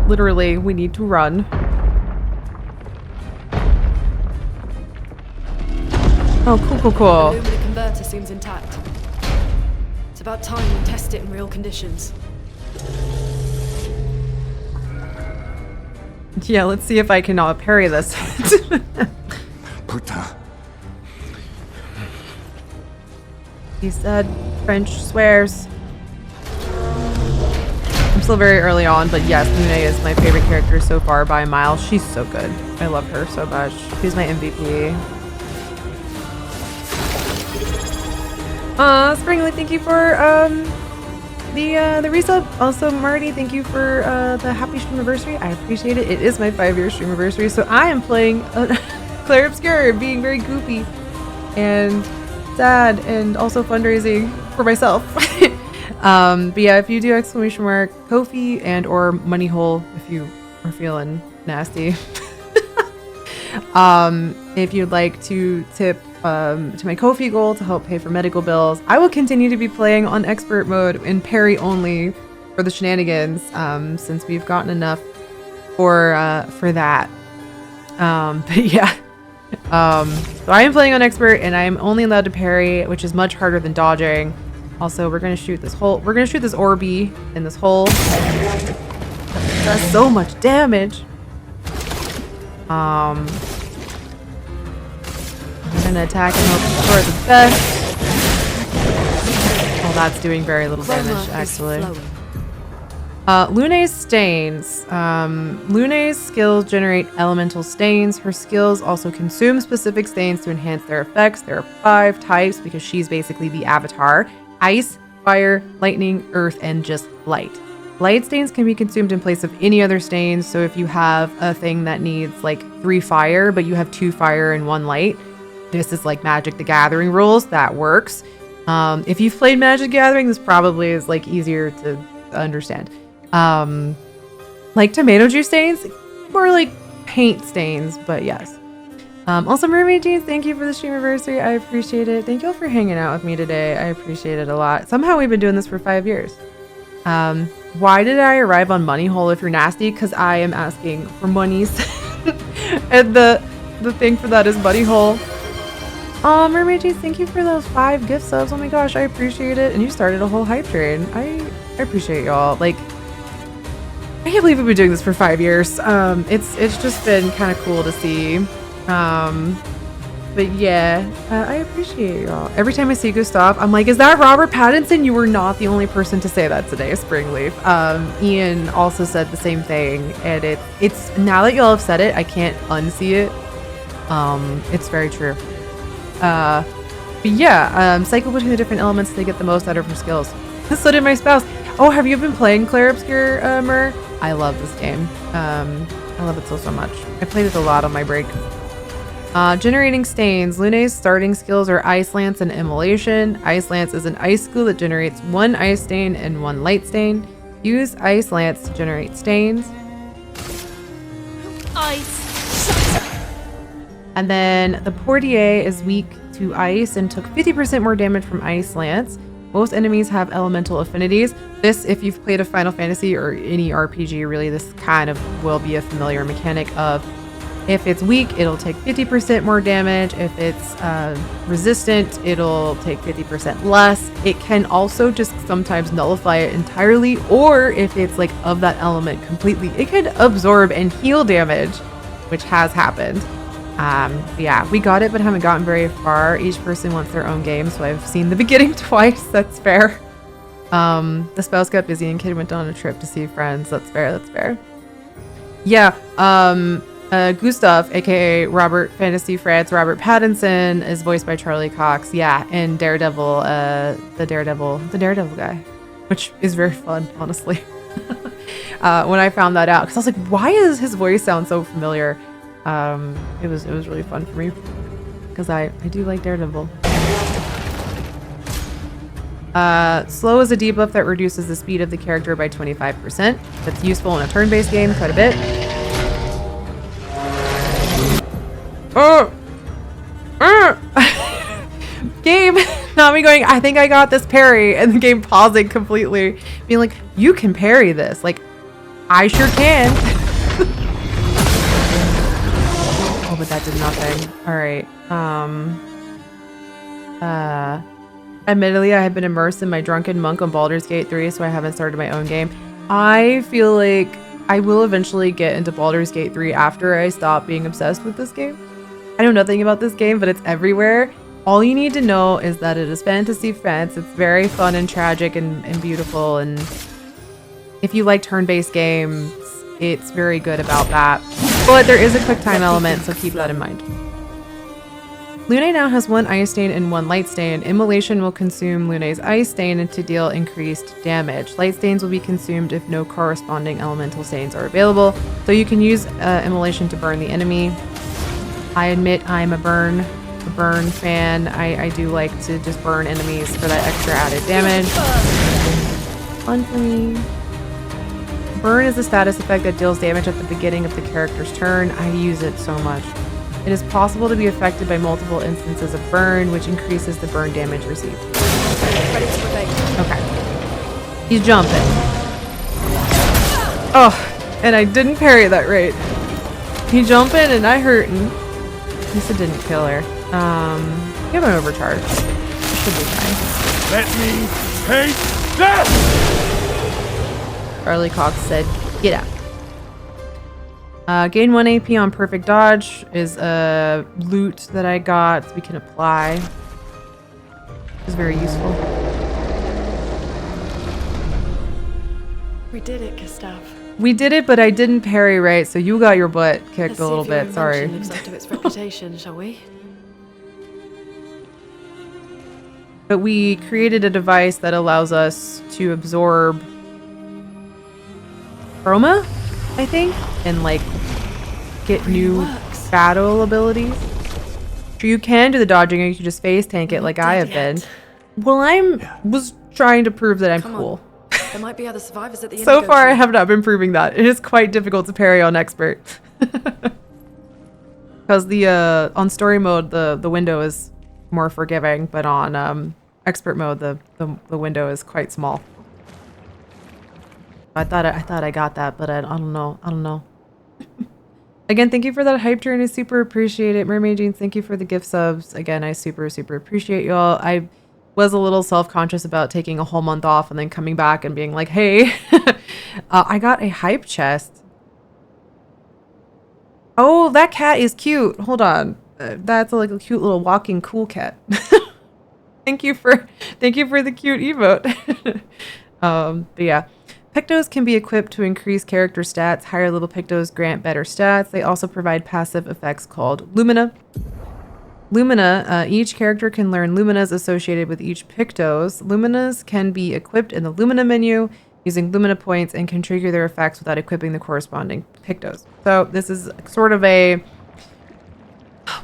Literally, we need to run. Oh, cool. The luminous converter seems intact. It's about time we test it in real conditions. Yeah, let's see if I can parry this. Putain. He said French swears. I'm still very early on, but yes, Lune is my favorite character so far by a mile. She's so good. I love her so much. She's my MVP. Springley, thank you for the resub. Also, Marty, thank you for the happy Streamerversary. I appreciate it. It is my 5-year Streamerversary, so I am playing Clair Obscur, being very goofy and sad, and also fundraising for myself. But yeah, if you do ! Ko-fi and or money hole if you are feeling nasty. If you'd like to tip to my Ko-fi goal to help pay for medical bills. I will continue to be playing on expert mode in parry only for the shenanigans, since we've gotten enough for that. But yeah. So I am playing on expert and I am only allowed to parry, which is much harder than dodging. Also, we're gonna shoot this Orby in this hole. It does so much damage. I'm gonna attack and hope for the best. Oh, that's doing very little damage, actually. Lune's stains. Lune's skills generate elemental stains. Her skills also consume specific stains to enhance their effects. There are 5 types because she's basically the avatar. Ice, fire, lightning, earth, and just light. Light stains can be consumed in place of any other stains. So if you have a thing that needs like 3 fire, but you have 2 fire and 1 light, this is like Magic the Gathering rules. That works. If you've played Magic the Gathering, this probably is like easier to understand. Like tomato juice stains, or like paint stains, but yes. Also, Mermaid Jeans, thank you for the Streamerversary. I appreciate it. Thank you all for hanging out with me today. I appreciate it a lot. Somehow we've been doing this for 5 years. Why did I arrive on Money Hole if you're nasty? Because I am asking for monies. And the thing for that is Money Hole. Oh, Mermaid Jeans, thank you for those 5 gift subs. Oh my gosh, I appreciate it. And you started a whole hype train. I appreciate y'all. Like, I can't believe we've been doing this for 5 years. It's just been kind of cool to see. But yeah, I appreciate y'all. Every time I see Gustav, I'm like, is that Robert Pattinson? You were not the only person to say that today, Springleaf. Ian also said the same thing, and it's now that y'all have said it, I can't unsee it. It's very true. But yeah, cycle between the different elements to get the most out of her skills. So did my spouse. Oh, have you been playing Clair Obscur, Mer? I love this game. I love it so much. I played it a lot on my break. Generating stains. Lune's starting skills are Ice Lance and Immolation. Ice Lance is an ice skill that generates 1 ice stain and 1 light stain. Use Ice Lance to generate stains. Ice. And then the Portier is weak to ice and took 50% more damage from Ice Lance. Most enemies have elemental affinities. This, if you've played a Final Fantasy or any RPG, really, this kind of will be a familiar mechanic of if it's weak, it'll take 50% more damage. If it's resistant, it'll take 50% less. It can also just sometimes nullify it entirely, or if it's like of that element completely, it can absorb and heal damage, which has happened. Yeah, we got it, but haven't gotten very far. Each person wants their own game, so I've seen the beginning twice. That's fair. The spouse got busy and kid went on a trip to see friends. That's fair. Yeah, Gustav, aka Robert Fantasy France, Robert Pattinson, is voiced by Charlie Cox. Yeah, and Daredevil, the Daredevil guy, which is very fun, honestly. When I found that out, because I was like, why does his voice sound so familiar? It was really fun for me because I do like Daredevil. Slow is a debuff that reduces the speed of the character by 25%. That's useful in a turn-based game quite a bit. Game, not me going, I think I got this parry, and the game pausing completely, being like, you can parry this. Like, I sure can. Oh, but that did nothing. All right. Admittedly, I have been immersed in my drunken monk on Baldur's Gate 3, so I haven't started my own game. I feel like I will eventually get into Baldur's Gate 3 after I stop being obsessed with this game. I know nothing about this game, but it's everywhere. All you need to know is that it is fantasy France. It's very fun and tragic and beautiful, and if you like turn-based games, it's very good about that. But there is a quick time element, so keep that in mind. Lune now has 1 ice stain and 1 light stain. Immolation will consume Lune's ice stain and to deal increased damage. Light stains will be consumed if no corresponding elemental stains are available, so you can use Immolation to burn the enemy. I admit I'm a burn fan. I do like to just burn enemies for that extra added damage. Fun for me. Burn is a status effect that deals damage at the beginning of the character's turn. I use it so much. It is possible to be affected by multiple instances of burn, which increases the burn damage received. Ready to evade. Okay. He's jumping. Oh, and I didn't parry that right. He jumping and I hurting. At least it didn't kill her. Give him an overcharge. Should be fine. Let me paint that! Charlie Cox said, get out. Gain 1 AP on perfect dodge is a loot that I got so we can apply. It's very useful. We did it, Gustav. We did it, but I didn't parry right, so you got your butt kicked Let's a little see if your bit. Sorry. invention lives up to its reputation, shall we? But we created a device that allows us to absorb chroma, I think, and like get new battle abilities. Sure, you can do the dodging, or you can just face tank it like I have been. Well, was trying to prove that I'm cool. There might be other survivors at the So far, I have not been proving that. It is quite difficult to parry on expert. Because the on story mode, the window is more forgiving, but on expert mode, the window is quite small. I thought I got that, but I don't know. Again, thank you for that hype turn. I super appreciate it. Mermaid Jeans, thank you for the gift subs. Again, I super appreciate y'all. I was a little self-conscious about taking a whole month off and then coming back and being like, hey, I got a hype chest. Oh, that cat is cute. Hold on. That's like a cute little walking cool cat. Thank you for the cute emote. But yeah. Pictos can be equipped to increase character stats. Higher level Pictos grant better stats. They also provide passive effects called Lumina. Each character can learn Luminas associated with each Pictos. Luminas can be equipped in the Lumina menu using Lumina points and can trigger their effects without equipping the corresponding Pictos. So this is sort of a...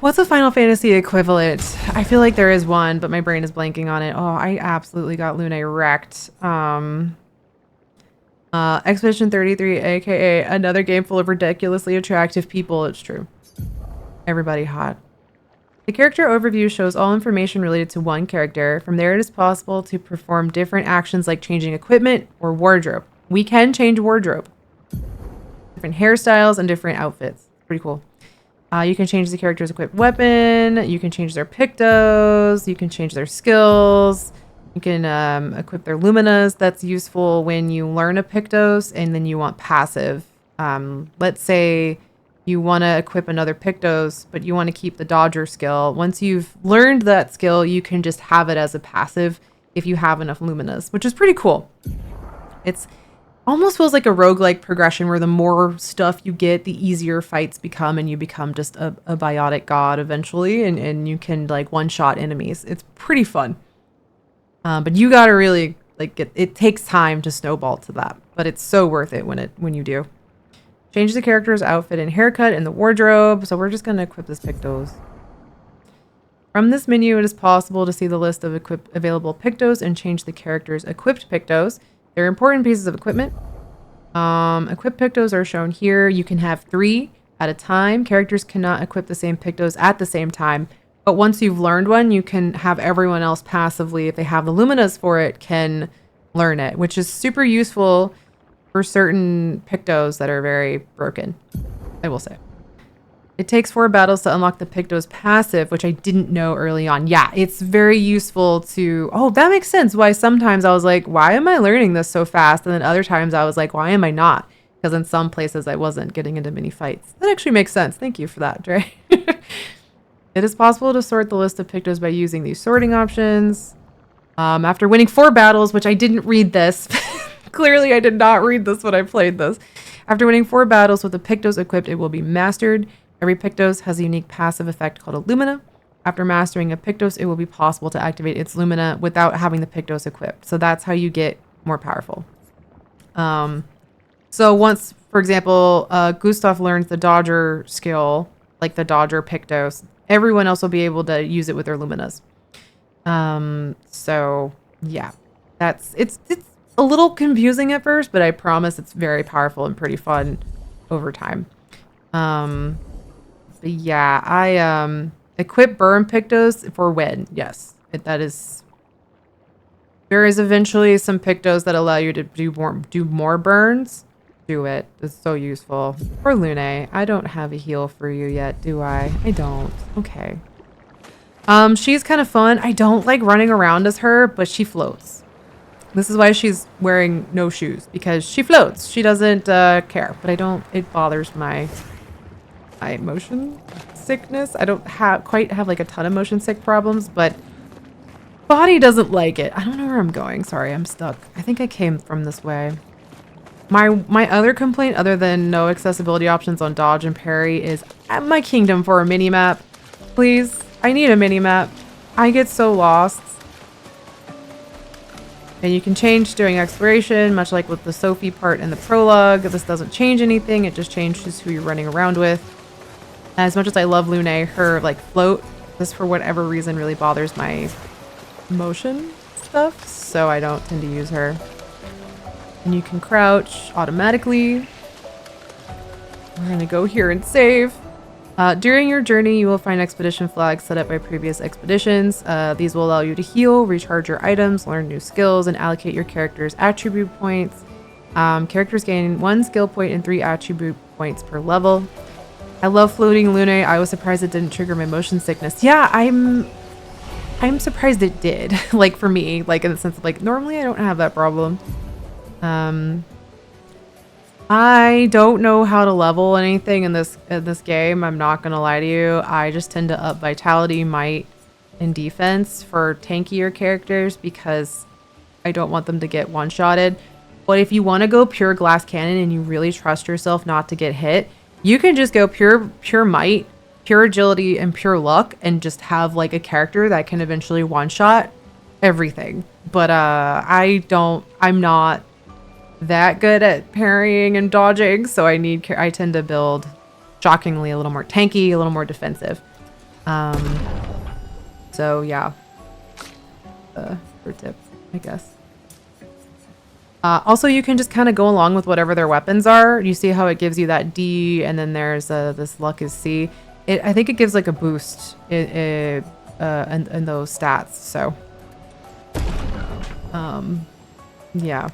What's a Final Fantasy equivalent? I feel like there is one, but my brain is blanking on it. Oh, I absolutely got Lune wrecked. Expedition 33, aka another game full of ridiculously attractive people. It's true. Everybody hot. The character overview shows all information related to one character. From there, it is possible to perform different actions like changing equipment or wardrobe. We can change wardrobe. Different hairstyles and different outfits. Pretty cool. You can change the character's equipped weapon. You can change their Pictos. You can change their skills. You can equip their Luminas. That's useful when you learn a Pictos and then you want passive. Let's say you want to equip another Pictos, but you want to keep the Dodger skill. Once you've learned that skill, you can just have it as a passive if you have enough Luminas, which is pretty cool. It's almost feels like a roguelike progression where the more stuff you get, the easier fights become, and you become just a biotic god eventually, and you can like one-shot enemies. It's pretty fun. But you gotta really like it takes time to snowball to that, but it's so worth it when you do. Change the character's outfit and haircut in the wardrobe. So we're just gonna equip this Pictos. From this menu, it is possible to see the list of available Pictos and change the character's equipped Pictos. They're important pieces of equipment. Equipped Pictos are shown here. You can have 3 at a time. Characters cannot equip the same Pictos at the same time. But once you've learned one, you can have everyone else passively, if they have the Luminas for it, can learn it, which is super useful for certain Pictos that are very broken, I will say. It takes 4 battles to unlock the Pictos passive, which I didn't know early on. Yeah, it's very useful to... Oh, that makes sense why sometimes I was like, why am I learning this so fast? And then other times I was like, why am I not? Because in some places I wasn't getting into mini fights. That actually makes sense. Thank you for that, Dre. It is possible to sort the list of Pictos by using these sorting options. After winning 4 battles, which I didn't read this. Clearly, I did not read this when I played this. After winning 4 battles with the Pictos equipped, it will be mastered. Every Pictos has a unique passive effect called a Lumina. After mastering a Pictos, it will be possible to activate its Lumina without having the Pictos equipped. So that's how you get more powerful. So once, for example, Gustav learns the Dodger skill, like the Dodger Pictos, everyone else will be able to use it with their Luminas. So yeah, it's a little confusing at first, but I promise it's very powerful and pretty fun over time. But yeah, I equip burn pictos for win. Yes, that is. There is eventually some pictos that allow you to do more burns. Do it. It's so useful. For Lune, I don't have a heal for you yet, do I? I don't. Okay. She's kind of fun. I don't like running around as her, but she floats. This is why she's wearing no shoes, because she floats. She doesn't care, but I don't. It bothers my motion sickness. I don't quite have like a ton of motion sick problems, but body doesn't like it. I don't know where I'm going. Sorry, I'm stuck. I think I came from this way. My other complaint, other than no accessibility options on dodge and parry, is at my kingdom for a mini map. Please, I need a mini map. I get so lost. And you can change during exploration, much like with the Sophie part in the prologue. This doesn't change anything. It just changes who you're running around with. As much as I love Lune, her like float, this for whatever reason really bothers my motion stuff, so I don't tend to use her. And you can crouch automatically. We're gonna go here and save. During your journey, you will find expedition flags set up by previous expeditions. These will allow you to heal, recharge your items, learn new skills, and allocate your character's attribute points. Characters gain 1 skill point and 3 attribute points per level. I love floating Lune. I was surprised it didn't trigger my motion sickness. Yeah, I'm surprised it did. Like for me, like in the sense of like normally I don't have that problem. I don't know how to level anything in this game. I'm not gonna lie to you. I just tend to up vitality, might, and defense for tankier characters because I don't want them to get one-shotted. But if you want to go pure glass cannon and you really trust yourself not to get hit, you can just go pure might, pure agility, and pure luck, and just have like a character that can eventually one-shot everything. But I'm not that good at parrying and dodging, so I tend to build shockingly a little more tanky, a little more defensive. So yeah, for tip, I guess. Also, you can just kind of go along with whatever their weapons are. You see how it gives you that D, and then there's this luck is C. I think it gives like a boost in those stats. So, yeah.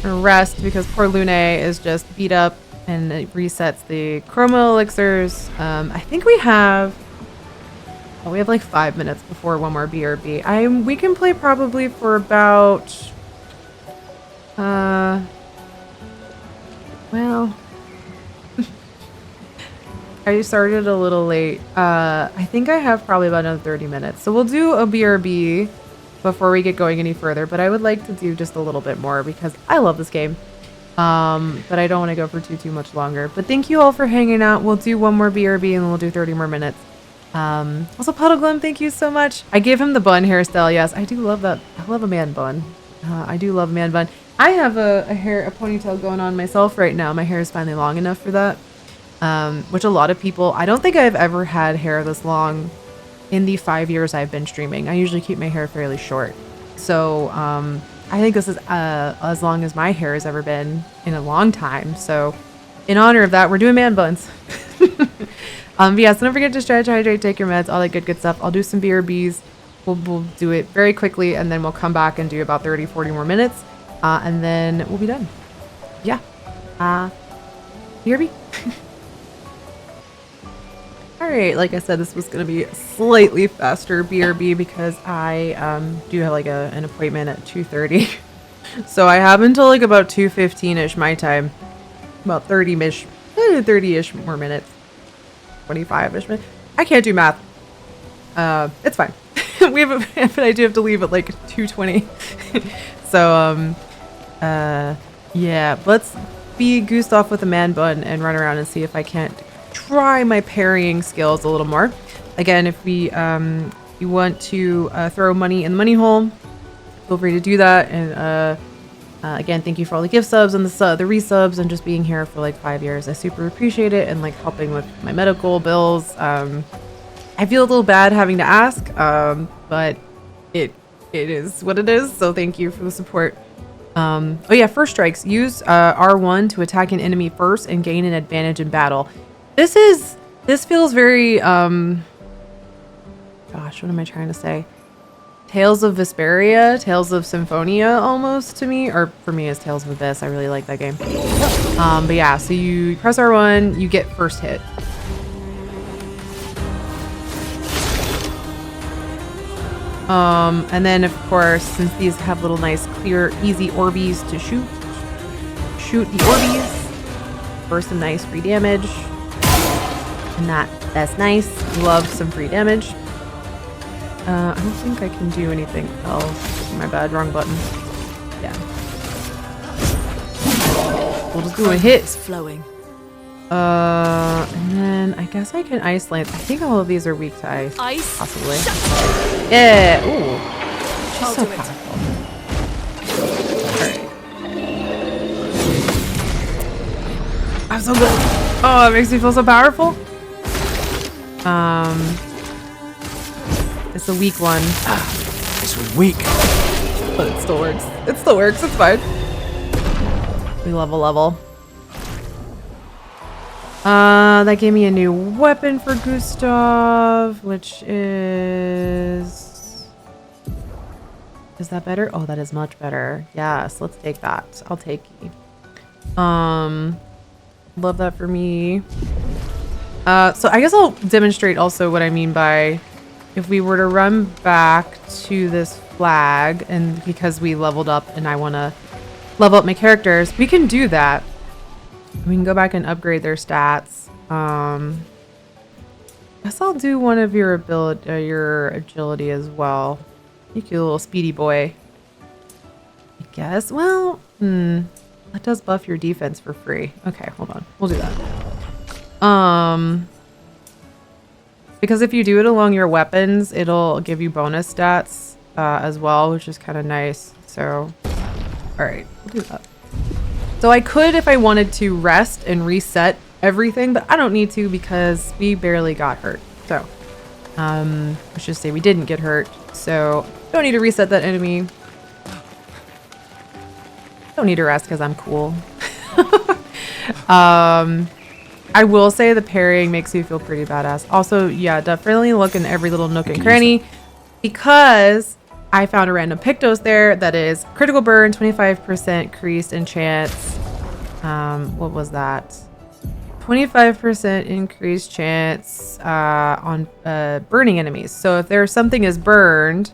Rest because poor Lune is just beat up, and it resets the chroma elixirs. I think we have like 5 minutes before one more BRB. We can play probably for about well I started a little late. I think I have probably about another 30 minutes. So we'll do a BRB before we get going any further, but I would like to do just a little bit more because I love this game. But I don't want to go for too much longer. But thank you all for hanging out. We'll do one more BRB and then we'll do 30 more minutes. Also Puddleglim, thank you so much. I gave him the bun hairstyle. Yes, I do love that. I love a man bun. I do love a man bun. I have a ponytail going on myself right now. My hair is finally long enough for that. Which a lot of people, I don't think I've ever had hair this long in the 5 years I've been streaming. I usually keep my hair fairly short. So, I think this is as long as my hair has ever been in a long time. So, in honor of that, we're doing man buns. But yeah, so don't forget to stretch, hydrate, take your meds, all that good stuff. I'll do some BRBs. We'll do it very quickly, and then we'll come back and do about 30, 40 more minutes. And then we'll be done. Yeah. BRB. Alright, like I said, this was going to be a slightly faster BRB because I do have like an appointment at 2:30. So I have until like about 2:15ish my time. About 30-ish more minutes. 25-ish minutes. I can't do math. It's fine. But I do have to leave at like 2:20. So, yeah, let's be goosed off with a man bun and run around and see if I can't try my parrying skills a little more. Again, if you want to throw money in the money hole, feel free to do that. And again, thank you for all the gift subs and the resubs and just being here for like 5 years. I super appreciate it, and like helping with my medical bills. I feel a little bad having to ask, but it is what it is. So thank you for the support. Oh yeah, first strikes. Use R1 to attack an enemy first and gain an advantage in battle. This feels very gosh, what am I trying to say? Tales of Vesperia, Tales of Symphonia almost to me, or for me it's Tales of Abyss. I really like that game. But yeah, so you press R1, you get first hit. And then of course, since these have little nice clear easy Orbeez to shoot the Orbeez for some nice free damage. And that's nice. Love some free damage. I don't think I can do anything else. My bad, wrong button. Yeah. We'll just do a hit. It's flowing. And then I guess I can ice lance. I think all of these are weak to ice. Ice. Possibly. Yeah. Ooh. I'll So do it. powerful. Alright. I'm so good. Oh, it makes me feel so powerful. It's a weak one. This was weak. But it still works. It still works. It's fine. We level. That gave me a new weapon for Gustav, which is that better? Oh, that is much better. Yes, let's take that. I'll take you. Love that for me. So I guess I'll demonstrate also what I mean by if we were to run back to this flag, and because we leveled up and I want to level up my characters, we can do that. We can go back and upgrade their stats. Guess I'll do one of your your agility as well. Make you a little speedy boy. I guess. Well, that does buff your defense for free. Okay, hold on. We'll do that. Because if you do it along your weapons, it'll give you bonus stats as well, which is kind of nice. So, all right, we'll do that. So I could, if I wanted to, rest and reset everything, but I don't need to because we barely got hurt. So, let's just say we didn't get hurt. So, don't need to reset that enemy. Don't need to rest because I'm cool. I will say the parrying makes me feel pretty badass. Also, yeah, definitely look in every little nook and cranny because I found a random Pictos there that is critical burn, 25% increased in chance. What was that? 25% increased chance on burning enemies. So if there's something is burned,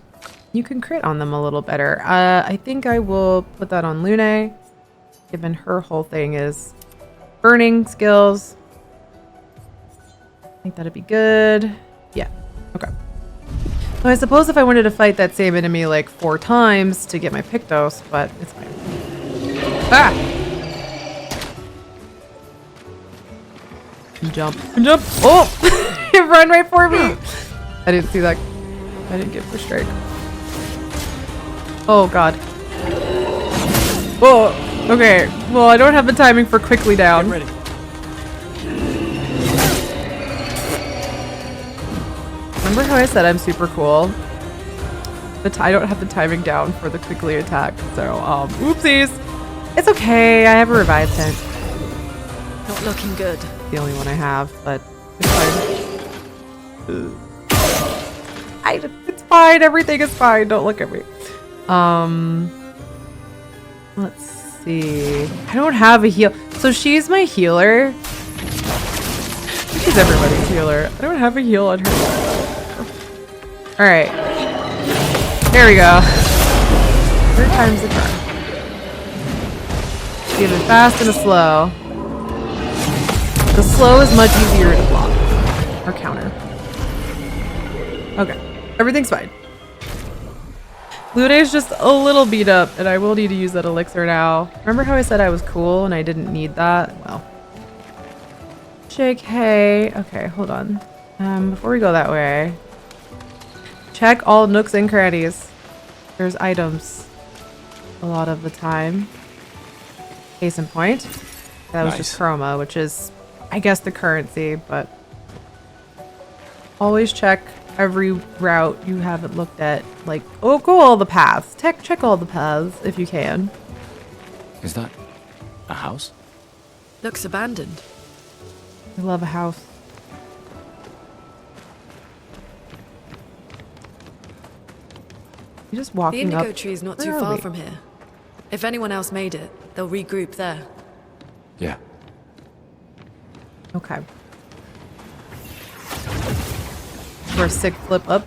you can crit on them a little better. I think I will put that on Lune, given her whole thing is burning skills. I think that'd be good. Yeah. Okay. So I suppose if I wanted to fight that same enemy like 4 times to get my Pictos, but it's fine. Ah! Jump. Jump! Oh! It ran right for me! I didn't see that. I didn't get first strike. Oh, God. Oh! Okay. Well, I don't have the timing for quickly down. Get ready. Remember how I said I'm super cool? But I don't have the timing down for the quickly attack. So, oopsies. It's okay. I have a revive tent. Not looking good. The only one I have, but it's fine. It's fine. Everything is fine. Don't look at me. Let's see. I don't have a heal. So she's my healer. She's everybody's healer. I don't have a heal on her. Alright. There we go. 3 times the turn. You have a fast and a slow. The slow is much easier to block. Or counter. Okay. Everything's fine. Lude's just a little beat up, and I will need to use that elixir now. Remember how I said I was cool and I didn't need that? Well. JK. Okay, hold on. Before we go that way, check all nooks and crannies. There's items a lot of the time. Case in point. That was just chroma, which is, I guess, the currency, but always check every route you haven't looked at. Like, oh, go all the paths. Check all the paths if you can. Is that a house? Looks abandoned. I love a house. You're just The walking indigo up. tree's not Where too are far we? from here. If anyone else made it, they'll regroup there. Yeah. Okay. For a sick flip up.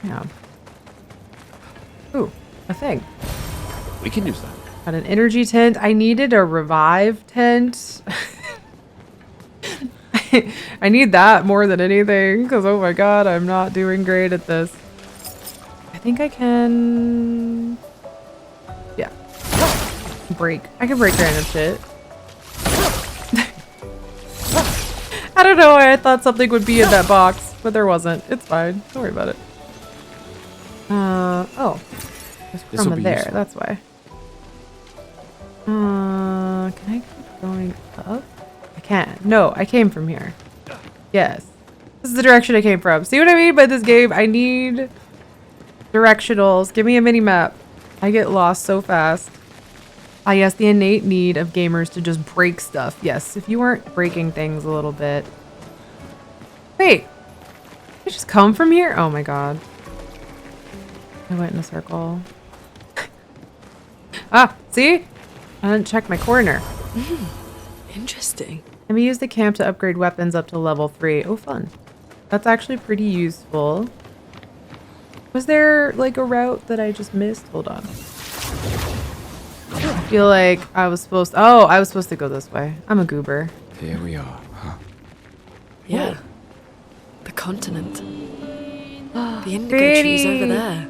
Yeah. Ooh, a thing. We can use that. Got an energy tent. I needed a revive tent. I need that more than anything because oh my god, I'm not doing great at this. I think I can... Yeah. Break. I can break random shit. I don't know why I thought something would be in that box, but there wasn't. It's fine. Don't worry about it. Oh. There's chroma there. Useful. That's why. Can I keep going up? I can't. No, I came from here. Yes. This is the direction I came from. See what I mean by this game? I need directionals. Give me a mini map. I get lost so fast. Ah, yes, the innate need of gamers to just break stuff. Yes, if you weren't breaking things a little bit. Wait. Did I just come from here? Oh my god. I went in a circle. Ah, see? I didn't check my corner. Interesting. Let me use the camp to upgrade weapons up to level 3. Oh, fun. That's actually pretty useful. Was there like a route that I just missed? Hold on. I feel like I was supposed to... Oh, I was supposed to go this way. I'm a goober. Here we are, huh? Yeah. Whoa. The continent. The indigo tree's over there.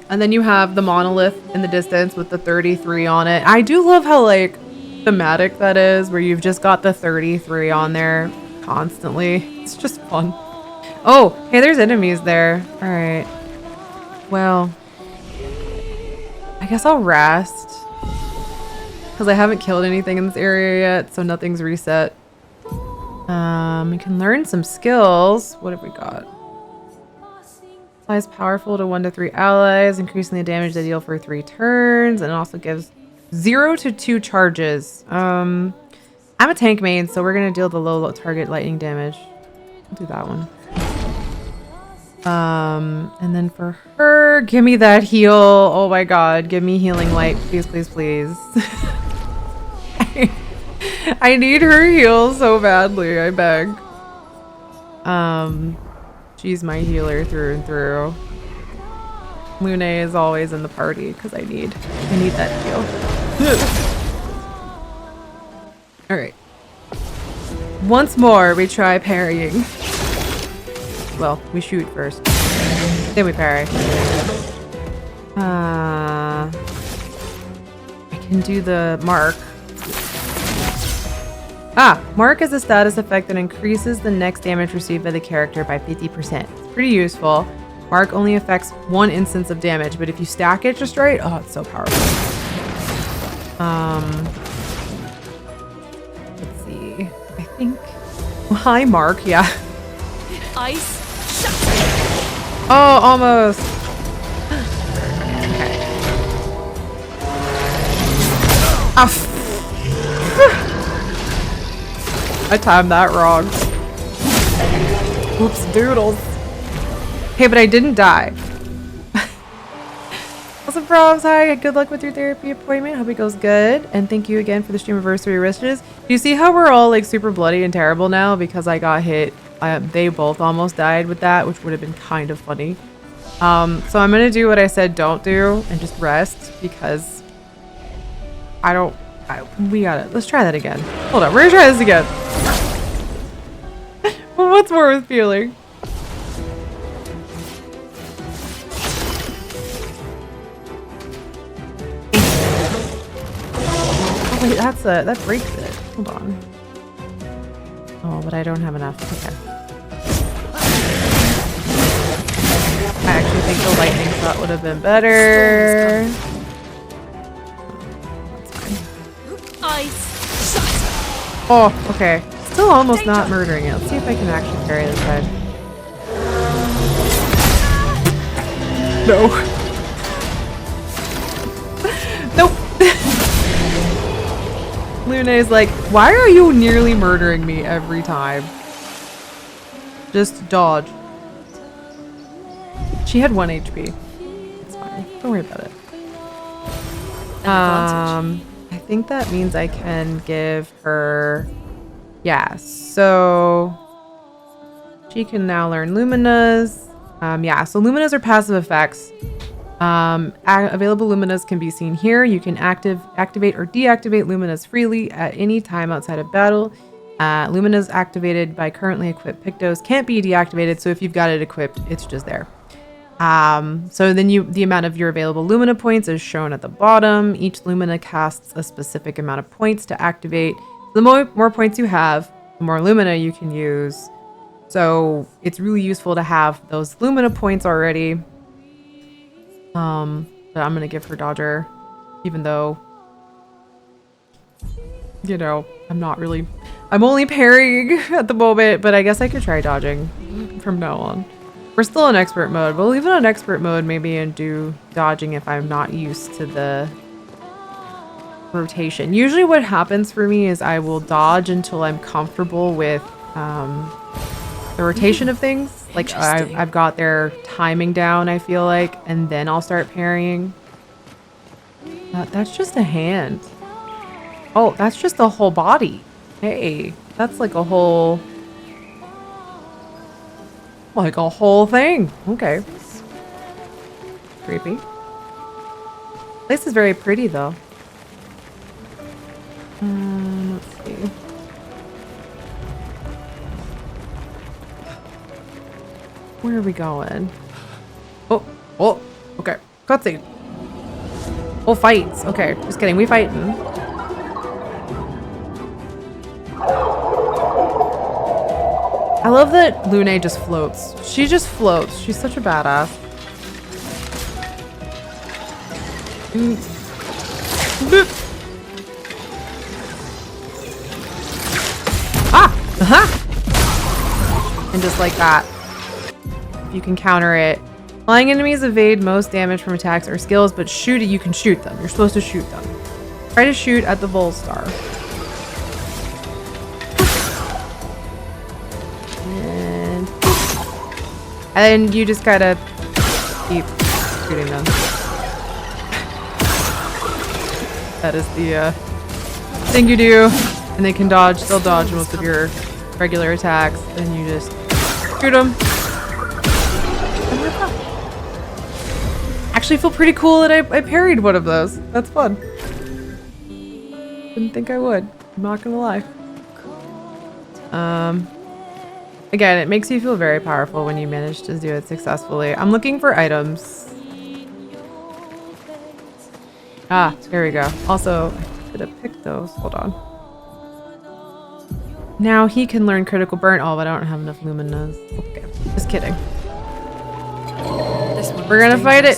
And then you have the monolith in the distance with the 33 on it. I do love how like thematic that is, where you've just got the 33 on there constantly. It's just fun. Oh, hey, there's enemies there. All right. Well, I guess I'll rest because I haven't killed anything in this area yet, so nothing's reset. We can learn some skills. What have we got? Applies powerful to 1 to 3 allies, increasing the damage they deal for 3 turns, and it also gives 0 to 2 charges. I'm a tank main, so we're gonna deal the low target lightning damage. I'll do that one. And then for her, give me that heal. Oh my god, give me healing light, please, please, please. I need her heal so badly, I beg. She's my healer through and through. Lune is always in the party because I need that heal. Alright. Once more, we try parrying. Well, we shoot first. Then we parry. I can do the mark. Ah, mark is a status effect that increases the next damage received by the character by 50%. It's pretty useful. Mark only affects 1 instance of damage, but if you stack it just right, oh, it's so powerful. Let's see. I think. Well, hi, Mark. Yeah. Ice. Oh, almost. Okay. Ah. I timed that wrong. Oops, doodles. Hey, but I didn't die. Awesome props. Hi, good luck with your therapy appointment. Hope it goes good. And thank you again for the Streamerversary wishes. Do you see how we're all like super bloody and terrible now because I got hit? They both almost died with that, which would have been kind of funny. So I'm gonna do what I said don't do and just rest because we got it. Let's try that again. Hold on, we're gonna try this again. What's more with feeling? Oh wait, that breaks it. Hold on. Oh, but I don't have enough. Okay. I actually think the lightning shot would have been better. Oh, okay. Still almost not murdering it. Let's see if I can actually carry this side. No. Nope. Luna's like, why are you nearly murdering me every time? Just dodge. She had 1 HP. It's fine. Don't worry about it. I think that means I can give her... Yeah, so... She can now learn Luminas. Yeah, so Luminas are passive effects. Available Luminas can be seen here. You can activate or deactivate Luminas freely at any time outside of battle. Luminas activated by currently equipped Pictos can't be deactivated, so if you've got it equipped, it's just there. So then the amount of your available Lumina points is shown at the bottom. Each Lumina casts a specific amount of points to activate. The more points you have, the more Lumina you can use. So it's really useful to have those Lumina points already. But I'm gonna give her Dodger, even though, you know, I'm only parrying at the moment, but I guess I could try dodging from now on. We're still in expert mode. We'll leave it on expert mode maybe and do dodging if I'm not used to the rotation. Usually what happens for me is I will dodge until I'm comfortable with the rotation of things. Like I've got their timing down, I feel like, and then I'll start parrying. That's just a hand. Oh, that's just a whole body. Hey, that's like a whole... Like a whole thing. Okay. Creepy. Place is very pretty though. Let's see. Where are we going? Oh, okay. Cutscene. Oh, fights. Okay, just kidding. We fighting. I love that Lune just floats. She just floats. She's such a badass. And just like that, you can counter it. Flying enemies evade most damage from attacks or skills, but you can shoot them. You're supposed to shoot them. Try to shoot at the Volstar. And then you just gotta keep shooting them. That is the thing you do. And they can dodge, still dodge most of your regular attacks. And you just shoot them. Actually feel pretty cool that I parried one of those. That's fun. Didn't think I would. I'm not gonna lie. Again, it makes you feel very powerful when you manage to do it successfully. I'm looking for items. Ah, here we go. Also, I should have picked those. Hold on. Now he can learn critical burn. Oh, but I don't have enough Luminas. Okay, just kidding. We're gonna fight it.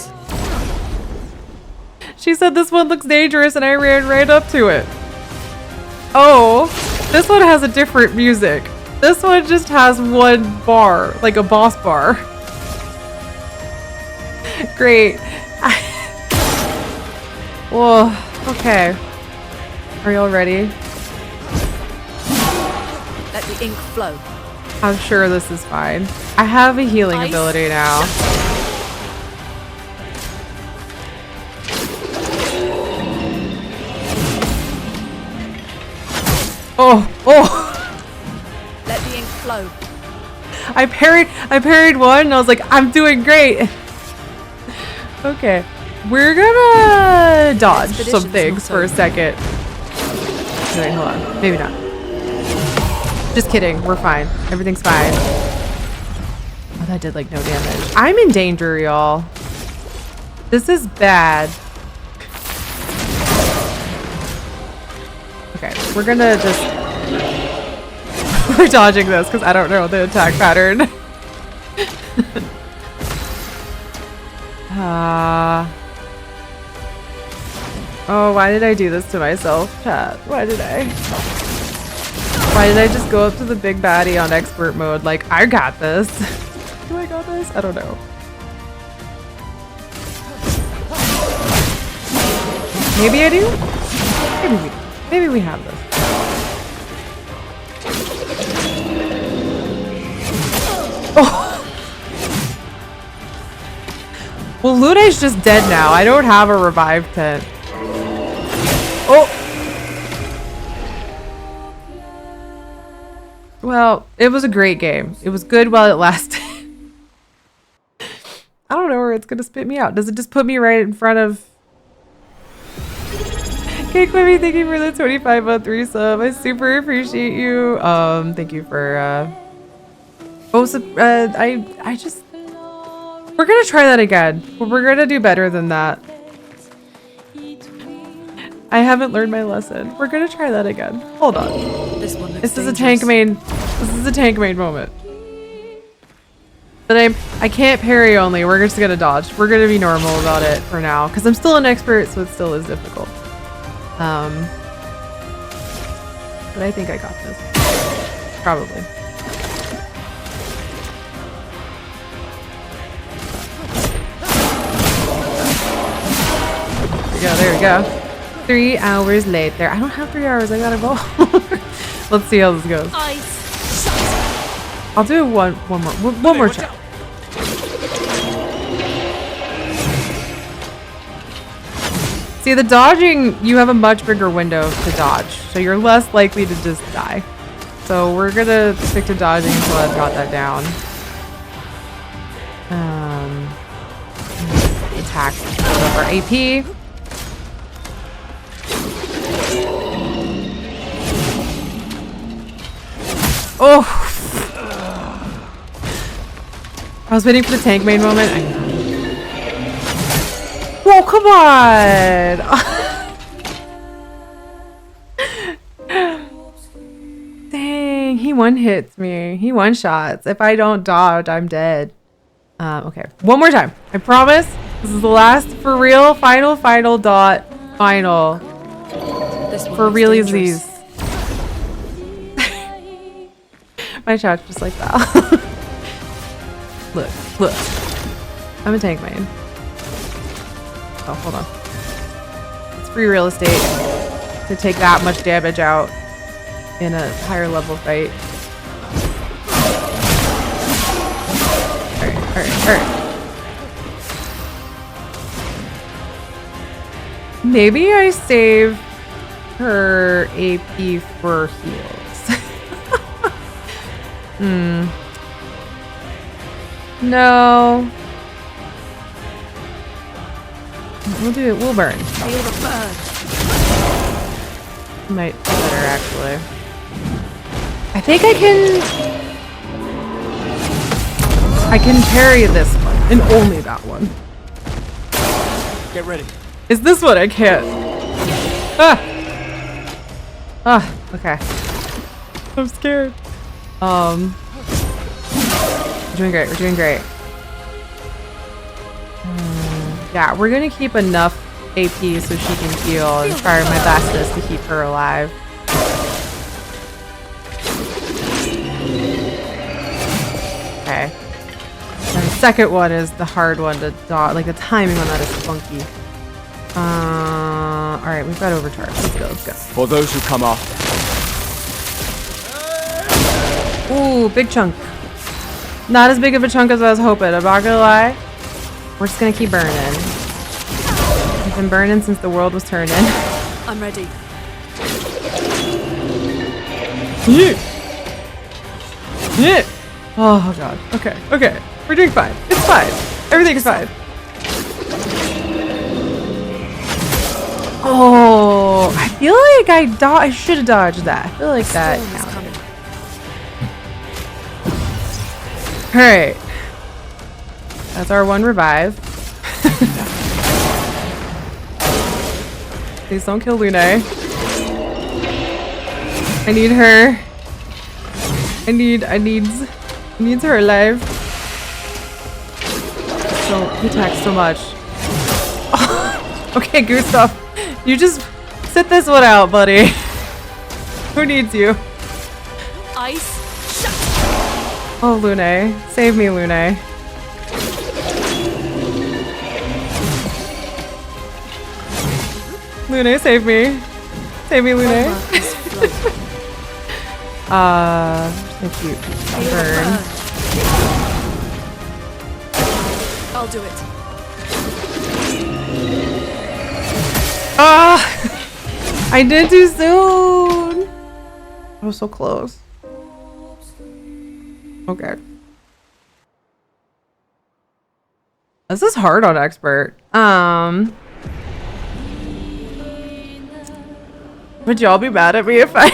She said this one looks dangerous and I ran right up to it. Oh, this one has a different music. This one just has one bar, like a boss bar. Great. Whoa, okay. Are y'all ready? Let the ink flow. I'm sure this is fine. I have a healing ability now. Oh! Let the ink flow. I parried one and I was like, I'm doing great. Okay. We're gonna dodge some things for a second. Wait, hold on. Maybe not. Just kidding. We're fine. Everything's fine. Oh, that did like no damage. I'm in danger, y'all. This is bad. Okay, we're gonna just... We're dodging this because I don't know the attack pattern. Oh, why did I do this to myself, chat? Why did I just go up to the big baddie on expert mode like, I got this? Do I got this? I don't know. Maybe I do? Maybe we do. Maybe we have this. Oh! Well, Lune's just dead now. I don't have a revive tent. Oh! Well, it was a great game. It was good while it lasted. I don't know where it's gonna spit me out. Does it just put me right in front of... Okay, Quibi, thank you for the 25-month resub. I super appreciate you. Thank you for, I just... We're gonna try that again. We're gonna do better than that. I haven't learned my lesson. We're gonna try that again. Hold on. This is a tank main. This is a tank main moment. But I can't parry only. We're just gonna dodge. We're gonna be normal about it for now. Because I'm still an expert, so it still is difficult. But I think I got this. Probably. There we go. 3 hours later. I don't have 3 hours. I gotta go. Let's see how this goes. I'll do one more try. See, the dodging, you have a much bigger window to dodge, so you're less likely to just die. So we're gonna stick to dodging until I've got that down. Attack. Build up our AP. Oh! I was waiting for the tank main moment. I know. Whoa, come on! Dang, he one-hits me. He one-shots. If I don't dodge, I'm dead. Okay. One more time. I promise. This is the last for real, final dot, final. For realsies. My chat's just like that. Look. I'm a tank main. Oh, hold on. It's free real estate to take that much damage out in a higher level fight. Alright. Maybe I save her AP for heals. No. We'll do it. We'll burn. Might be better, actually. I think I can parry this one, and only that one. Get ready. Is this one I can't? Okay. I'm scared. We're doing great. Yeah, we're gonna keep enough AP so she can heal and try my bestest to keep her alive. Okay. And the second one is the hard one to dodge. Like the timing on that is funky. Alright, we've got overcharge. Let's go. For those who come after. Ooh, big chunk. Not as big of a chunk as I was hoping, I'm not gonna lie. We're just gonna keep burning. We've been burning since the world was turning. I'm ready. Yeah. Oh god. Okay. We're doing fine. It's fine. Everything's fine. Oh, I feel like I should have dodged that. I feel like that counted. Alright. That's our one revive. Please don't kill Lune. I need her. I needs her alive. So he attacks so much. Oh, okay, Gustav. You just sit this one out, buddy. Who needs you? Ice. Oh, Lune. Save me, Lune. Lune, save me. Save me, Lune. So cute. Burn. I'll do it. Ah! I did too soon. I was so close. Okay. This is hard on expert. Would y'all be mad at me if I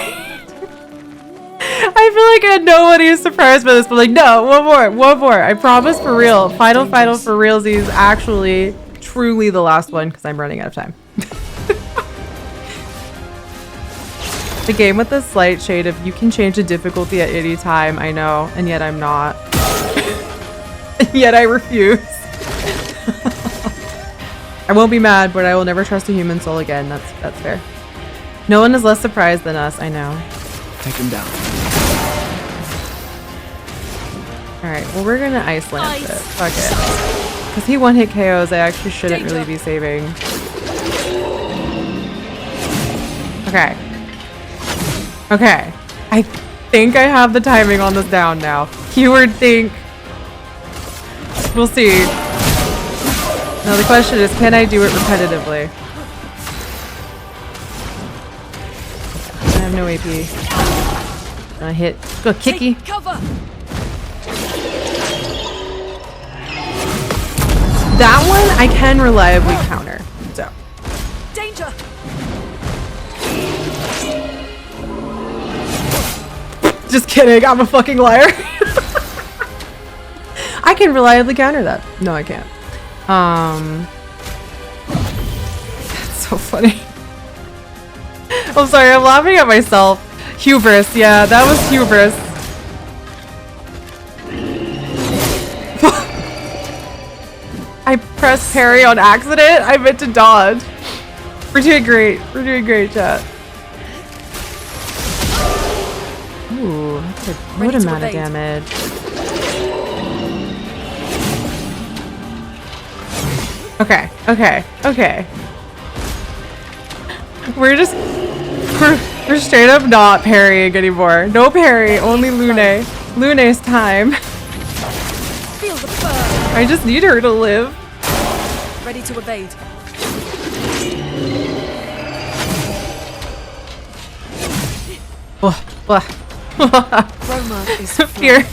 I feel like nobody is surprised by this, but like, no, one more. I promise, for real. Final for realsies is actually truly the last one because I'm running out of time. The game with the slight shade of you can change the difficulty at any time, I know, and yet I'm not. And yet I refuse. I won't be mad, but I will never trust a human soul again. That's fair. No one is less surprised than us, I know. Take him down. Alright, well we're gonna ice lance it. Fuck it. Because he one-hit KOs, I actually shouldn't really be saving. Okay. Okay. I think I have the timing on this down now. Keyword think. We'll see. Now the question is, can I do it repetitively? I have no AP. Gonna hit. Go kicky. Cover. That one I can reliably counter. So. Danger. Just kidding. I'm a fucking liar. I can reliably counter that. No, I can't. That's so funny. I'm sorry, I'm laughing at myself. Hubris, yeah, that was hubris. I pressed parry on accident. I meant to dodge. We're doing great. We're doing great, chat. Ooh, that's a good amount of damage. Okay, okay, okay. We're straight up not parrying anymore. No parry, only Lune. Lune's time. Feel the burn. I just need her to live. Ready to evade. Roma is here.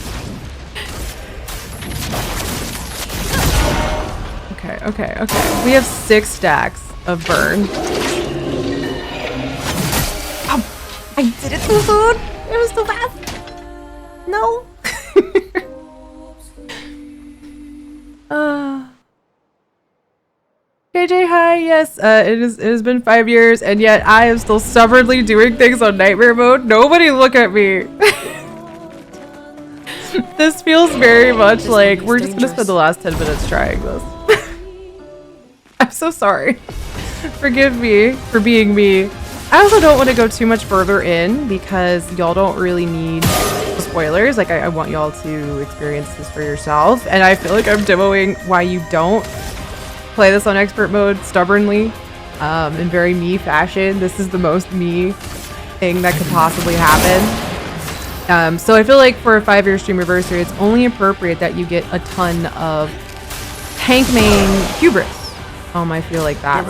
Okay, okay, okay. We have 6 stacks of burn. Oh, I did it too soon. It was too fast. No. KJ, hi. Yes, it has been 5 years, and yet I am still stubbornly doing things on nightmare mode. Nobody look at me. This feels very much like we're just gonna spend the last 10 minutes trying this. I'm so sorry. Forgive me for being me. I also don't want to go too much further in because y'all don't really need spoilers. Like I want y'all to experience this for yourself, and I feel like I'm demoing why you don't play this on expert mode stubbornly, in very me fashion. This is the most me thing that could possibly happen. So I feel like for a 5-year Streamerversary, it's only appropriate that you get a ton of tank main hubris. I feel like that's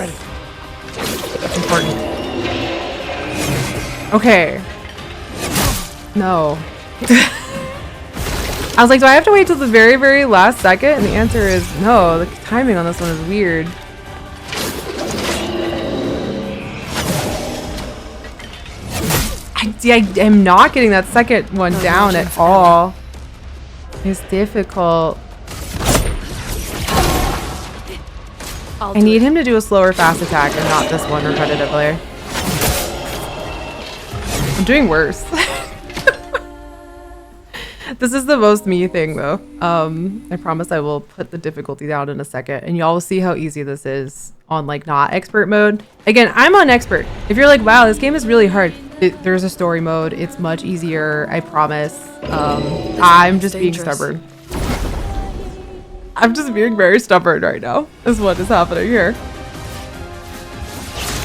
important. Okay. No. I was like, do I have to wait till the very, very last second? And the answer is no. The timing on this one is weird. I am not getting that second one down at all. It's difficult. I need him to do a slower fast attack and not this one repetitively. I'm doing worse. This is the most me thing though. I promise I will put the difficulty down in a second and y'all will see how easy this is on like not expert mode. Again, I'm on expert. If you're like, wow, this game is really hard, there's a story mode. It's much easier, I promise. I'm just being stubborn. I'm just being very stubborn right now, is what is happening here.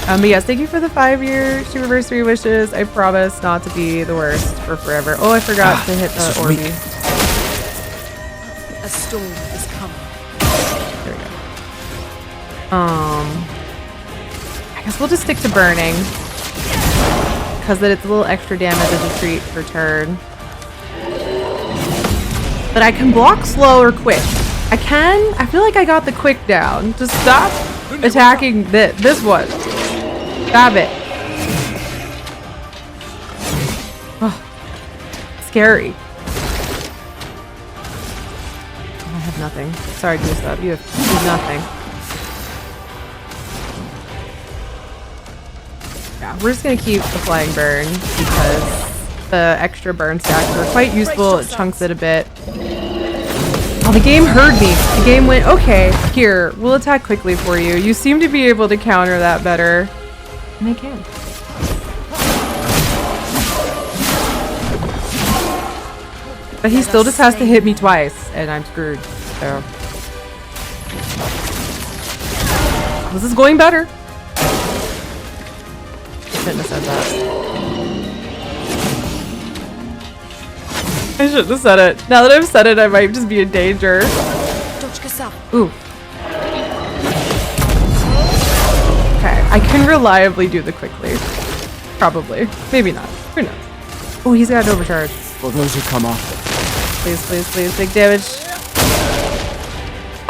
But yes, thank you for the 5-year Streamerversary wishes. I promise not to be the worst for forever. Oh, I forgot to hit the Orby. A storm is coming. There we go. I guess we'll just stick to burning. Because then it's a little extra damage as a treat per turn. But I can block slow or quick. I feel like I got the quick down. Just stop attacking this one. Stab it. Oh, scary. I have nothing. Sorry, Gustav. You have nothing. Yeah, we're just gonna keep the flying burn because the extra burn stacks are quite useful. It chunks it a bit. Oh, the game heard me. The game went, okay, here, we'll attack quickly for you. You seem to be able to counter that better. And I can. But he still just has to hit me twice, and I'm screwed. So this is going better. Shouldn't have said that. I shouldn't have said it. Now that I've said it, I might just be in danger. Ooh. Okay, I can reliably do the quickly. Probably. Maybe not. Who knows? Oh, he's got an overcharge. For those who come after. Please, please, please. Big damage.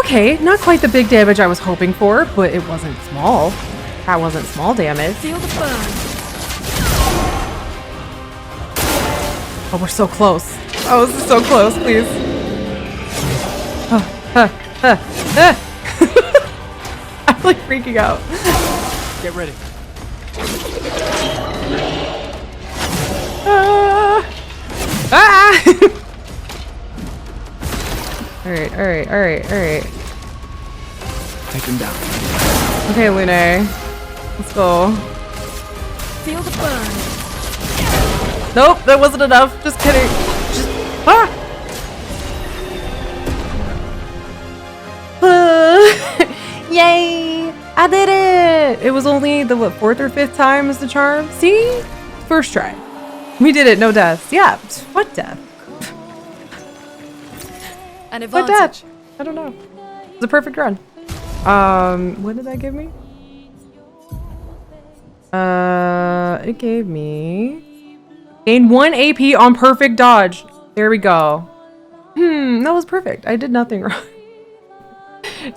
Okay, not quite the big damage I was hoping for, but it wasn't small. That wasn't small damage. Feel the burn. Oh, we're so close. Oh, this is so close, please. I'm like freaking out. Get ready. Alright. Take him down. Okay, Lune. Let's go. Feel the burn. Nope, that wasn't enough. Just kidding. Yay! I did it! It was only the, what, 4th or 5th time is the charm? See? First try. We did it, no deaths. Yeah, what death? An What advantage. death? I don't know. It's a perfect run. What did that give me? It gave me... Gain 1 AP on perfect dodge. There we go. That was perfect. I did nothing wrong.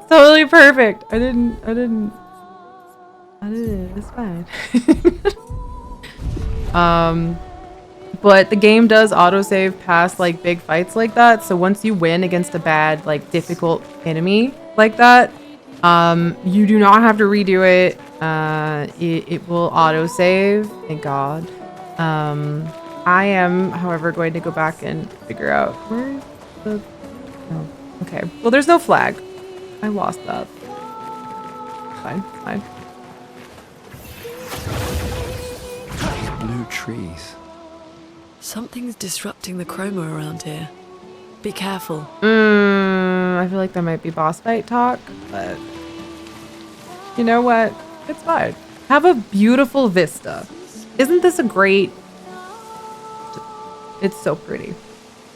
Totally perfect. I didn't. It's fine. But the game does autosave past like big fights like that. So once you win against a bad, like difficult enemy like that, you do not have to redo it. It will autosave. Thank God. I am, however, going to go back and figure out where's the... Oh, okay. Well, there's no flag. I lost that. Fine. These blue trees. Something's disrupting the chroma around here. Be careful. I feel like there might be boss fight talk, but... You know what? It's fine. Have a beautiful vista. Isn't this a great... It's so pretty.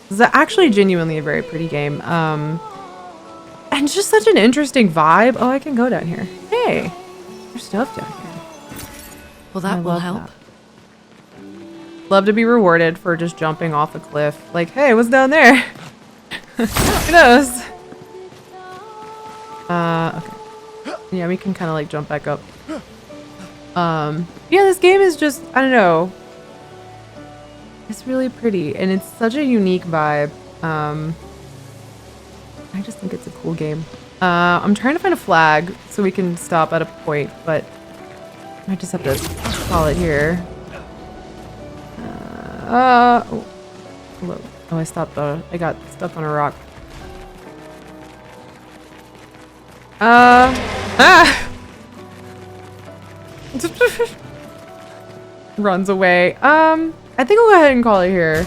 This is actually genuinely a very pretty game. And it's just such an interesting vibe. Oh, I can go down here. Hey, there's stuff down here. Well, that will help. That. Love to be rewarded for just jumping off a cliff. Like, hey, what's down there? Who knows? Okay. Yeah, we can kind of like jump back up. Yeah, this game is just, I don't know. It's really pretty and it's such a unique vibe. I just think it's a cool game. I'm trying to find a flag so we can stop at a point, but I just have to call it here. Oh, hello. Oh, I stopped. I got stuck on a rock. Runs away. I think I'll go ahead and call it here.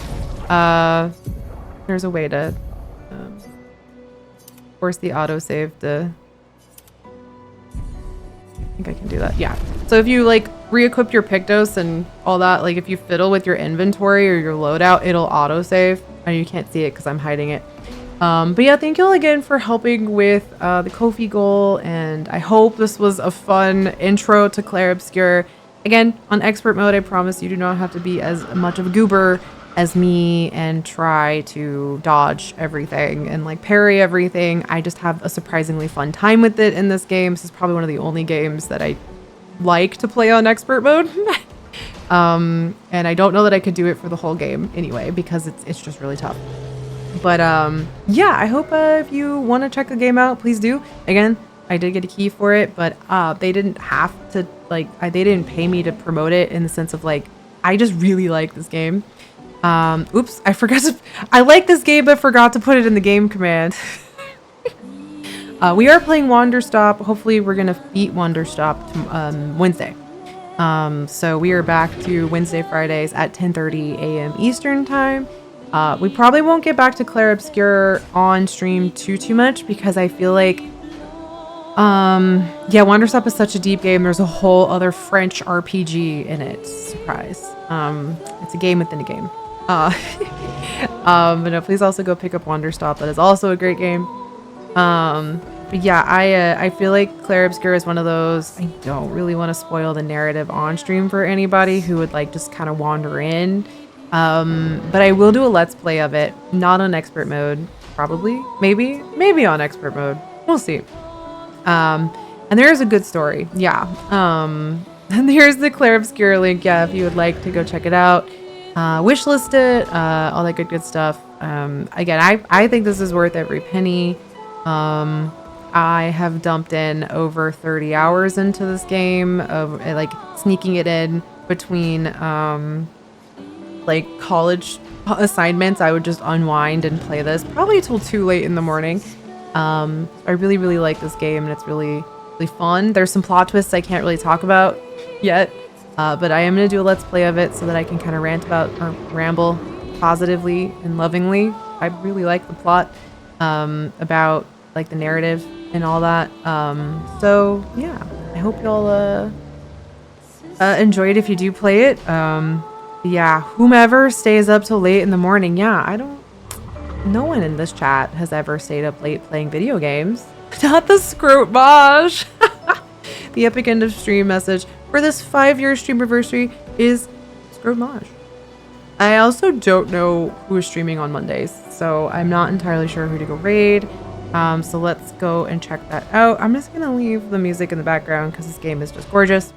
There's a way to force the autosave to... think I can do that. Yeah. So if you like re-equip your Pictos and all that, like if you fiddle with your inventory or your loadout, it'll autosave. And you can't see it because I'm hiding it. But yeah, thank you all again for helping with the Ko-fi goal, and I hope this was a fun intro to Clair Obscur. Again, on expert mode, I promise you do not have to be as much of a goober as me and try to dodge everything and like parry everything. I just have a surprisingly fun time with it in this game. This is probably one of the only games that I like to play on expert mode. And I don't know that I could do it for the whole game anyway, because it's just really tough. But yeah, I hope if you want to check the game out, please do. Again, I did get a key for it, but they didn't have to, like, they didn't pay me to promote it, in the sense of like, I just really like this game. Oops, I forgot to, I like this game but forgot to put it in the game command. We are playing Wanderstop. Hopefully we're gonna beat Wanderstop Wednesday. So we are back to Wednesday, Fridays at 10:30 a.m. Eastern time. We probably won't get back to Clair Obscur on stream too much, because I feel like yeah, Wanderstop is such a deep game. There's a whole other French RPG in it. Surprise. It's a game within a game. But no, please also go pick up Wanderstop. That is also a great game. But yeah, I feel like Clair Obscur is one of those, I don't really want to spoil the narrative on stream for anybody who would like just kind of wander in. But I will do a let's play of it, not on expert mode, probably, maybe on expert mode. We'll see. And there is a good story. Yeah. And here's the Clair Obscur link. Yeah, if you would like to go check it out, wishlist it, all that good stuff. Again, I think this is worth every penny. I have dumped in over 30 hours into this game of like sneaking it in between, like college assignments. I would just unwind and play this probably till too late in the morning. I really like this game, and it's really fun. There's some plot twists I can't really talk about yet, but I am gonna do a let's play of it so that I can kind of rant about or ramble positively and lovingly. I really like the plot, about like the narrative and all that. So yeah, I hope y'all enjoy it if you do play it. Yeah, whomever stays up till late in the morning, yeah, no one in this chat has ever stayed up late playing video games. Not the scrotumage. The epic end of stream message for this 5-year Streamerversary is scrotumage. I also don't know who is streaming on Mondays, so I'm not entirely sure who to go raid. So let's go and check that out. I'm just gonna leave the music in the background because this game is just gorgeous.